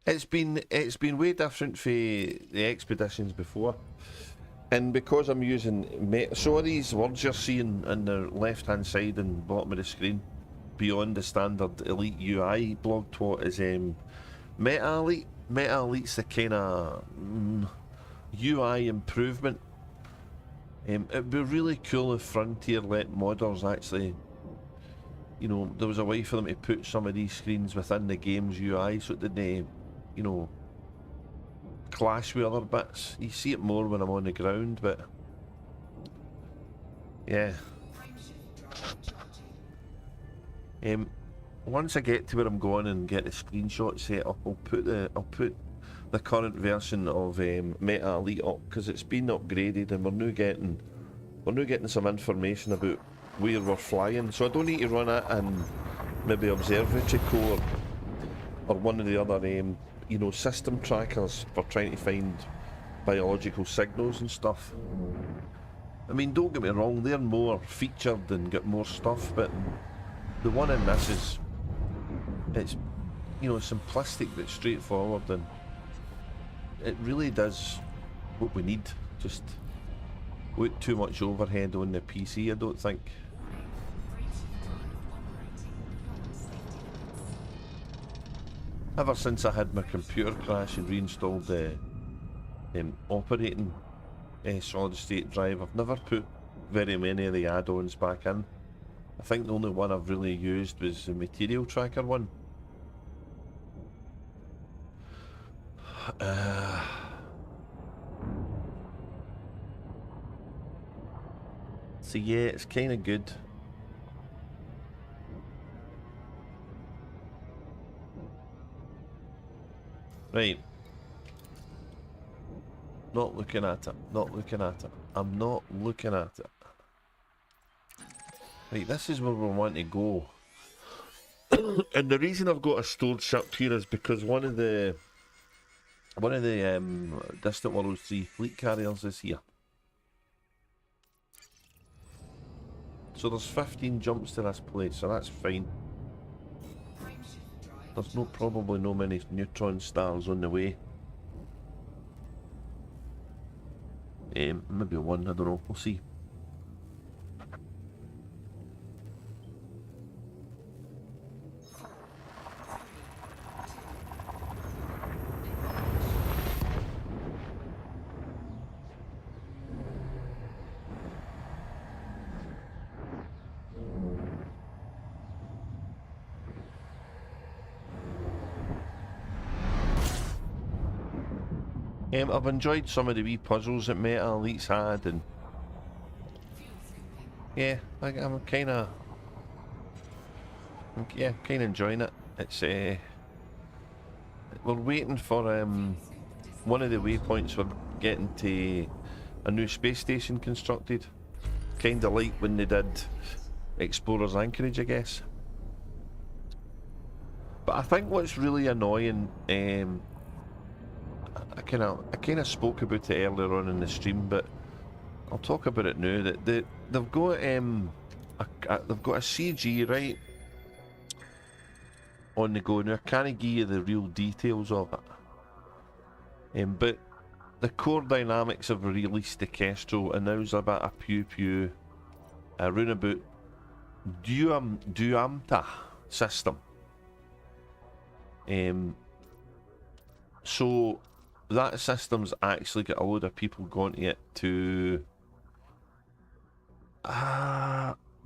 It's been way different for the expeditions before, and because I'm using so these words you're seeing on the left hand side and bottom of the screen, beyond the standard Elite UI blog twat is Meta Elite. Meta Elite's the kind of UI improvement. It'd be really cool if Frontier let modders actually, you know, there was a way for them to put some of these screens within the game's UI so it didn't, you know, clash with other bits. You see it more when I'm on the ground, but yeah. Once I get to where I'm going and get the screenshot set up, I'll put the current version of Meta Elite up, because it's been upgraded and we're now getting some information about where we're flying. So I don't need to run it and maybe Observatory Core or one of the other you know, system trackers for trying to find biological signals and stuff. I mean, don't get me wrong, they're more featured and got more stuff, but the one in this is, it's, you know, simplistic but straightforward, and it really does what we need. Just without too much overhead on the PC, I don't think. Ever since I had my computer crash and reinstalled the operating solid state drive, I've never put very many of the add-ons back in. I think the only one I've really used was the material tracker one. So yeah, it's kind of good. Right. Not looking at it. Not looking at it. I'm not looking at it. Right, this is where we want to go. And the reason I've got a stored ship here is because one of the Distant Worlds 3 fleet carriers is here. So there's 15 jumps to this place, so that's fine. There's probably no many neutron stars on the way. Maybe one, I don't know, we'll see. I've enjoyed some of the wee puzzles that Meta Elite's had, and yeah, I'm kind of enjoying it. It's we're waiting for one of the waypoints. We're getting to a new space station constructed, kind of like when they did Explorer's Anchorage, I guess. But I think what's really annoying, I kind of spoke about it earlier on in the stream, but I'll talk about it now. That they've got a CG right on the go now. I can't give you the real details of it, but the core dynamics have released the Kestrel, and there's a bit of pew around about Duamta system. So that system's actually got a load of people going to it to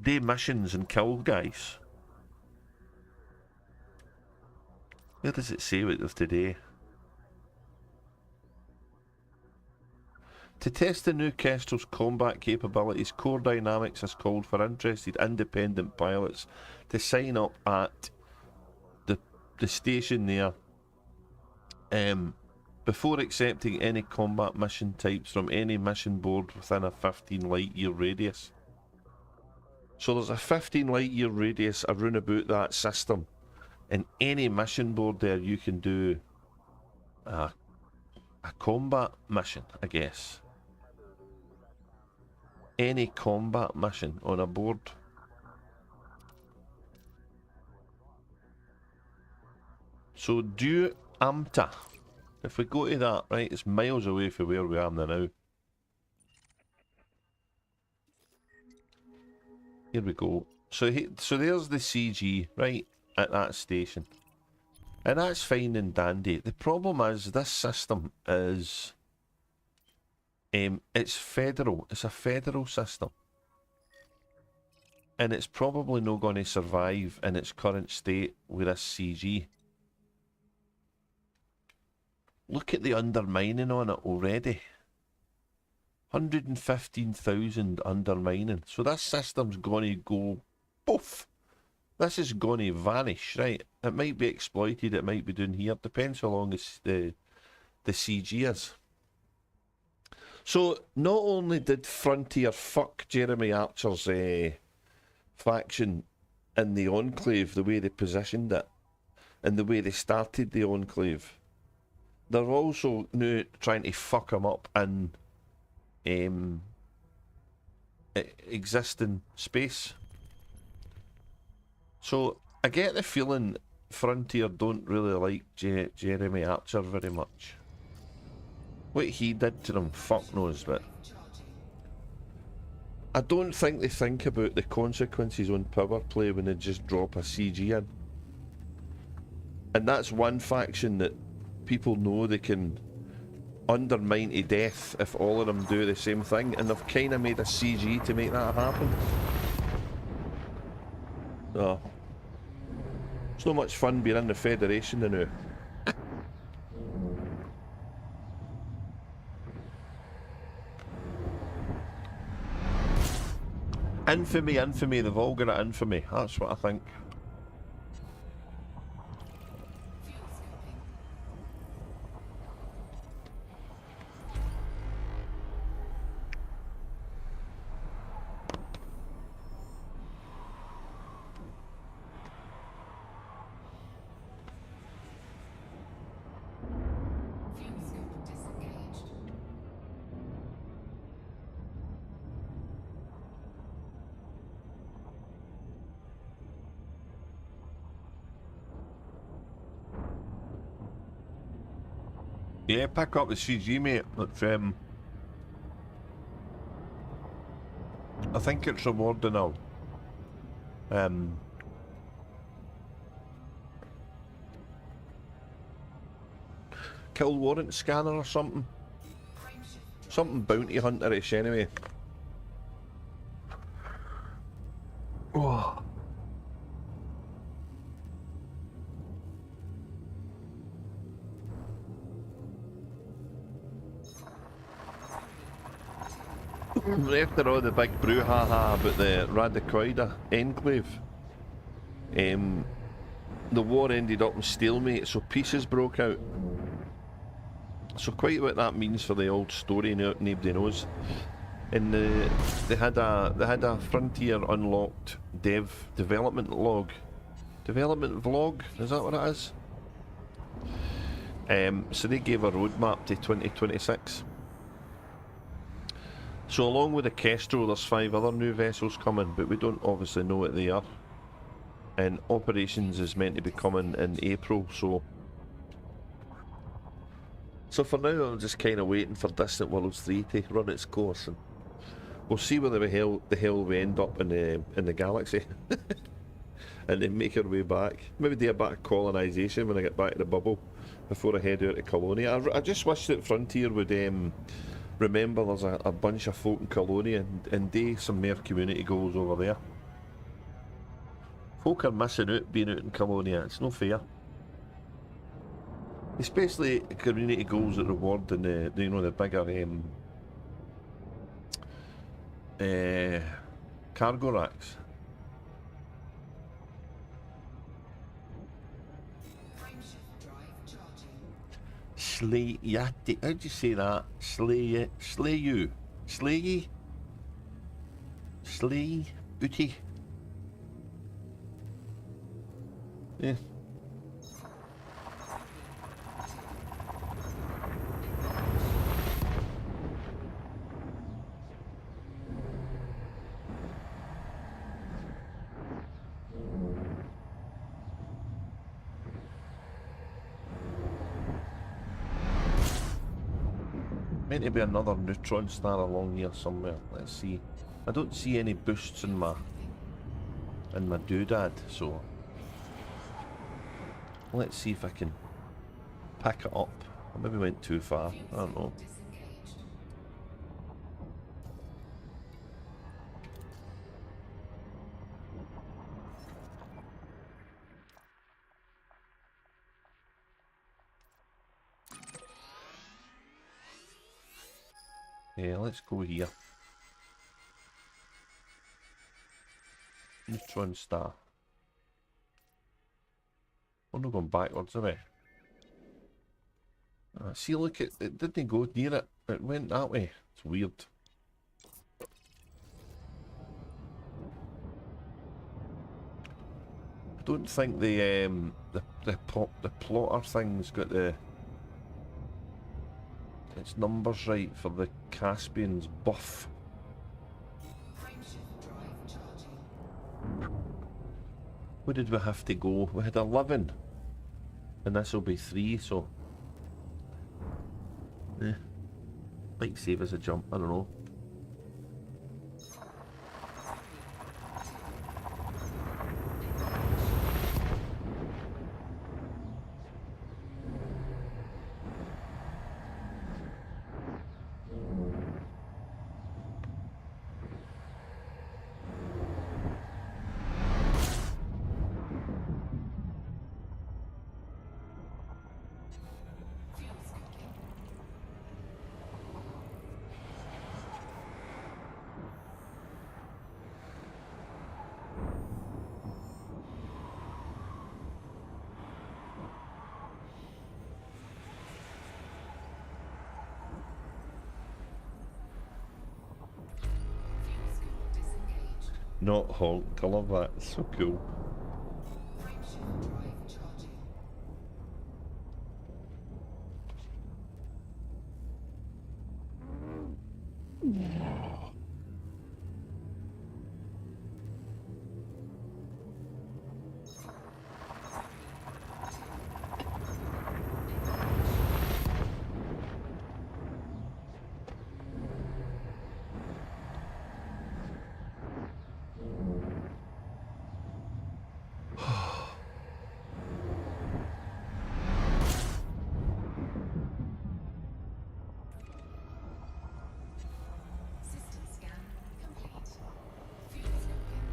do missions and kill guys. Where does it say what of today? To test the new Kestrel's combat capabilities, Core Dynamics has called for interested independent pilots to sign up at the station there before accepting any combat mission types from any mission board within a 15 light year radius. So there's a 15 light year radius around about that system, and any mission board there you can do a combat mission, I guess. Any combat mission on a board. So Duamta, if we go to that, right, it's miles away from where we are now. Here we go. So there's the CG, right, at that station. And that's fine and dandy. The problem is this system is it's federal. It's a federal system. And it's probably not going to survive in its current state with this CG. Look at the undermining on it already. 115,000 undermining. So this system's going to go poof This is going to vanish, right? It might be exploited, it might be down here. Depends how long the CG is. So, not only did Frontier fuck Jeremy Archer's faction in the Enclave, the way they positioned it, and the way they started the Enclave, they're also now trying to fuck him up in existing space. So I get the feeling Frontier don't really like Jeremy Archer very much. What he did to them, fuck knows, but I don't think they think about the consequences on power play when they just drop a CG in. And that's one faction that people know they can undermine to death if all of them do the same thing, and they've kind of made a CG to make that happen. So, it's not much fun being in the Federation now. Infamy, infamy, they've all got it infamy, that's what I think. Yeah, pick up the CG, mate. It's, I think it's rewarding now. Kill warrant scanner or something. Something bounty hunter-ish anyway. Oh. After all the big brouhaha about the Radicoida Enclave, the war ended up in stalemate, so pieces broke out. So quite what that means for the old story, nobody knows. And they had a Frontier unlocked development vlog, is that what it is? So they gave a roadmap to 2026. So along with the Kestrel, there's 5 other new vessels coming, but we don't obviously know what they are. And operations is meant to be coming in April, so for now I'm just kind of waiting for Distant Worlds 3 to run its course, and we'll see whether the hell we end up in the galaxy, and then make our way back. Maybe do a bit of colonisation when I get back to the bubble before I head out to Colonia. I just wish that Frontier would remember there's a bunch of folk in Colonia and do some more community goals over there. Folk are missing out being out in Colonia, it's no fair. Especially community goals that reward in the the bigger cargo racks. Slay Yati, how'd you say that? Slay booty. Yeah. Meant to be another neutron star along here somewhere. Let's see. I don't see any boosts in my doodad, so let's see if I can pick it up. I maybe went too far, I don't know. Yeah, let's go here. Neutron star. We're not going backwards, are we? See, look, it didn't go near it. It went that way. It's weird. I don't think the plotter thing's got its numbers right for the Caspian's buff. Frameshift drive charging. Where did we have to go? We had 11. And this will be 3, so... might save us a jump, I don't know. Fuel's cooking. Fuel scoop disengaged. Not honk, I love that, it's so cool. Frameshift drive charging. System scan complete. Fuel scooping.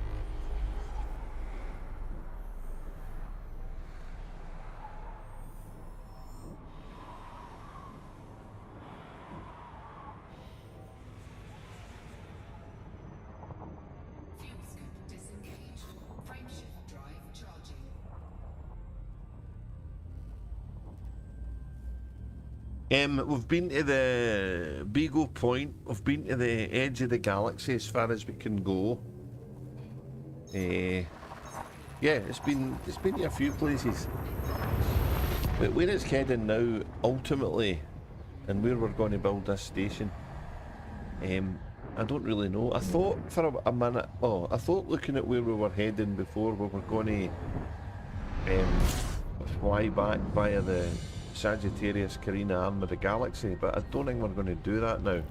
Fuel scoop disengaged. Frameshift drive charging. We've been to the Beagle Point. We've been to the edge of the galaxy as far as we can go. Yeah, it's been to a few places. But where it's heading now, ultimately, and where we're going to build this station, I don't really know. I thought for a minute, I thought looking at where we were heading before, we were going to fly back via the Sagittarius Carina arm of the galaxy, but I don't think we're going to do that now.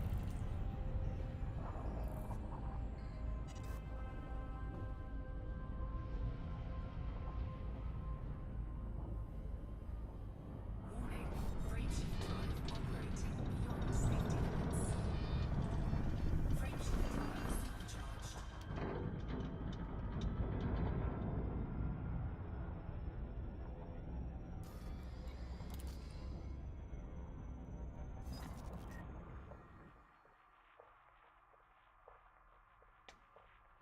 Warning. Frameshift drive operating beyond safety limits. Frameshift drive supercharged.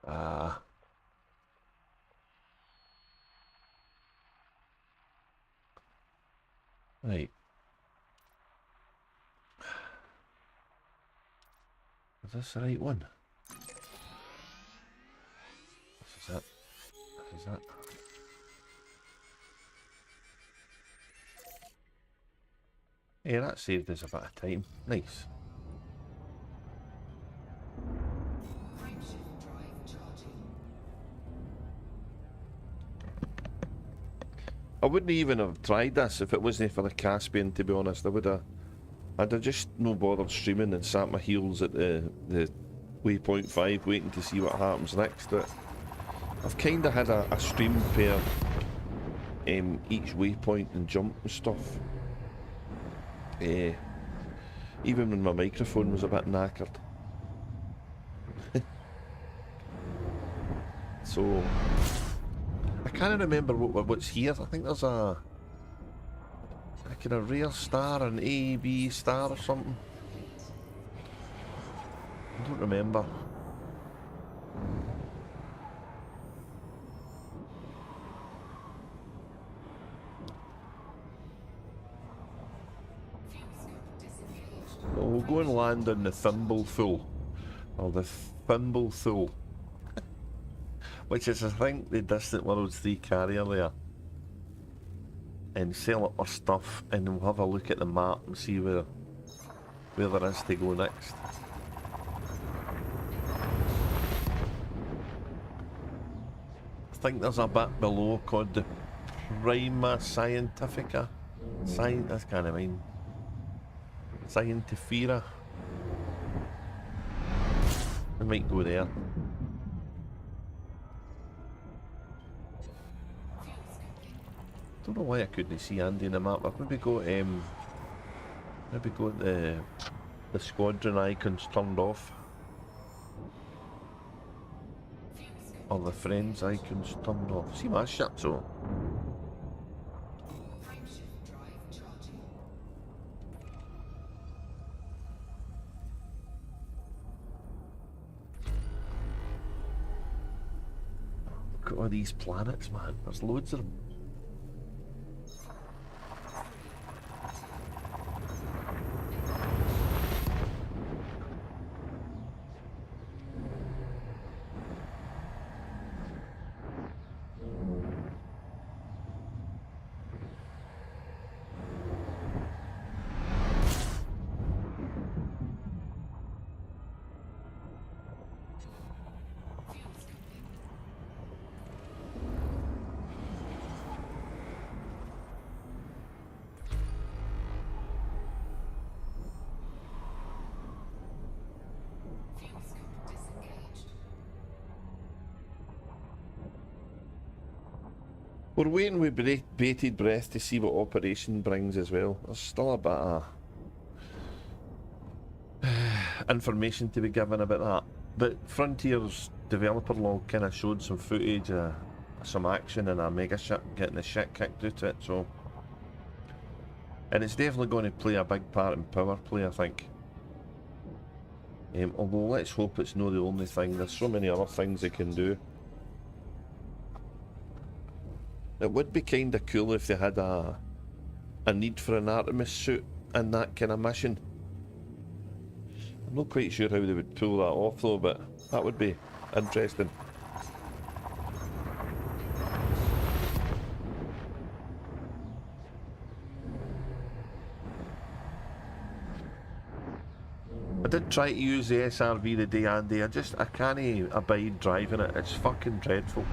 Ah. Right. Is this the right one? This is it. This is it. Yeah, that saved us a bit of time. Nice. Frameshift drive charging. I wouldn't even have tried this if it wasn't for the Caspian, to be honest. I'd have just no bothered streaming and sat my heels at the Waypoint 5 waiting to see what happens next. But I've kind of had a stream pair each waypoint and jump and stuff. Even when my microphone was a bit knackered. So I can't remember what's here. I think there's a kind of rare star, an A, B star or something. I don't remember. go and land on the Thimblethul, or the Thimblethul, which is, I think, the Distant Worlds 3 carrier there, and sell up our stuff, and we'll have a look at the map and see where there is to go next. I think there's a bit below called the Prima Scientifica. That's kind of mean. Scientifera. We might go there. Don't know why I couldn't see Andy in the map. I've maybe got the squadron icons turned off. Or the friends icons turned off. See my shit, so. Look at all these planets, man. There's loads of them. We're waiting with bated breath to see what Operation brings as well. There's still a bit of information to be given about that. But Frontier's developer log kind of showed some footage of some action in a mega ship getting the shit kicked out of it, so. And it's definitely going to play a big part in power play, I think. Although let's hope it's not the only thing. There's so many other things they can do. It would be kind of cool if they had a need for an Artemis suit in that kind of mission. I'm not quite sure how they would pull that off though, but that would be interesting. I did try to use the SRV the day, Andy. I can't abide driving it. It's fucking dreadful.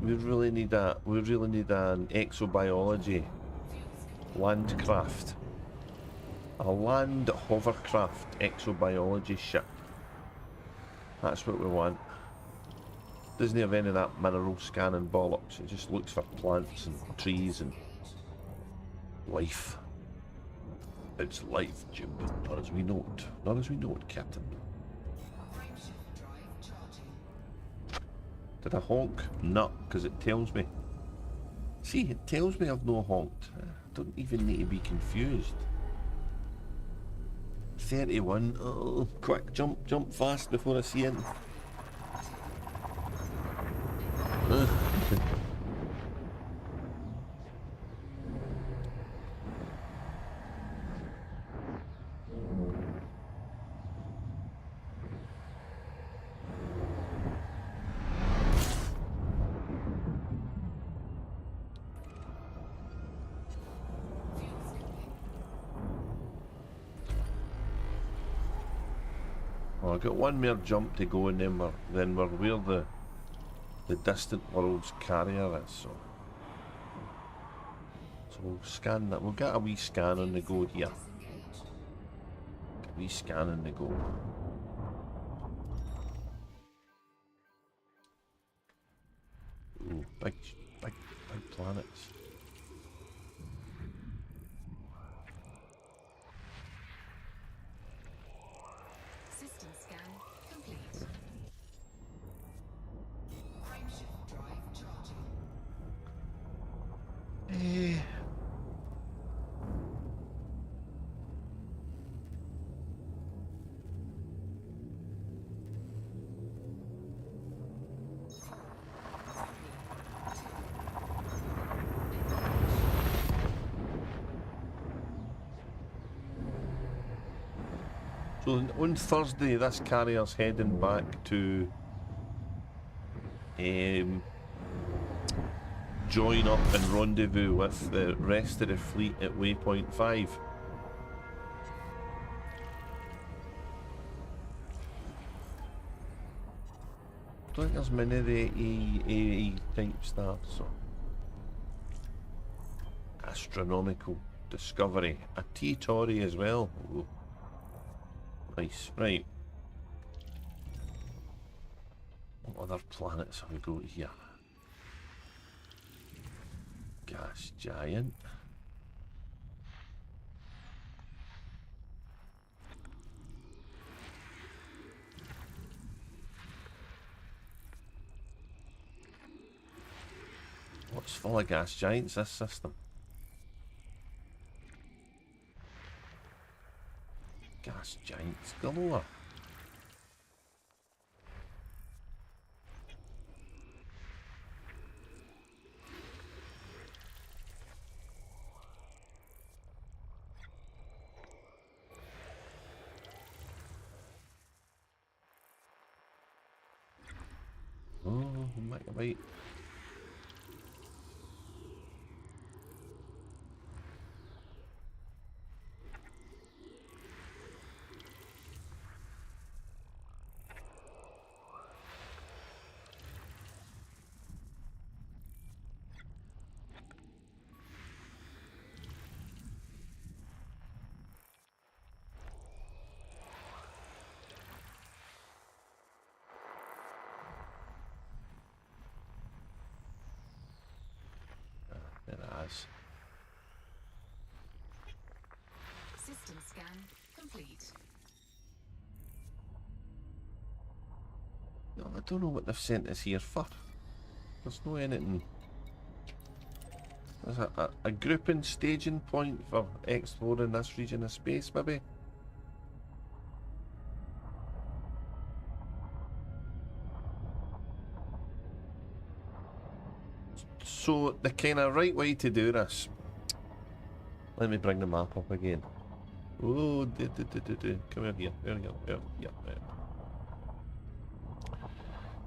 We really need an exobiology landcraft. A land hovercraft exobiology ship. That's what we want. Doesn't have any of that mineral scanning bollocks. It just looks for plants and trees and life. It's life, Jim, but not as we know it. Not as we know it, Captain. Did I honk? No, because it tells me. See, it tells me I've no honked. I don't even need to be confused. 31. Oh, quick, jump fast before I see it. I've got one more jump to go and then we're where the Distant Worlds carrier is, so we'll scan that. We'll get a wee scan on the go here. Get a wee scan on the go. Ooh, big planets. System scan complete. Frameshift drive charging. So on Thursday, this carrier's heading back to join up and rendezvous with the rest of the fleet at Waypoint 5. I don't think there's many of the AE type stuff, so. Astronomical discovery. A T-Tory as well. Ooh. Nice. Right. What other planets have we got here? Gas giant. What's full of gas giants, this system? Gas giants galore. Oh, megabyte. There it is. System scan complete. No, I don't know what they've sent us here for. There's no anything. There's a grouping staging point for exploring this region of space, maybe? So the kind of right way to do this. Let me bring the map up again. Oh, come here. There we go. Yeah.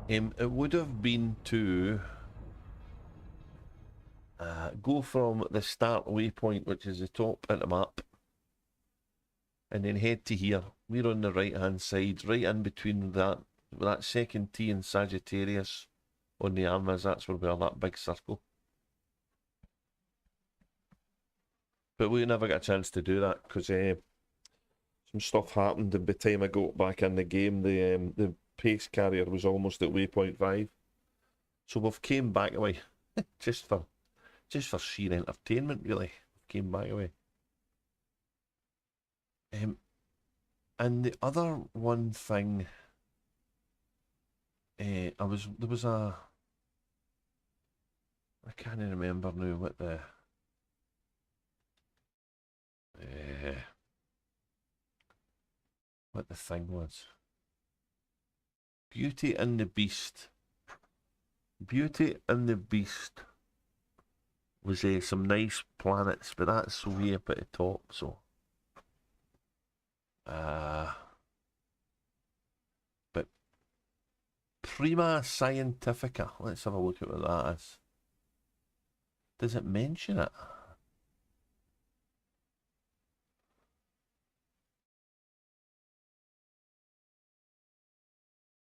It would have been to go from the start waypoint, which is the top of the map, and then head to here. We're on the right hand side, right in between that second T in Sagittarius on the armors. That's where we are, that big circle. But we never got a chance to do that because some stuff happened, and by the time I got back in the game, the pace carrier was almost at Waypoint 5. So we've came back away just for sheer entertainment, really. Came back away. And the other one thing, there was a, I can't remember now what the thing was. Beauty and the Beast. Beauty and the Beast was some nice planets, but that's way up at the top, so. But Prima Scientifica, let's have a look at what that is. Does it mention it?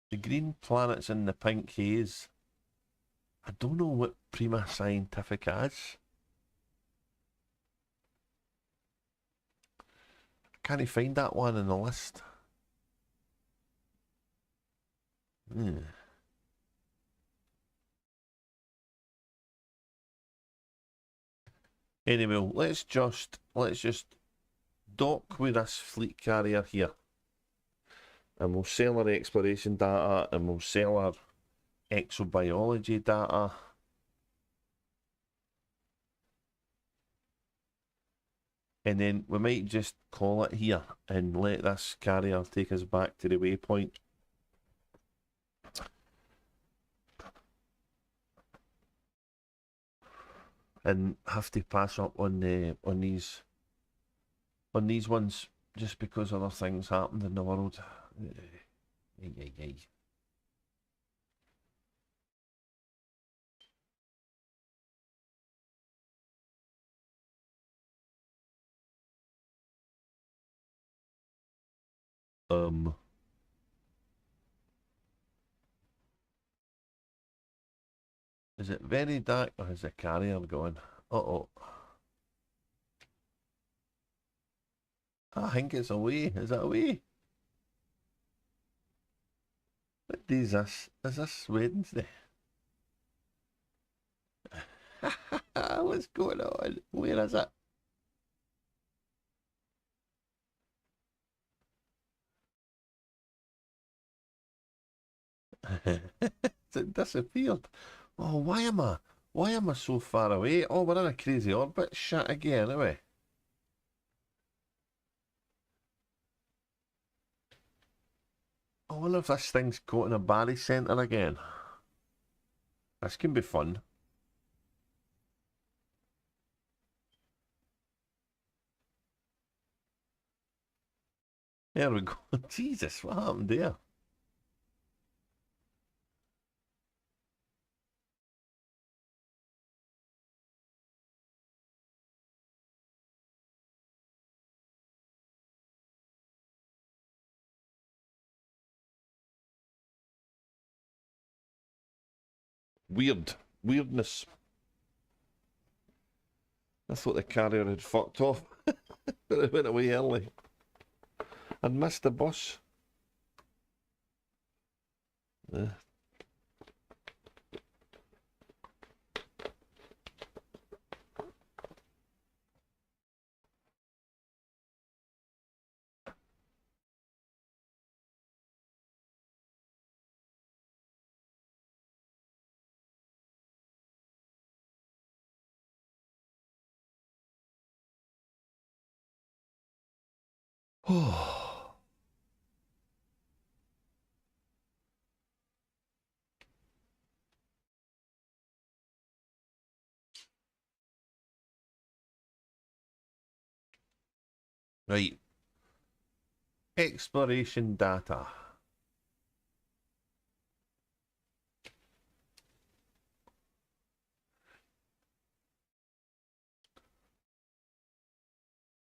The green planets in the pink haze. I don't know what Prima Scientifica is. I can't find that one in the list. Anyway, let's just dock with this fleet carrier here. And we'll sell our exploration data, and we'll sell our exobiology data. And then we might just call it here and let this carrier take us back to the waypoint. And have to pass up on these ones just because other things happened in the world. Ay, ay, ay. Is it very dark or is the carrier going? Uh-oh. I think it's away. Is it away? What day is this? Is this Wednesday? What's going on? Where is it? It disappeared. Oh, why am I so far away? Oh, we're in a crazy orbit. Shit again, anyway. I wonder if this thing's caught in a Barry centre again. This can be fun. There we go. Jesus, what happened there? Weird. Weirdness. I thought the carrier had fucked off. But it went away early. I'd missed the bus. Oh. Right. Exploration data.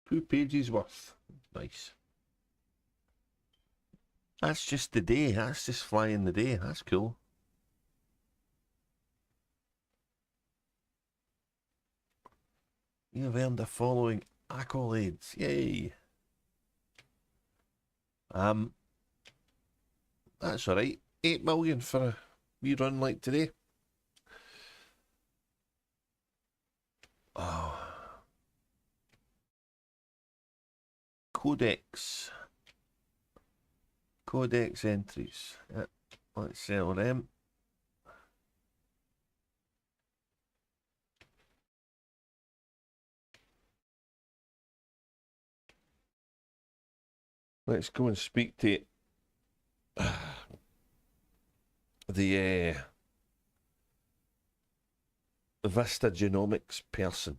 Two pages worth. Nice. That's just the day. That's just flying the day. That's cool. You've earned the following accolades. Yay. That's alright. 8 million for a wee run like today. Oh. Codex. Codex entries. Yeah, let's sell them. Let's go and speak to the Vista Genomics person.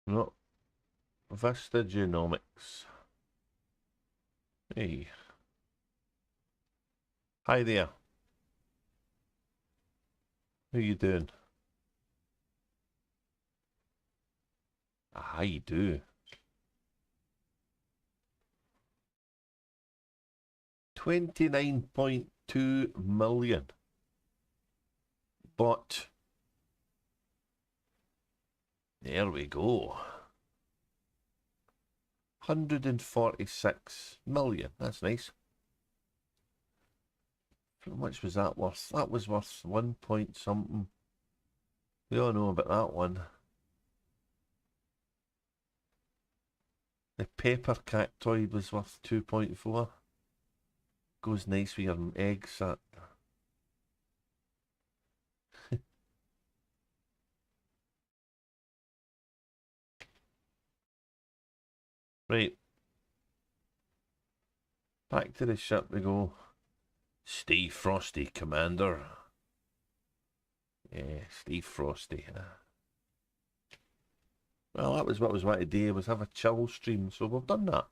No. Vista Genomics. Hey. Hi there. How you doing? How you do? 29.9 2 million. But there we go. 146 million. That's nice. How much was that worth? That was worth 1 point something. We all know about that one. The paper cactoid was worth 2.4. Goes nice with your eggs, that. Right. Back to the ship we go. Stay frosty, Commander. Yeah, stay frosty. Well, that was what was what today, was have a chill stream, so we've done that.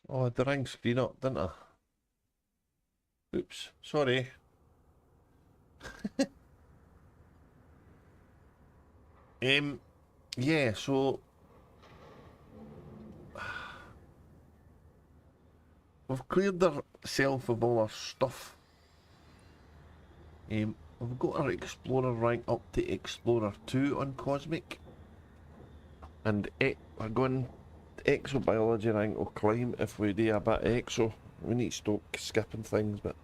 Oh, the ring screen up, didn't I? Oops, sorry. Yeah, so we've cleared ourselves of all our stuff. We've got our Explorer rank up to Explorer 2 on Cosmic. And we're going exobiology rank will climb if we do a bit of exo. We need to stop skipping things, but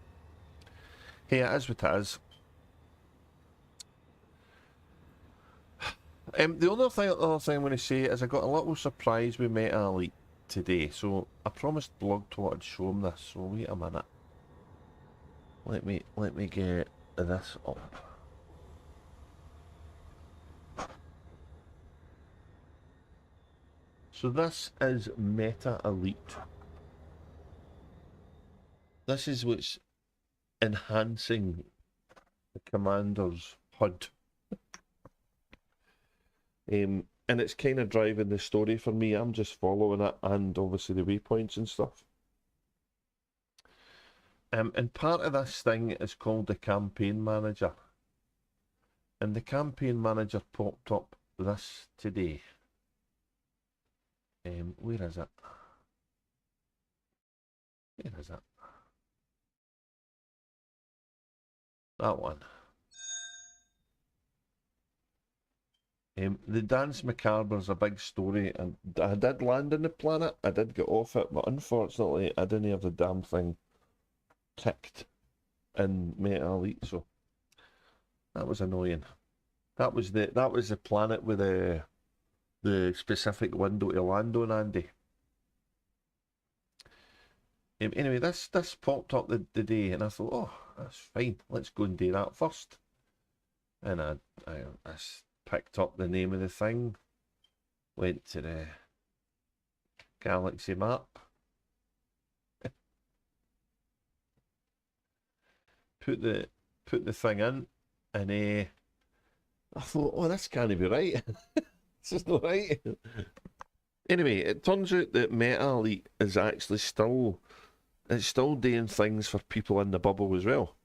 hey, it is what it is. The other thing I'm going to say is I got a little surprise with Meta Elite today. So I promised Blogtalk I'd show him this. So wait a minute. Let me get this up. So this is Meta Elite. This is what's enhancing the Commander's HUD. And it's kind of driving the story for me. I'm just following it, and obviously the waypoints and stuff. And part of this thing is called the campaign manager. And the campaign manager popped up this today. Where is it? Where is it? That one. The Dance Macabre is a big story, and I did land on the planet. I did get off it, but unfortunately, I didn't have the damn thing ticked in Meta Elite, so that was annoying. That was the planet with the specific window to land on, Andy. Anyway, this popped up the day, and I thought, oh, that's fine. Let's go and do that first. And I picked up the name of the thing, went to the galaxy map, put the thing in, and I thought, oh, this can't be right. This is not right. Anyway, it turns out that Meta Elite is actually still doing things for people in the bubble as well,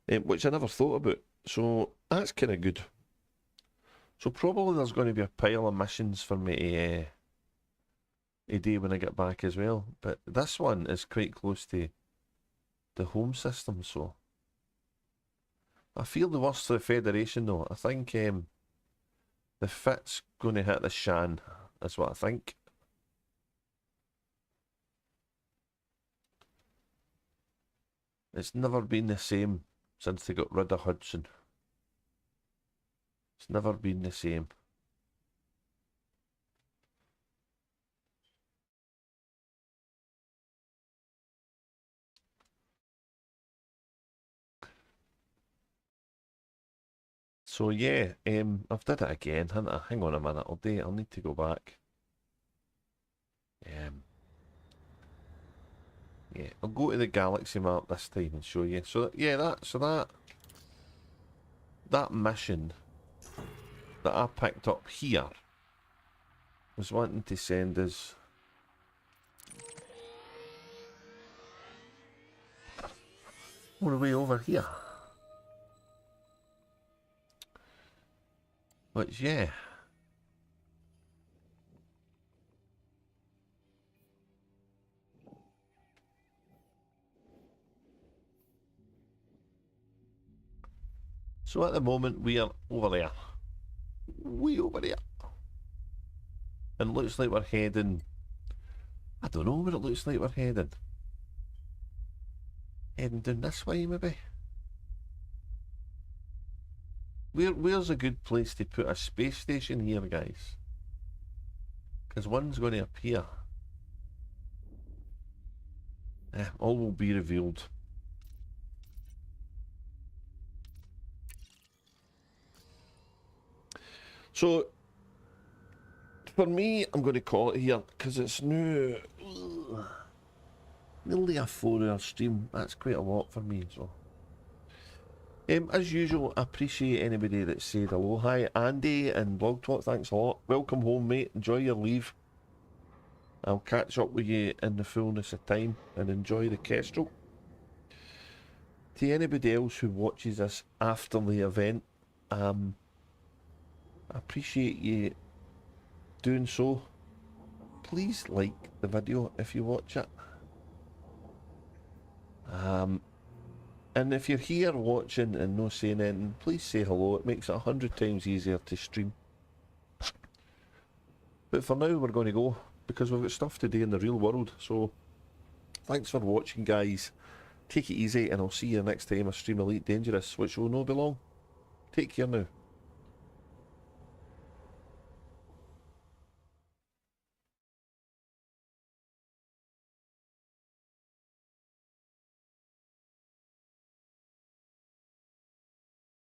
which I never thought about. So that's kind of good. So probably there's going to be a pile of missions for me to do when I get back as well. But this one is quite close to the home system, so I feel the worst for the Federation though. I think the fit's going to hit the Shan, is what I think. It's never been the same since they got rid of Hudson. It's never been the same. So yeah, I've did it again, haven't I? Hang on a minute, I'll need to go back. Yeah, I'll go to the galaxy map this time and show you. So yeah, that mission that I picked up here was wanting to send us all the way over here. Which, yeah. So at the moment we are over there. Way over there. And it looks like we're heading... I don't know where it looks like we're heading. Heading down this way, maybe? Where's a good place to put a space station here, guys? Because one's going to appear. All will be revealed. So, for me, I'm going to call it here, because it's new. Nearly a 4-hour stream. That's quite a lot for me, so... as usual, I appreciate anybody that said hello. Hi, Andy and Blog Talk, thanks a lot. Welcome home, mate. Enjoy your leave. I'll catch up with you in the fullness of time and enjoy the Kestrel. To anybody else who watches us after the event, I appreciate you doing so. Please like the video if you watch it. And if you're here watching and no saying anything, please say hello. It makes it 100 times easier to stream. But for now, we're going to go, because we've got stuff to do in the real world. So, thanks for watching, guys. Take it easy, and I'll see you next time I stream Elite Dangerous, which will not be long. Take care now.